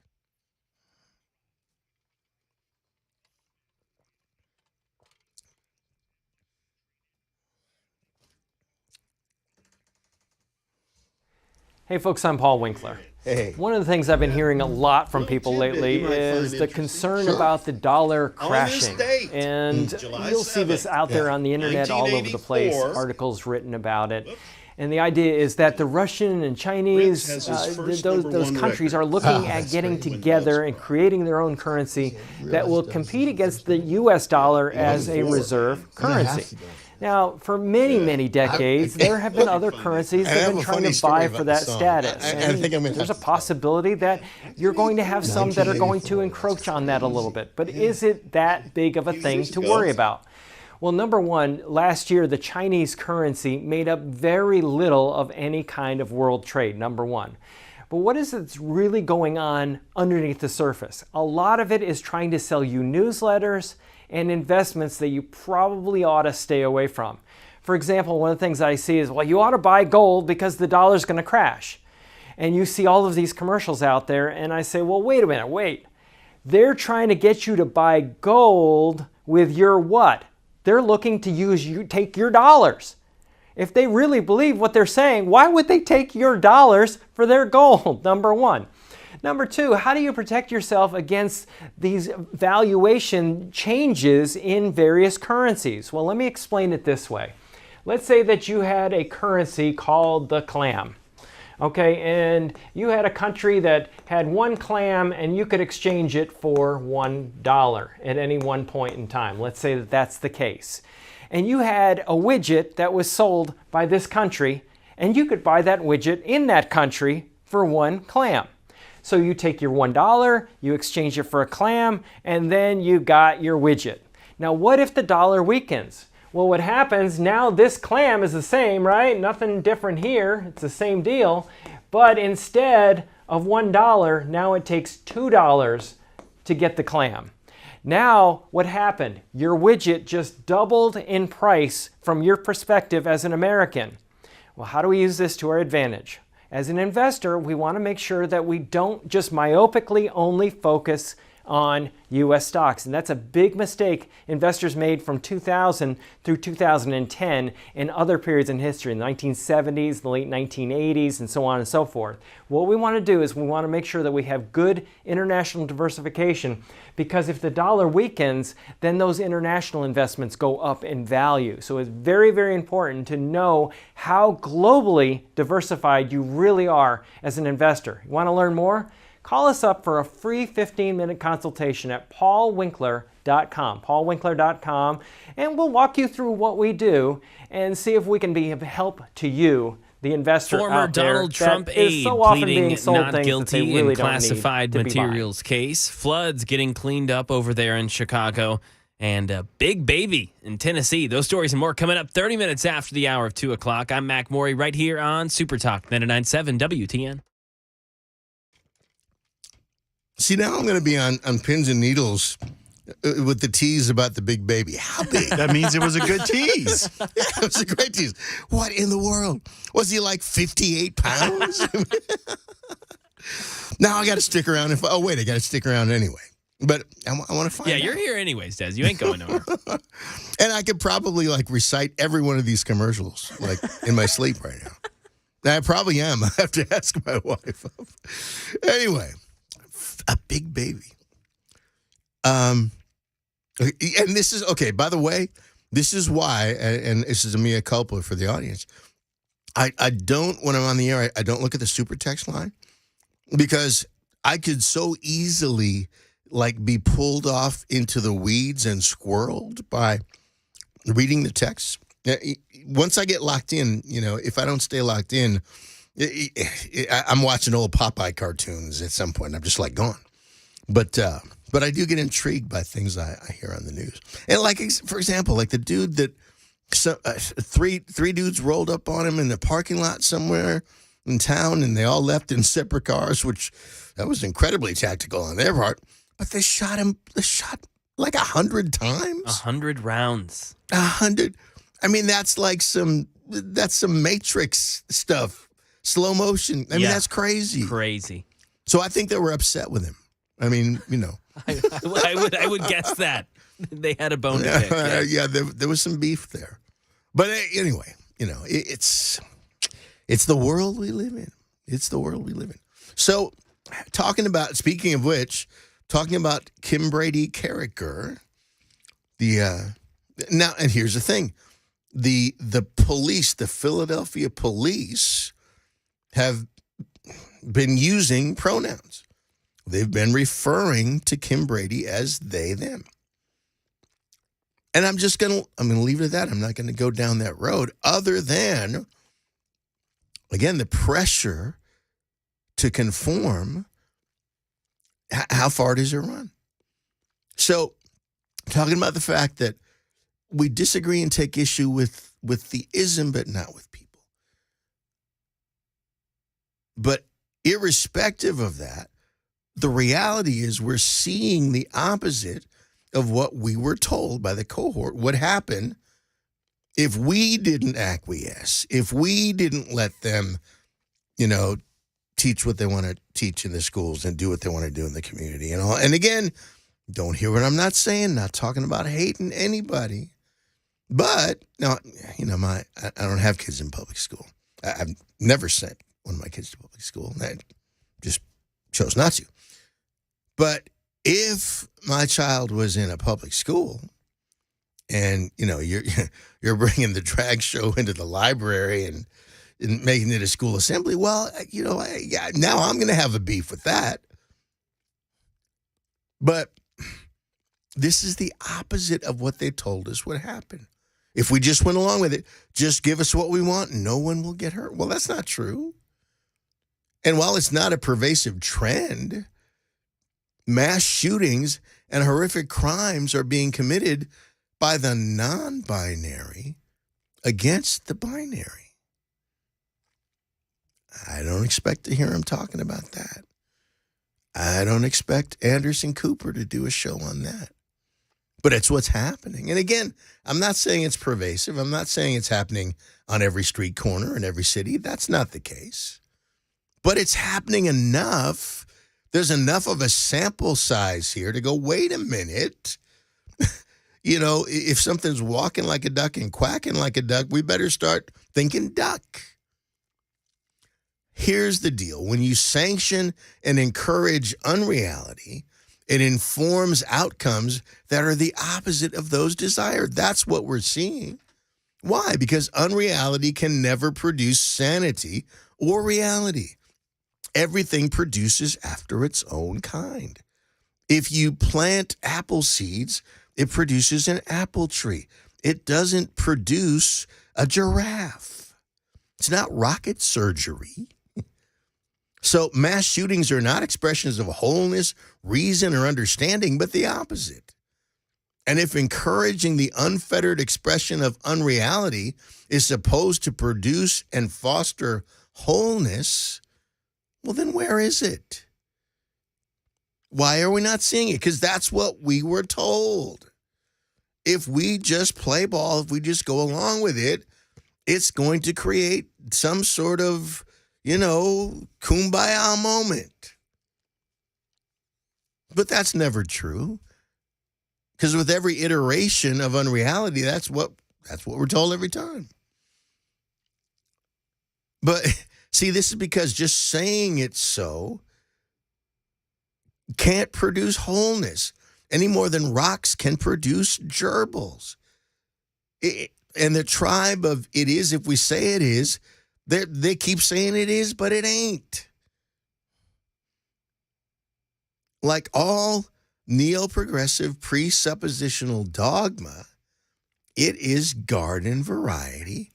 Hey, folks, I'm Paul Winkler. Hey. One of the things I've been hearing a lot from people lately is the concern about the dollar crashing. And you'll see this out there on the internet all over the place, articles written about it. And the idea is that the Russian and Chinese, those countries are looking at getting together and creating their own currency that will compete against the U.S. dollar as a reserve currency. Now, for many, many decades, there have been other currencies that have been trying to vie for that status. And there's a possibility that you're going to have some that are going to encroach on that a little bit. But is it that big of a thing to worry about? Well, number one, last year, the Chinese currency made up very little of any kind of world trade, number one. But what is it that's really going on underneath the surface? A lot of it is trying to sell you newsletters and investments that you probably ought to stay away from. For example, one of the things I see is, well, you ought to buy gold because the dollar's going to crash. And you see all of these commercials out there, and I say, well, wait a minute, wait. They're trying to get you to buy gold with your what? They're looking to take your dollars. If they really believe what they're saying, why would they take your dollars for their gold? Number one. Number two, how do you protect yourself against these valuation changes in various currencies? Well, let me explain it this way. Let's say that you had a currency called the clam. Okay, and you had a country that had one clam and you could exchange it for $1 at any one point in time. Let's say that that's the case. And you had a widget that was sold by this country, and you could buy that widget in that country for one clam. So you take your $1, you exchange it for a clam, and then you got your widget. Now, what if the dollar weakens? Well, what happens now, this clam is the same, right? Nothing different here. It's the same deal. But instead of $1, now it takes $2 to get the clam. Now, what happened? Your widget just doubled in price from your perspective as an American. Well, how do we use this to our advantage? As an investor, we want to make sure that we don't just myopically only focus on U.S. stocks. And that's a big mistake investors made from 2000 through 2010 and other periods in history, in the 1970s, the late 1980s, and so on and so forth. What we want to do is we want to make sure that we have good international diversification, because if the dollar weakens, then those international investments go up in value. So it's very, very important to know how globally diversified you really are as an investor. You want to learn more? Call us up for a free 15-minute consultation at paulwinkler.com, paulwinkler.com, and we'll walk you through what we do and see if we can be of help to you, the investor Former out there Donald Trump that is aide so often pleading being sold not things that they guilty really in don't classified need to be buying. materials case. Floods getting cleaned up over there in Chicago. And a big baby in Tennessee. Those stories and more coming up 30 minutes after the hour of 2 o'clock. I'm Mac Morey right here on Super Talk 99.7 WTN. See, now I'm going to be on pins and needles with the tease about the big baby. How big? That means it was a good tease. Yeah, it was a great tease. What in the world? Was he like 58 pounds? Now I got to stick around. I got to stick around anyway. But I want to find out. Yeah, you're here anyways, Des. You ain't going nowhere. And I could probably recite every one of these commercials in my sleep right now. I probably am. I have to ask my wife. Anyway, a big baby. And this is, okay, by the way, this is why, and this is a mea culpa for the audience, I don't, when I'm on the air, I don't look at the super text line, because I could so easily be pulled off into the weeds and squirreled by reading the text. Once I get locked in, if I don't stay locked in, I'm watching old Popeye cartoons at some point. I'm just gone. But I do get intrigued by things I hear on the news. And for example, the dude that three dudes rolled up on him in the parking lot somewhere in town, and they all left in separate cars, which that was incredibly tactical on their part. But they shot him. They shot 100 times. 100 rounds. 100. I mean, that's some Matrix stuff. Slow motion. I mean, that's crazy. Crazy. So I think they were upset with him. I mean, I would guess that. They had a bone to pick. Yeah, there was some beef there. But anyway, it's the world we live in. It's the world we live in. So speaking of which, talking about Kim Brady Carricker, now, and here's the thing. The police, the Philadelphia police, have been using pronouns. They've been referring to Kim Brady as they, them. And I'm going to leave it at that. I'm not going to go down that road, other than, again, the pressure to conform. How far does it run? So, talking about the fact that we disagree and take issue with the ism, but not with people. But irrespective of that, the reality is we're seeing the opposite of what we were told by the cohort would happen if we didn't acquiesce, if we didn't let them, teach what they want to teach in the schools and do what they want to do in the community and all. And again, don't hear what I'm not saying, not talking about hating anybody. But no, I don't have kids in public school. I've never sent one of my kids to public school. I just chose not to. But if my child was in a public school, and you're bringing the drag show into the library and making it a school assembly, well, now I'm going to have a beef with that. But this is the opposite of what they told us would happen. If we just went along with it, just give us what we want, no one will get hurt. Well, that's not true. And while it's not a pervasive trend, mass shootings and horrific crimes are being committed by the non-binary against the binary. I don't expect to hear him talking about that. I don't expect Anderson Cooper to do a show on that. But it's what's happening. And again, I'm not saying it's pervasive. I'm not saying it's happening on every street corner in every city. That's not the case. But it's happening enough. There's enough of a sample size here to go, wait a minute. If something's walking like a duck and quacking like a duck, we better start thinking duck. Here's the deal. When you sanction and encourage unreality, it informs outcomes that are the opposite of those desired. That's what we're seeing. Why? Because unreality can never produce sanity or reality. Everything produces after its own kind. If you plant apple seeds, it produces an apple tree. It doesn't produce a giraffe. It's not rocket surgery. So mass shootings are not expressions of wholeness, reason, or understanding, but the opposite. And if encouraging the unfettered expression of unreality is supposed to produce and foster wholeness, well, then where is it? Why are we not seeing it? Because that's what we were told. If we just play ball, if we just go along with it, it's going to create some sort of kumbaya moment. But that's never true. Because with every iteration of unreality, that's what we're told every time. But see, this is because just saying it so can't produce wholeness any more than rocks can produce gerbils. And the tribe of it is if we say it is, they keep saying it is, but it ain't. Like all neo-progressive presuppositional dogma, it is garden variety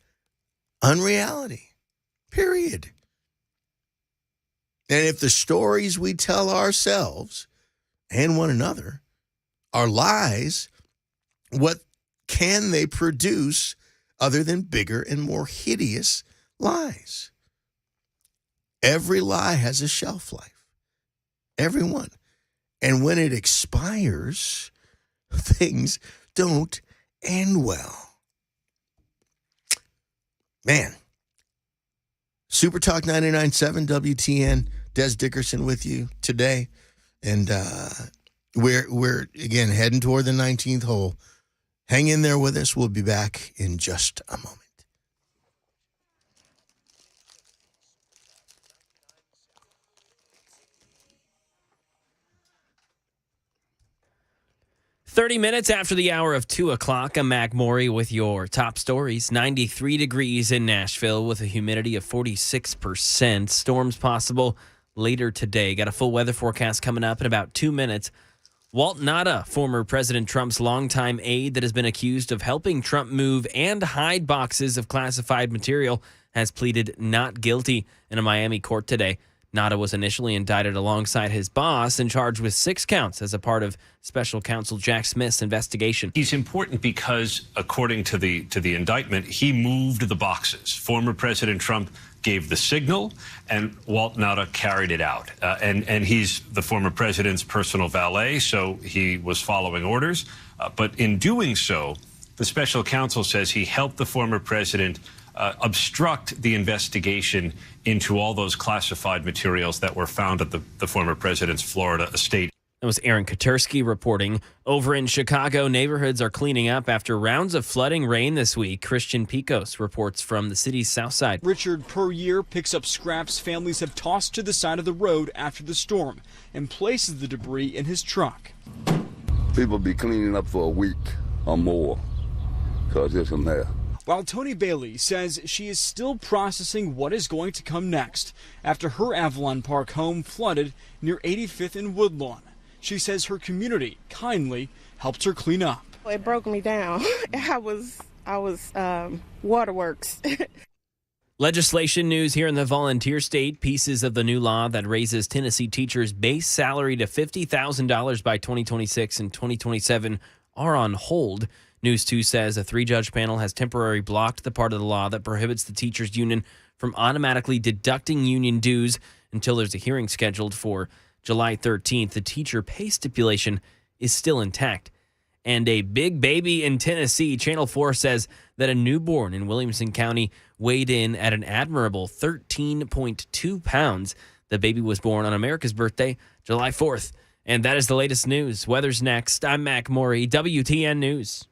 unreality, period. And if the stories we tell ourselves and one another are lies, what can they produce other than bigger and more hideous lies? Every lie has a shelf life. Every one. And when it expires, things don't end well. Man. Super Talk 99.7 WTN, Dez Dickerson with you today. And we're again heading toward the 19th hole. Hang in there with us. We'll be back in just a moment. 30 minutes after the hour of 2 o'clock, I'm Mac Maury with your top stories. 93 degrees in Nashville with a humidity of 46%. Storms possible later today. Got a full weather forecast coming up in about 2 minutes. Walt Nauta, former President Trump's longtime aide that has been accused of helping Trump move and hide boxes of classified material, has pleaded not guilty in a Miami court today. Nauta was initially indicted alongside his boss and charged with 6 counts as a part of special counsel Jack Smith's investigation. He's important because, according to the indictment, he moved the boxes. Former President Trump gave the signal, and Walt Nauta carried it out. And he's the former president's personal valet, so he was following orders. But in doing so, the special counsel says he helped the former president obstruct the investigation into all those classified materials that were found at the former president's Florida estate. That was Aaron Katersky reporting. Over in Chicago, neighborhoods are cleaning up after rounds of flooding rain this week. Christian Picos reports from the city's south side. Richard, per year, picks up scraps families have tossed to the side of the road after the storm and places the debris in his truck. People be cleaning up for a week or more because it's a mess. While Tony Bailey says she is still processing what is going to come next after her Avalon Park home flooded near 85th and Woodlawn. She says her community kindly helped her clean up. It broke me down. I was waterworks. Legislation news here in the volunteer state. Pieces of the new law that raises Tennessee teachers' base salary to $50,000 by 2026 and 2027 are on hold. News 2 says a 3-judge panel has temporarily blocked the part of the law that prohibits the teachers' union from automatically deducting union dues until there's a hearing scheduled for July 13th. The teacher pay stipulation is still intact. And a big baby in Tennessee. Channel 4 says that a newborn in Williamson County weighed in at an admirable 13.2 pounds. The baby was born on America's birthday, July 4th. And that is the latest news. Weather's next. I'm Mac Morey, WTN News.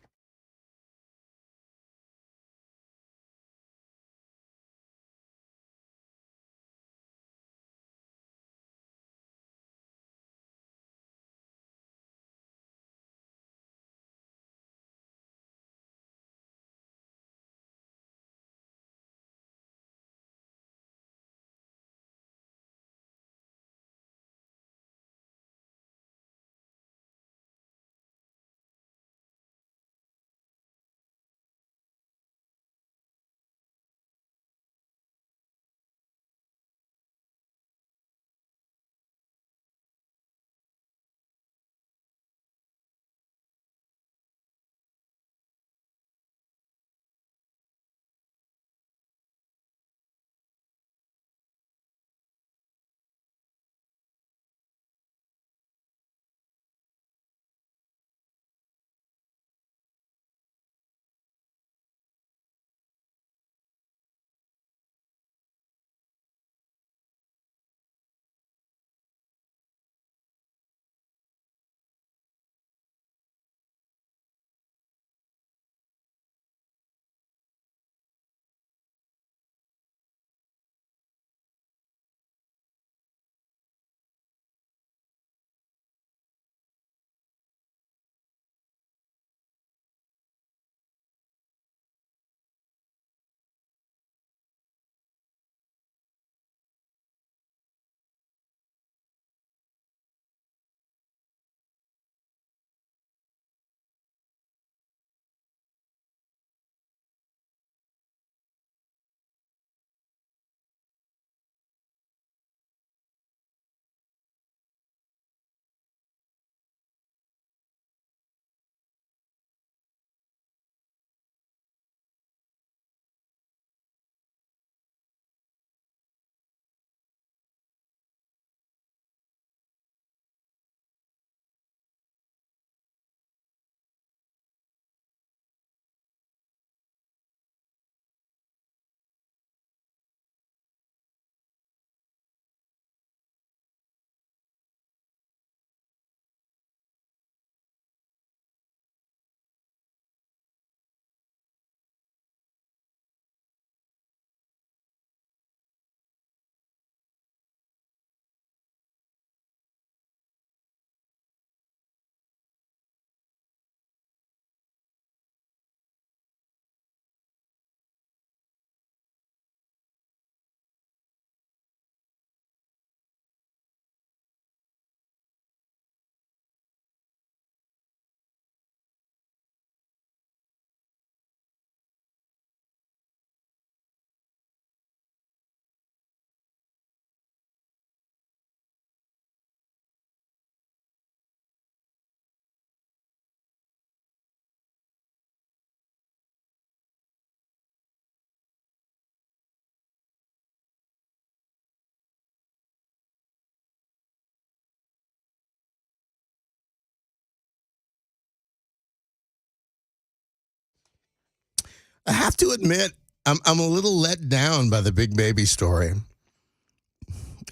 I have to admit, I'm a little let down by the big baby story.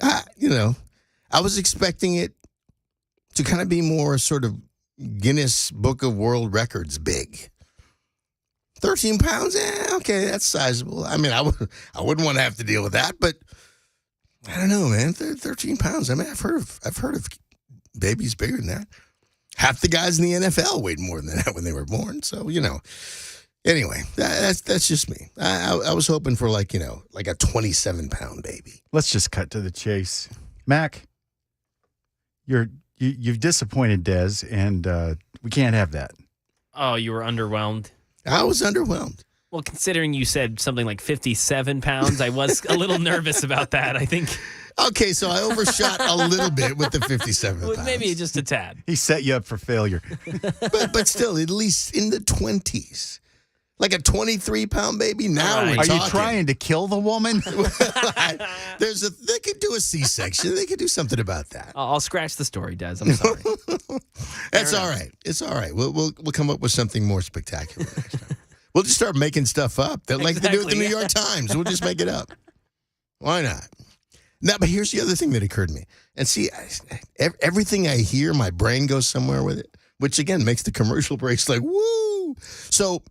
I was expecting it to kind of be more sort of Guinness Book of World Records big. 13 pounds? Okay, that's sizable. I mean, I wouldn't want to have to deal with that, but I don't know, man. 13 pounds. I mean, I've heard of babies bigger than that. Half the guys in the NFL weighed more than that when they were born. So, anyway, that's just me. I was hoping for like a 27-pound baby. Let's just cut to the chase. Mac, you've disappointed Dez, and we can't have that. Oh, you were underwhelmed. I was underwhelmed. Well, considering you said something like 57 pounds, I was a little nervous about that, I think. Okay, so I overshot a little bit with the 57 pounds. Maybe just a tad. He set you up for failure. but still, at least in the 20s. Like a 23-pound baby? Now we're talking. Are you trying to kill the woman? They could do a C-section. They could do something about that. I'll scratch the story, Dez. I'm sorry. That's all right. It's all right. We'll come up with something more spectacular next time. We'll just start making stuff up. Like they do at the New York Times. We'll just make it up. Why not? Now, but here's the other thing that occurred to me. And see, everything I hear, my brain goes somewhere with it, which, again, makes the commercial breaks like, woo. So,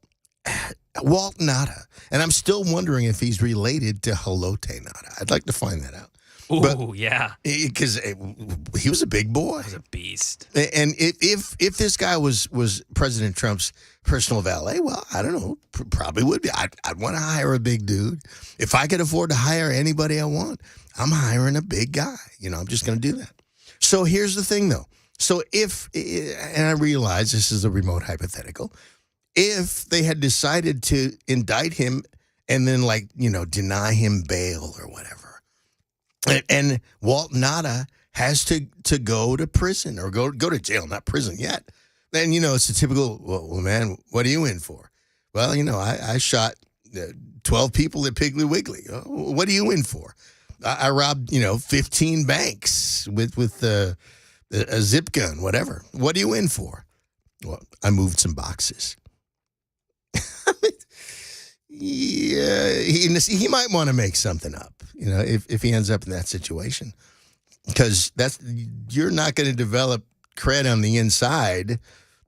Walt Nada, and I'm still wondering if he's related to Halote Nada. I'd like to find that out. Oh, yeah. Because he was a big boy. He was a beast. And if this guy was President Trump's personal valet, well, I don't know, probably would be. I'd want to hire a big dude. If I could afford to hire anybody I want, I'm hiring a big guy. I'm just going to do that. So here's the thing, though. So and I realize this is a remote hypothetical, if they had decided to indict him and then, deny him bail or whatever, and Walt Nada has to go to prison or go to jail, not prison yet, then, it's a typical, well, man, what are you in for? Well, I shot 12 people at Piggly Wiggly. What are you in for? I robbed, 15 banks with a zip gun, whatever. What are you in for? Well, I moved some boxes. Yeah, he might want to make something up, if he ends up in that situation, because you're not going to develop cred on the inside.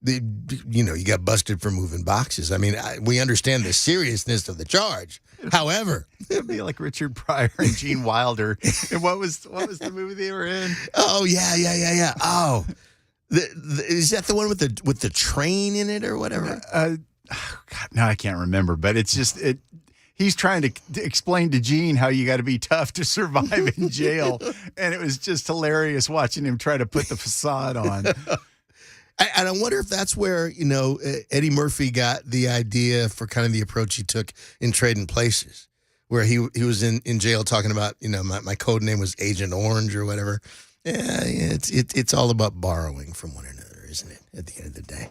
You got busted for moving boxes. I mean, we understand the seriousness of the charge. However, it'd be like Richard Pryor and Gene Wilder. And what was the movie they were in? Oh yeah. Oh, is that the one with the train in it or whatever? God, no, I can't remember, but it's just he's trying to explain to Gene how you got to be tough to survive in jail, and it was just hilarious watching him try to put the facade on. And I wonder if that's where Eddie Murphy got the idea for kind of the approach he took in Trading Places, where he was in jail talking about my code name was Agent Orange or whatever. Yeah, it's all about borrowing from one another, isn't it? At the end of the day.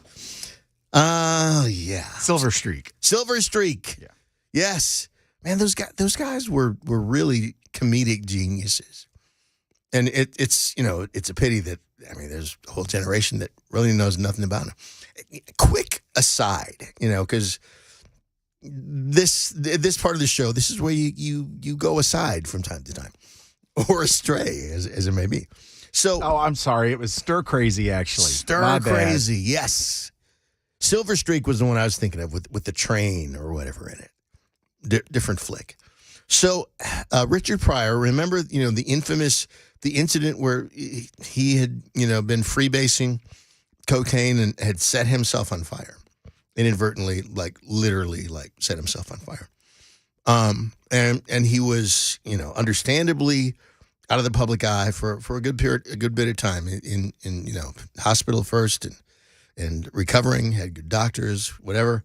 Yeah. Silver Streak. Yeah. Yes. Man, those guys were really comedic geniuses. And it's a pity that, there's a whole generation that really knows nothing about them. Quick aside, because this part of the show, this is where you go aside from time to time, or astray, as it may be. So, I'm sorry, it was Stir Crazy, actually. Stir Crazy, yes. Silver Streak was the one I was thinking of with the train or whatever in it. Different flick. So Richard Pryor, remember, the incident where he had, been freebasing cocaine and had set himself on fire, inadvertently, literally set himself on fire. And he was, understandably out of the public eye for a good bit of time in hospital first and recovering, had good doctors, whatever.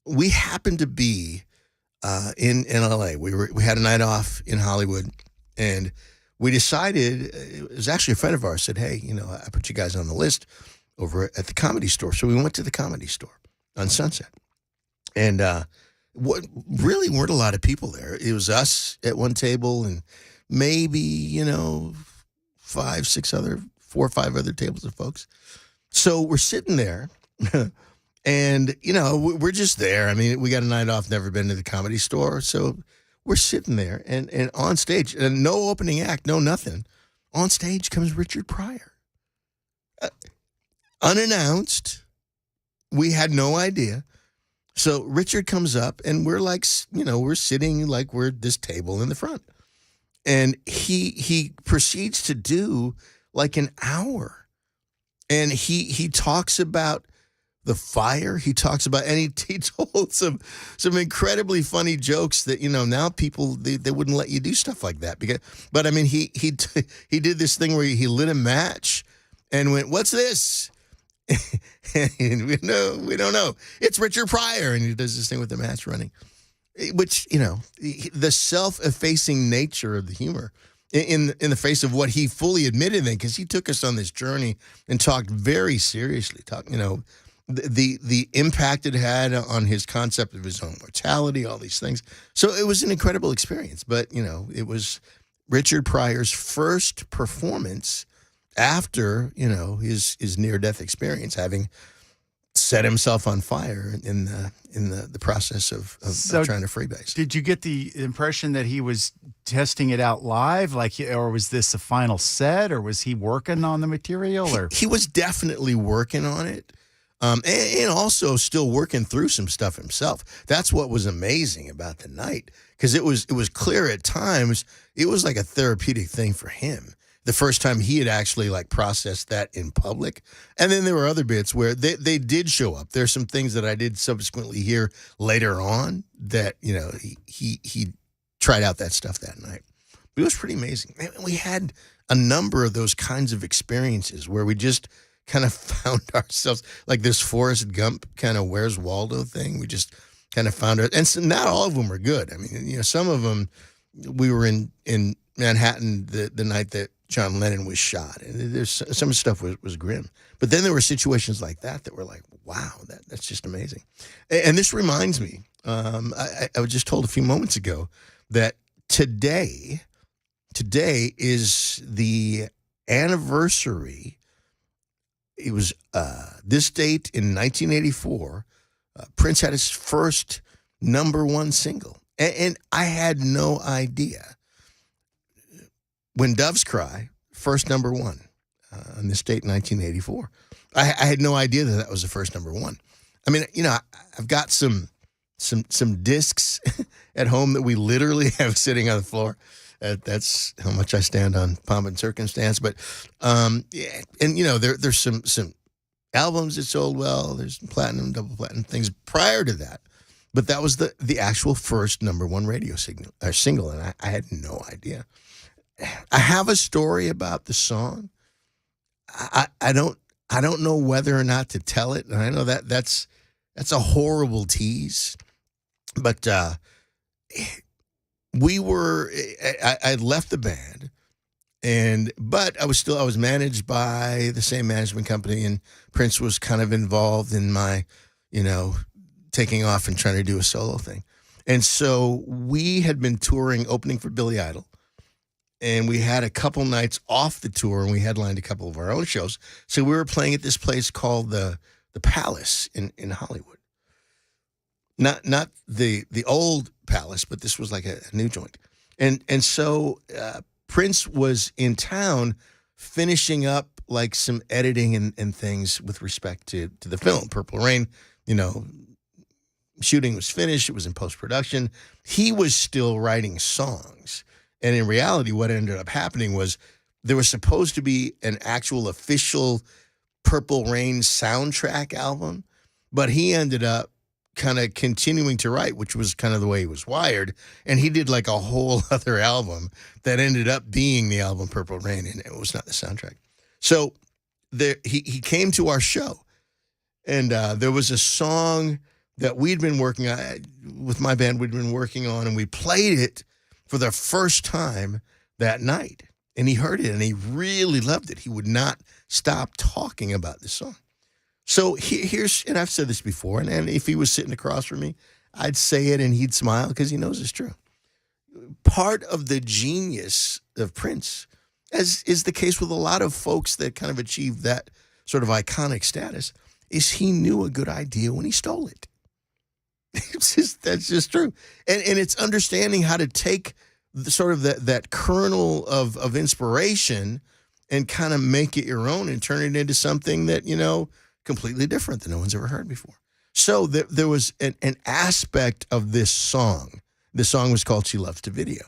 We happened to be in LA. We had a night off in Hollywood, and we decided, it was actually a friend of ours said, hey, I put you guys on the list over at the Comedy Store. So we went to the Comedy Store on Sunset. And what really weren't a lot of people there. It was us at one table and maybe, 4 or 5 other tables of folks. So we're sitting there, and, we're just there. We got a night off, never been to the Comedy Store. So we're sitting there, and on stage, and no opening act, no nothing. On stage comes Richard Pryor. Unannounced. We had no idea. So Richard comes up, and we're like, we're sitting like we're this table in the front. And he proceeds to do like an hour. And he talks about the fire. He talks about, and he told some incredibly funny jokes that, now people, they wouldn't let you do stuff like that. But I mean, he did this thing where he lit a match and went, "What's this?" And we don't know. It's Richard Pryor. And he does this thing with the match running, which, the self-effacing nature of the humor in the face of what he fully admitted then, because he took us on this journey and talked very seriously, the impact it had on his concept of his own mortality, all these things. So it was an incredible experience. But, it was Richard Pryor's first performance after, his near-death experience, having set himself on fire in the process of trying to freebase. Did you get the impression that he was testing it out live, or was this a final set, or was he working on the material? Or he was definitely working on it, and also still working through some stuff himself. That's what was amazing about the night, because it was clear at times it was like a therapeutic thing for him. The first time he had actually processed that in public. And then there were other bits where they did show up. There's some things that I did subsequently hear later on that, he tried out that stuff that night. But it was pretty amazing. We had a number of those kinds of experiences where we just kind of found ourselves like this Forrest Gump kind of Where's Waldo thing. We just kind of found it. And so not all of them were good. I mean, some of them, we were in Manhattan the night that John Lennon was shot, and there's some of the stuff was grim. But then there were situations like that were like, wow, that's just amazing. And this reminds me, I was just told a few moments ago that today is the anniversary. It was this date in 1984. Prince had his first #1 single, and I had no idea. When Doves Cry, first #1 on this date in 1984. I had no idea that was the first #1. I mean, I've got some discs at home that we literally have sitting on the floor. That's how much I stand on Pomp and Circumstance. But yeah, and there's some albums that sold well. There's platinum, double platinum things prior to that. But that was the actual first #1 radio single, and I had no idea. I have a story about the song. I don't know whether or not to tell it, and I know that's a horrible tease. But I left the band, but I was managed by the same management company, and Prince was kind of involved in my, taking off and trying to do a solo thing. And so we had been touring, opening for Billy Idol. And we had a couple nights off the tour, and we headlined a couple of our own shows. So we were playing at this place called the Palace in Hollywood. Not the old Palace, but this was like a new joint. And so Prince was in town finishing up like some editing and things with respect to the film Purple Rain. Shooting was finished. It was in post-production. He was still writing songs. And in reality, what ended up happening was there was supposed to be an actual official Purple Rain soundtrack album, but he ended up kind of continuing to write, which was kind of the way he was wired. And he did like a whole other album that ended up being the album Purple Rain, and it was not the soundtrack. So he came to our show, and there was a song that we'd been working on, with my band, we'd been working on, and we played it for the first time that night. And he heard it, and he really loved it. He would not stop talking about this song. So here's, and I've said this before, and if he was sitting across from me, I'd say it and he'd smile because he knows it's true. Part of the genius of Prince, as is the case with a lot of folks that kind of achieved that sort of iconic status, is he knew a good idea when he stole it. That's just true. And it's understanding how to take the sort of that kernel of inspiration and kind of make it your own and turn it into something that, completely different that no one's ever heard before. So there was an aspect of this song. The song was called She Loves to Video.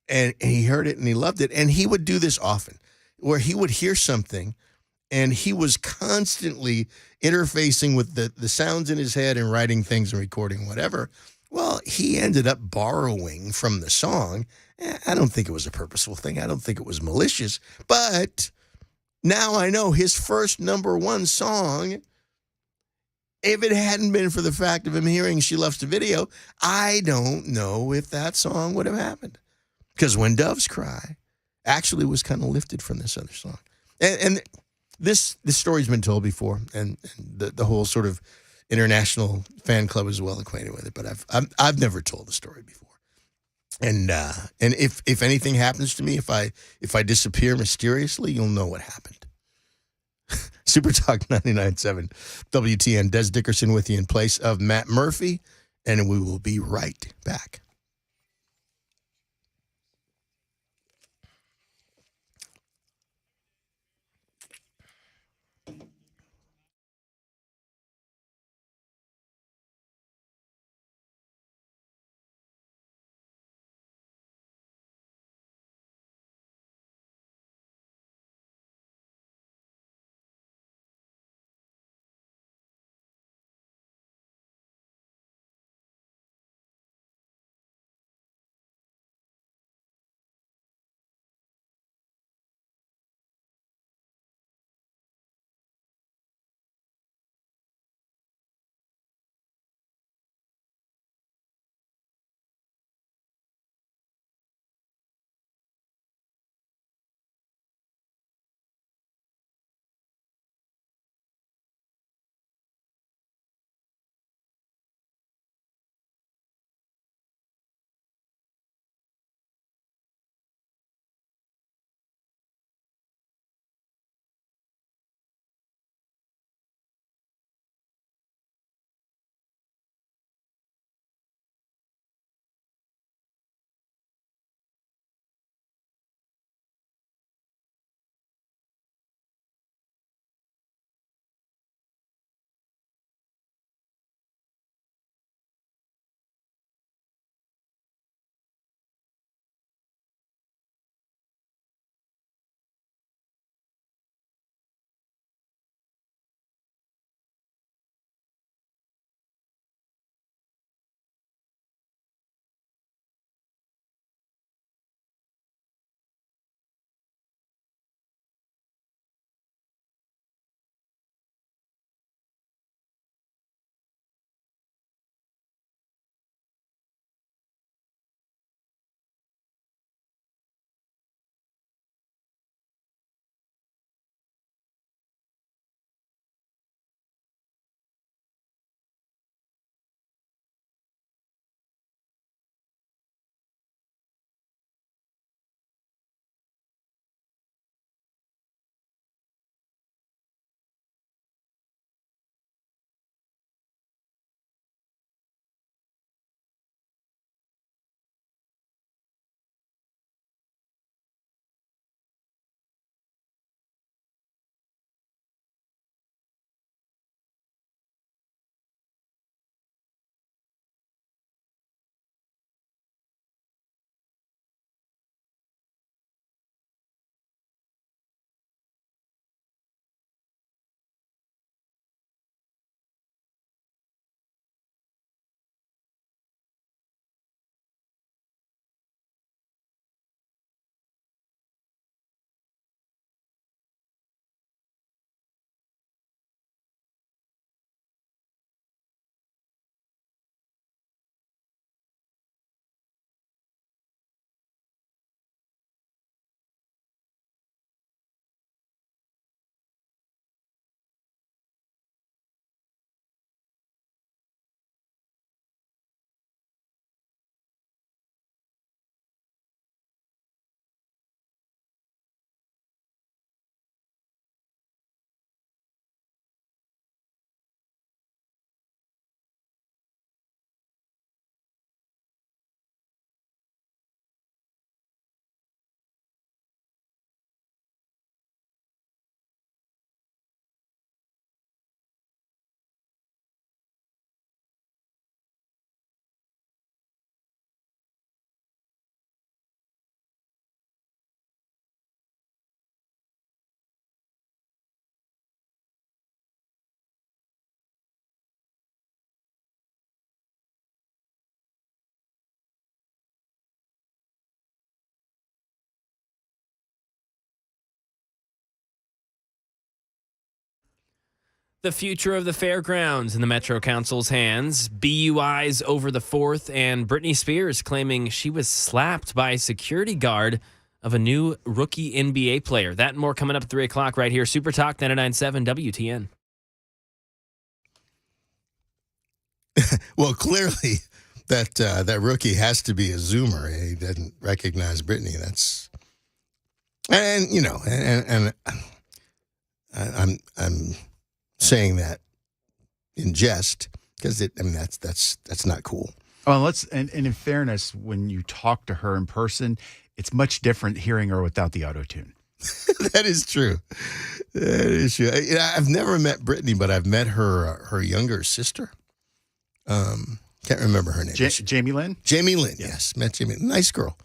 And he heard it and he loved it. And he would do this often, where he would hear something and he was constantly interfacing with the sounds in his head and writing things and recording whatever. Well, he ended up borrowing from the song. I don't think it was a purposeful thing. I don't think it was malicious. But now I know his first number one song, if it hadn't been for the fact of him hearing She Loves to Video, I don't know if that song would have happened. Because When Doves Cry actually was kind of lifted from this other song. And this story's been told before, and the whole sort of international fan club is well acquainted with it, but I've never told the story before. And if anything happens to me, if I disappear mysteriously, you'll know what happened. Super Talk 99.7 WTN. Dez Dickerson with you in place of Matt Murphy, and we will be right back. The future of the fairgrounds in the Metro Council's hands. BUIs over the 4th, and Britney Spears claiming she was slapped by a security guard of a new rookie NBA player. That and more coming up at 3 o'clock right here. Super Talk 99.7 WTN. Well, clearly that rookie has to be a Zoomer. He doesn't recognize Britney. And I'm saying that in jest because that's not cool. Well, and in fairness, when you talk to her in person, it's much different hearing her without the auto-tune. That is true. That is true. I've never met Britney, but I've met her younger sister. Can't remember her name. Jamie Lynn? Jamie Lynn, yes. Met Jamie. Nice girl.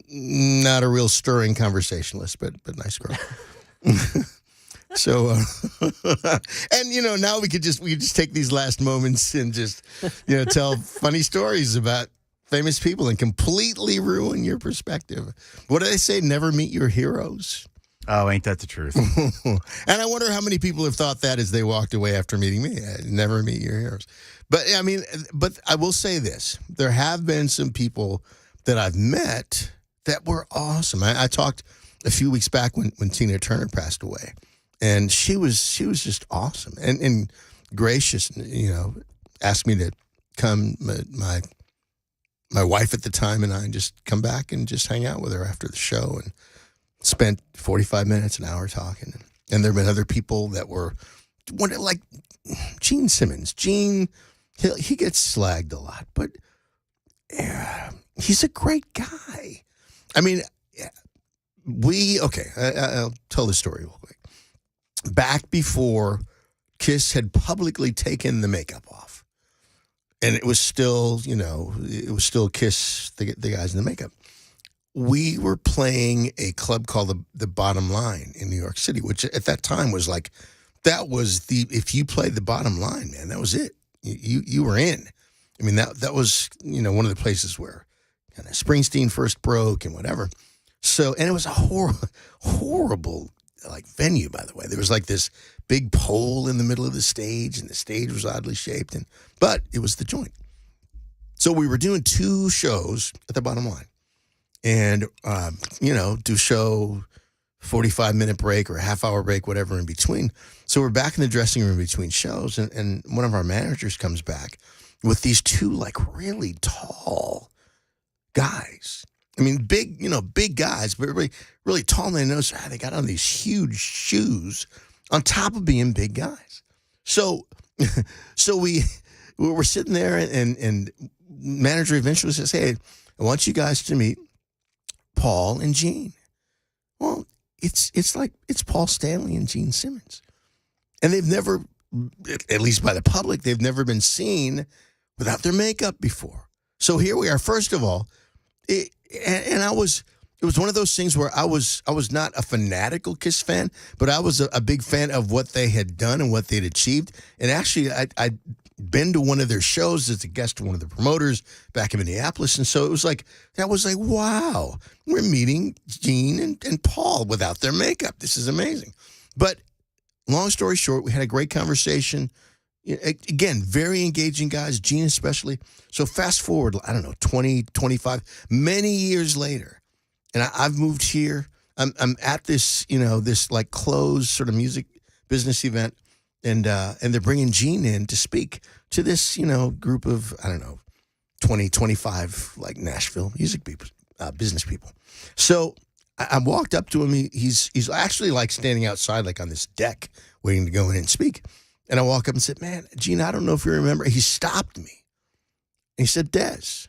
Not a real stirring conversationalist, but nice girl. So, and now we could just take these last moments and just tell funny stories about famous people and completely ruin your perspective. What do they say? Never meet your heroes. Oh, ain't that the truth? And I wonder how many people have thought that as they walked away after meeting me. Never meet your heroes. But I will say this: there have been some people that I've met that were awesome. I talked a few weeks back when Tina Turner passed away, and she was just awesome and gracious. Asked me to come. My wife at the time and I just come back and just hang out with her after the show and spent 45 minutes, an hour talking. And there have been other people that were like Gene Simmons. Gene, he gets slagged a lot, but he's a great guy. I mean, I'll tell the story real quick. Back before Kiss had publicly taken the makeup off, and it was still Kiss, the guys in the makeup. We were playing a club called the Bottom Line in New York City, which at that time was like, if you played the Bottom Line, man, that was it. You were in. I mean, that was, one of the places where kind of Springsteen first broke and whatever. So, and it was a horrible like venue, by the way. There was like this big pole in the middle of the stage, and the stage was oddly shaped, but it was the joint. So we were doing 2 shows at the Bottom Line. And, do show 45-minute break or a half-hour break, whatever in between. So we're back in the dressing room between shows, and one of our managers comes back with these 2, like, really tall guys. I mean, big guys, but really, really tall. And they notice they got on these huge shoes on top of being big guys. So we're sitting there, and manager eventually says, "Hey, I want you guys to meet Paul and Gene." Well, it's Paul Stanley and Gene Simmons. And they've never, at least by the public, they've never been seen without their makeup before. So here we are. First of all, it was one of those things where I was not a fanatical Kiss fan, but I was a big fan of what they had done and what they'd achieved. And actually, I'd been to one of their shows as a guest of one of the promoters back in Minneapolis. And so it was like, wow, we're meeting Gene and Paul without their makeup. This is amazing. But long story short, we had a great conversation. Again, very engaging guys, Gene especially. So fast forward, 20, 25, many years later, and I've moved here. I'm at this, this like closed sort of music business event. And they're bringing Gene in to speak to this, group of, 20, 25, like Nashville music people, business people. So I walked up to him. He's actually like standing outside, like on this deck, waiting to go in and speak. And I walk up and said, "Man, Gene, I don't know if you remember." He stopped me. And he said, "Dez,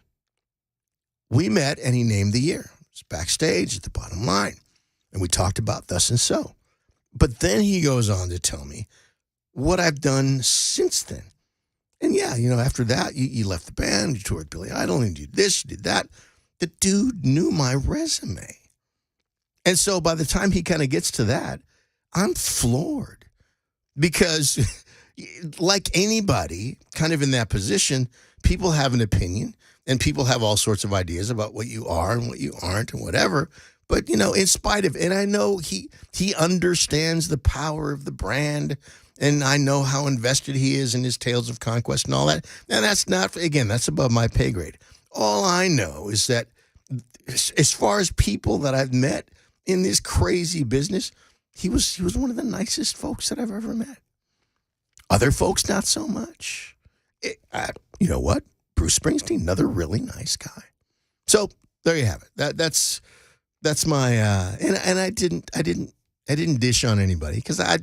we met," and he named the year. It was backstage at the Bottom Line. And we talked about thus and so. But then he goes on to tell me what I've done since then. And yeah, after that, you left the band, you toured Billy Idol, and you did this, you did that. The dude knew my resume. And so by the time he kind of gets to that, I'm floored. Because like anybody kind of in that position, people have an opinion, and people have all sorts of ideas about what you are and what you aren't and whatever. But, in spite of, and I know he understands the power of the brand, and I know how invested he is in his Tales of Conquest and all that. And that's not, again, that's above my pay grade. All I know is that as far as people that I've met in this crazy business, he was one of the nicest folks that I've ever met. Other folks, not so much. You know what? Bruce Springsteen, another really nice guy. So there you have it. That's my and I didn't dish on anybody because I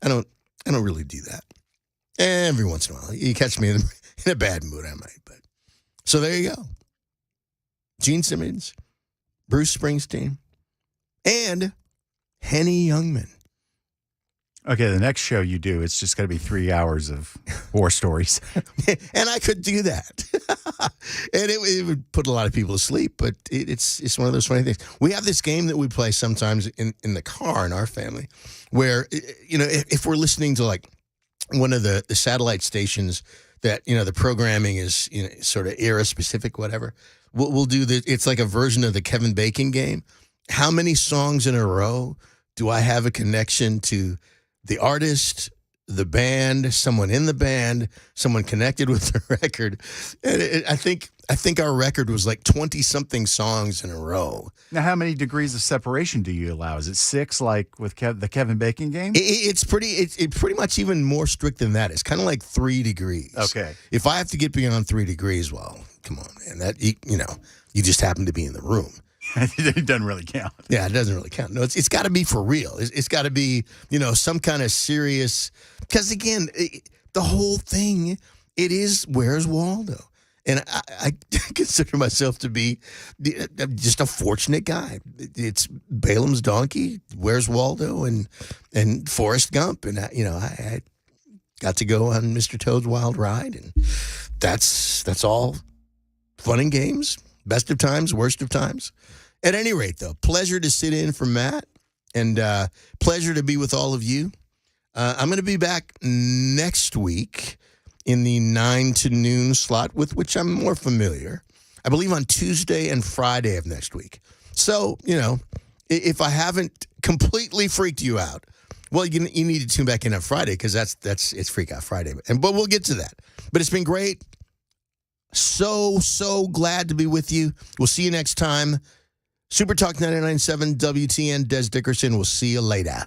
don't really do that. Every once in a while, you catch me in a bad mood, I might. But so there you go. Gene Simmons, Bruce Springsteen, and Henny Youngman. Okay, the next show you do, it's just going to be 3 hours of war stories. And I could do that. And it would put a lot of people to sleep, but it's one of those funny things. We have this game that we play sometimes in the car in our family where, if we're listening to like one of the satellite stations that, the programming is, sort of era specific, whatever, we'll do it's like a version of the Kevin Bacon game. How many songs in a row do I have a connection to the artist, the band, someone in the band, someone connected with the record? And I think our record was like 20-something songs in a row. Now, how many degrees of separation do you allow? Is it 6, like with the Kevin Bacon game? It's pretty much even more strict than that. It's kind of like 3 degrees. Okay. If I have to get beyond 3 degrees, well, come on, man. That you just happen to be in the room. It doesn't really count. Yeah, it doesn't really count. No, it's got to be for real. It's got to be, some kind of serious. Because again, the whole thing, it is Where's Waldo? And I consider myself to be just a fortunate guy. It's Balaam's donkey, Where's Waldo, and Forrest Gump, and I got to go on Mr. Toad's Wild Ride, and that's all fun and games. Best of times, worst of times. At any rate, though, pleasure to sit in for Matt, and pleasure to be with all of you. I'm going to be back next week in the 9 to noon slot, with which I'm more familiar. I believe on Tuesday and Friday of next week. So, if I haven't completely freaked you out, well, you need to tune back in on Friday because it's Freak Out Friday. But we'll get to that. But it's been great. So glad to be with you. We'll see you next time. Super Talk 99.7 WTN, Dez Dickerson. We'll see you later.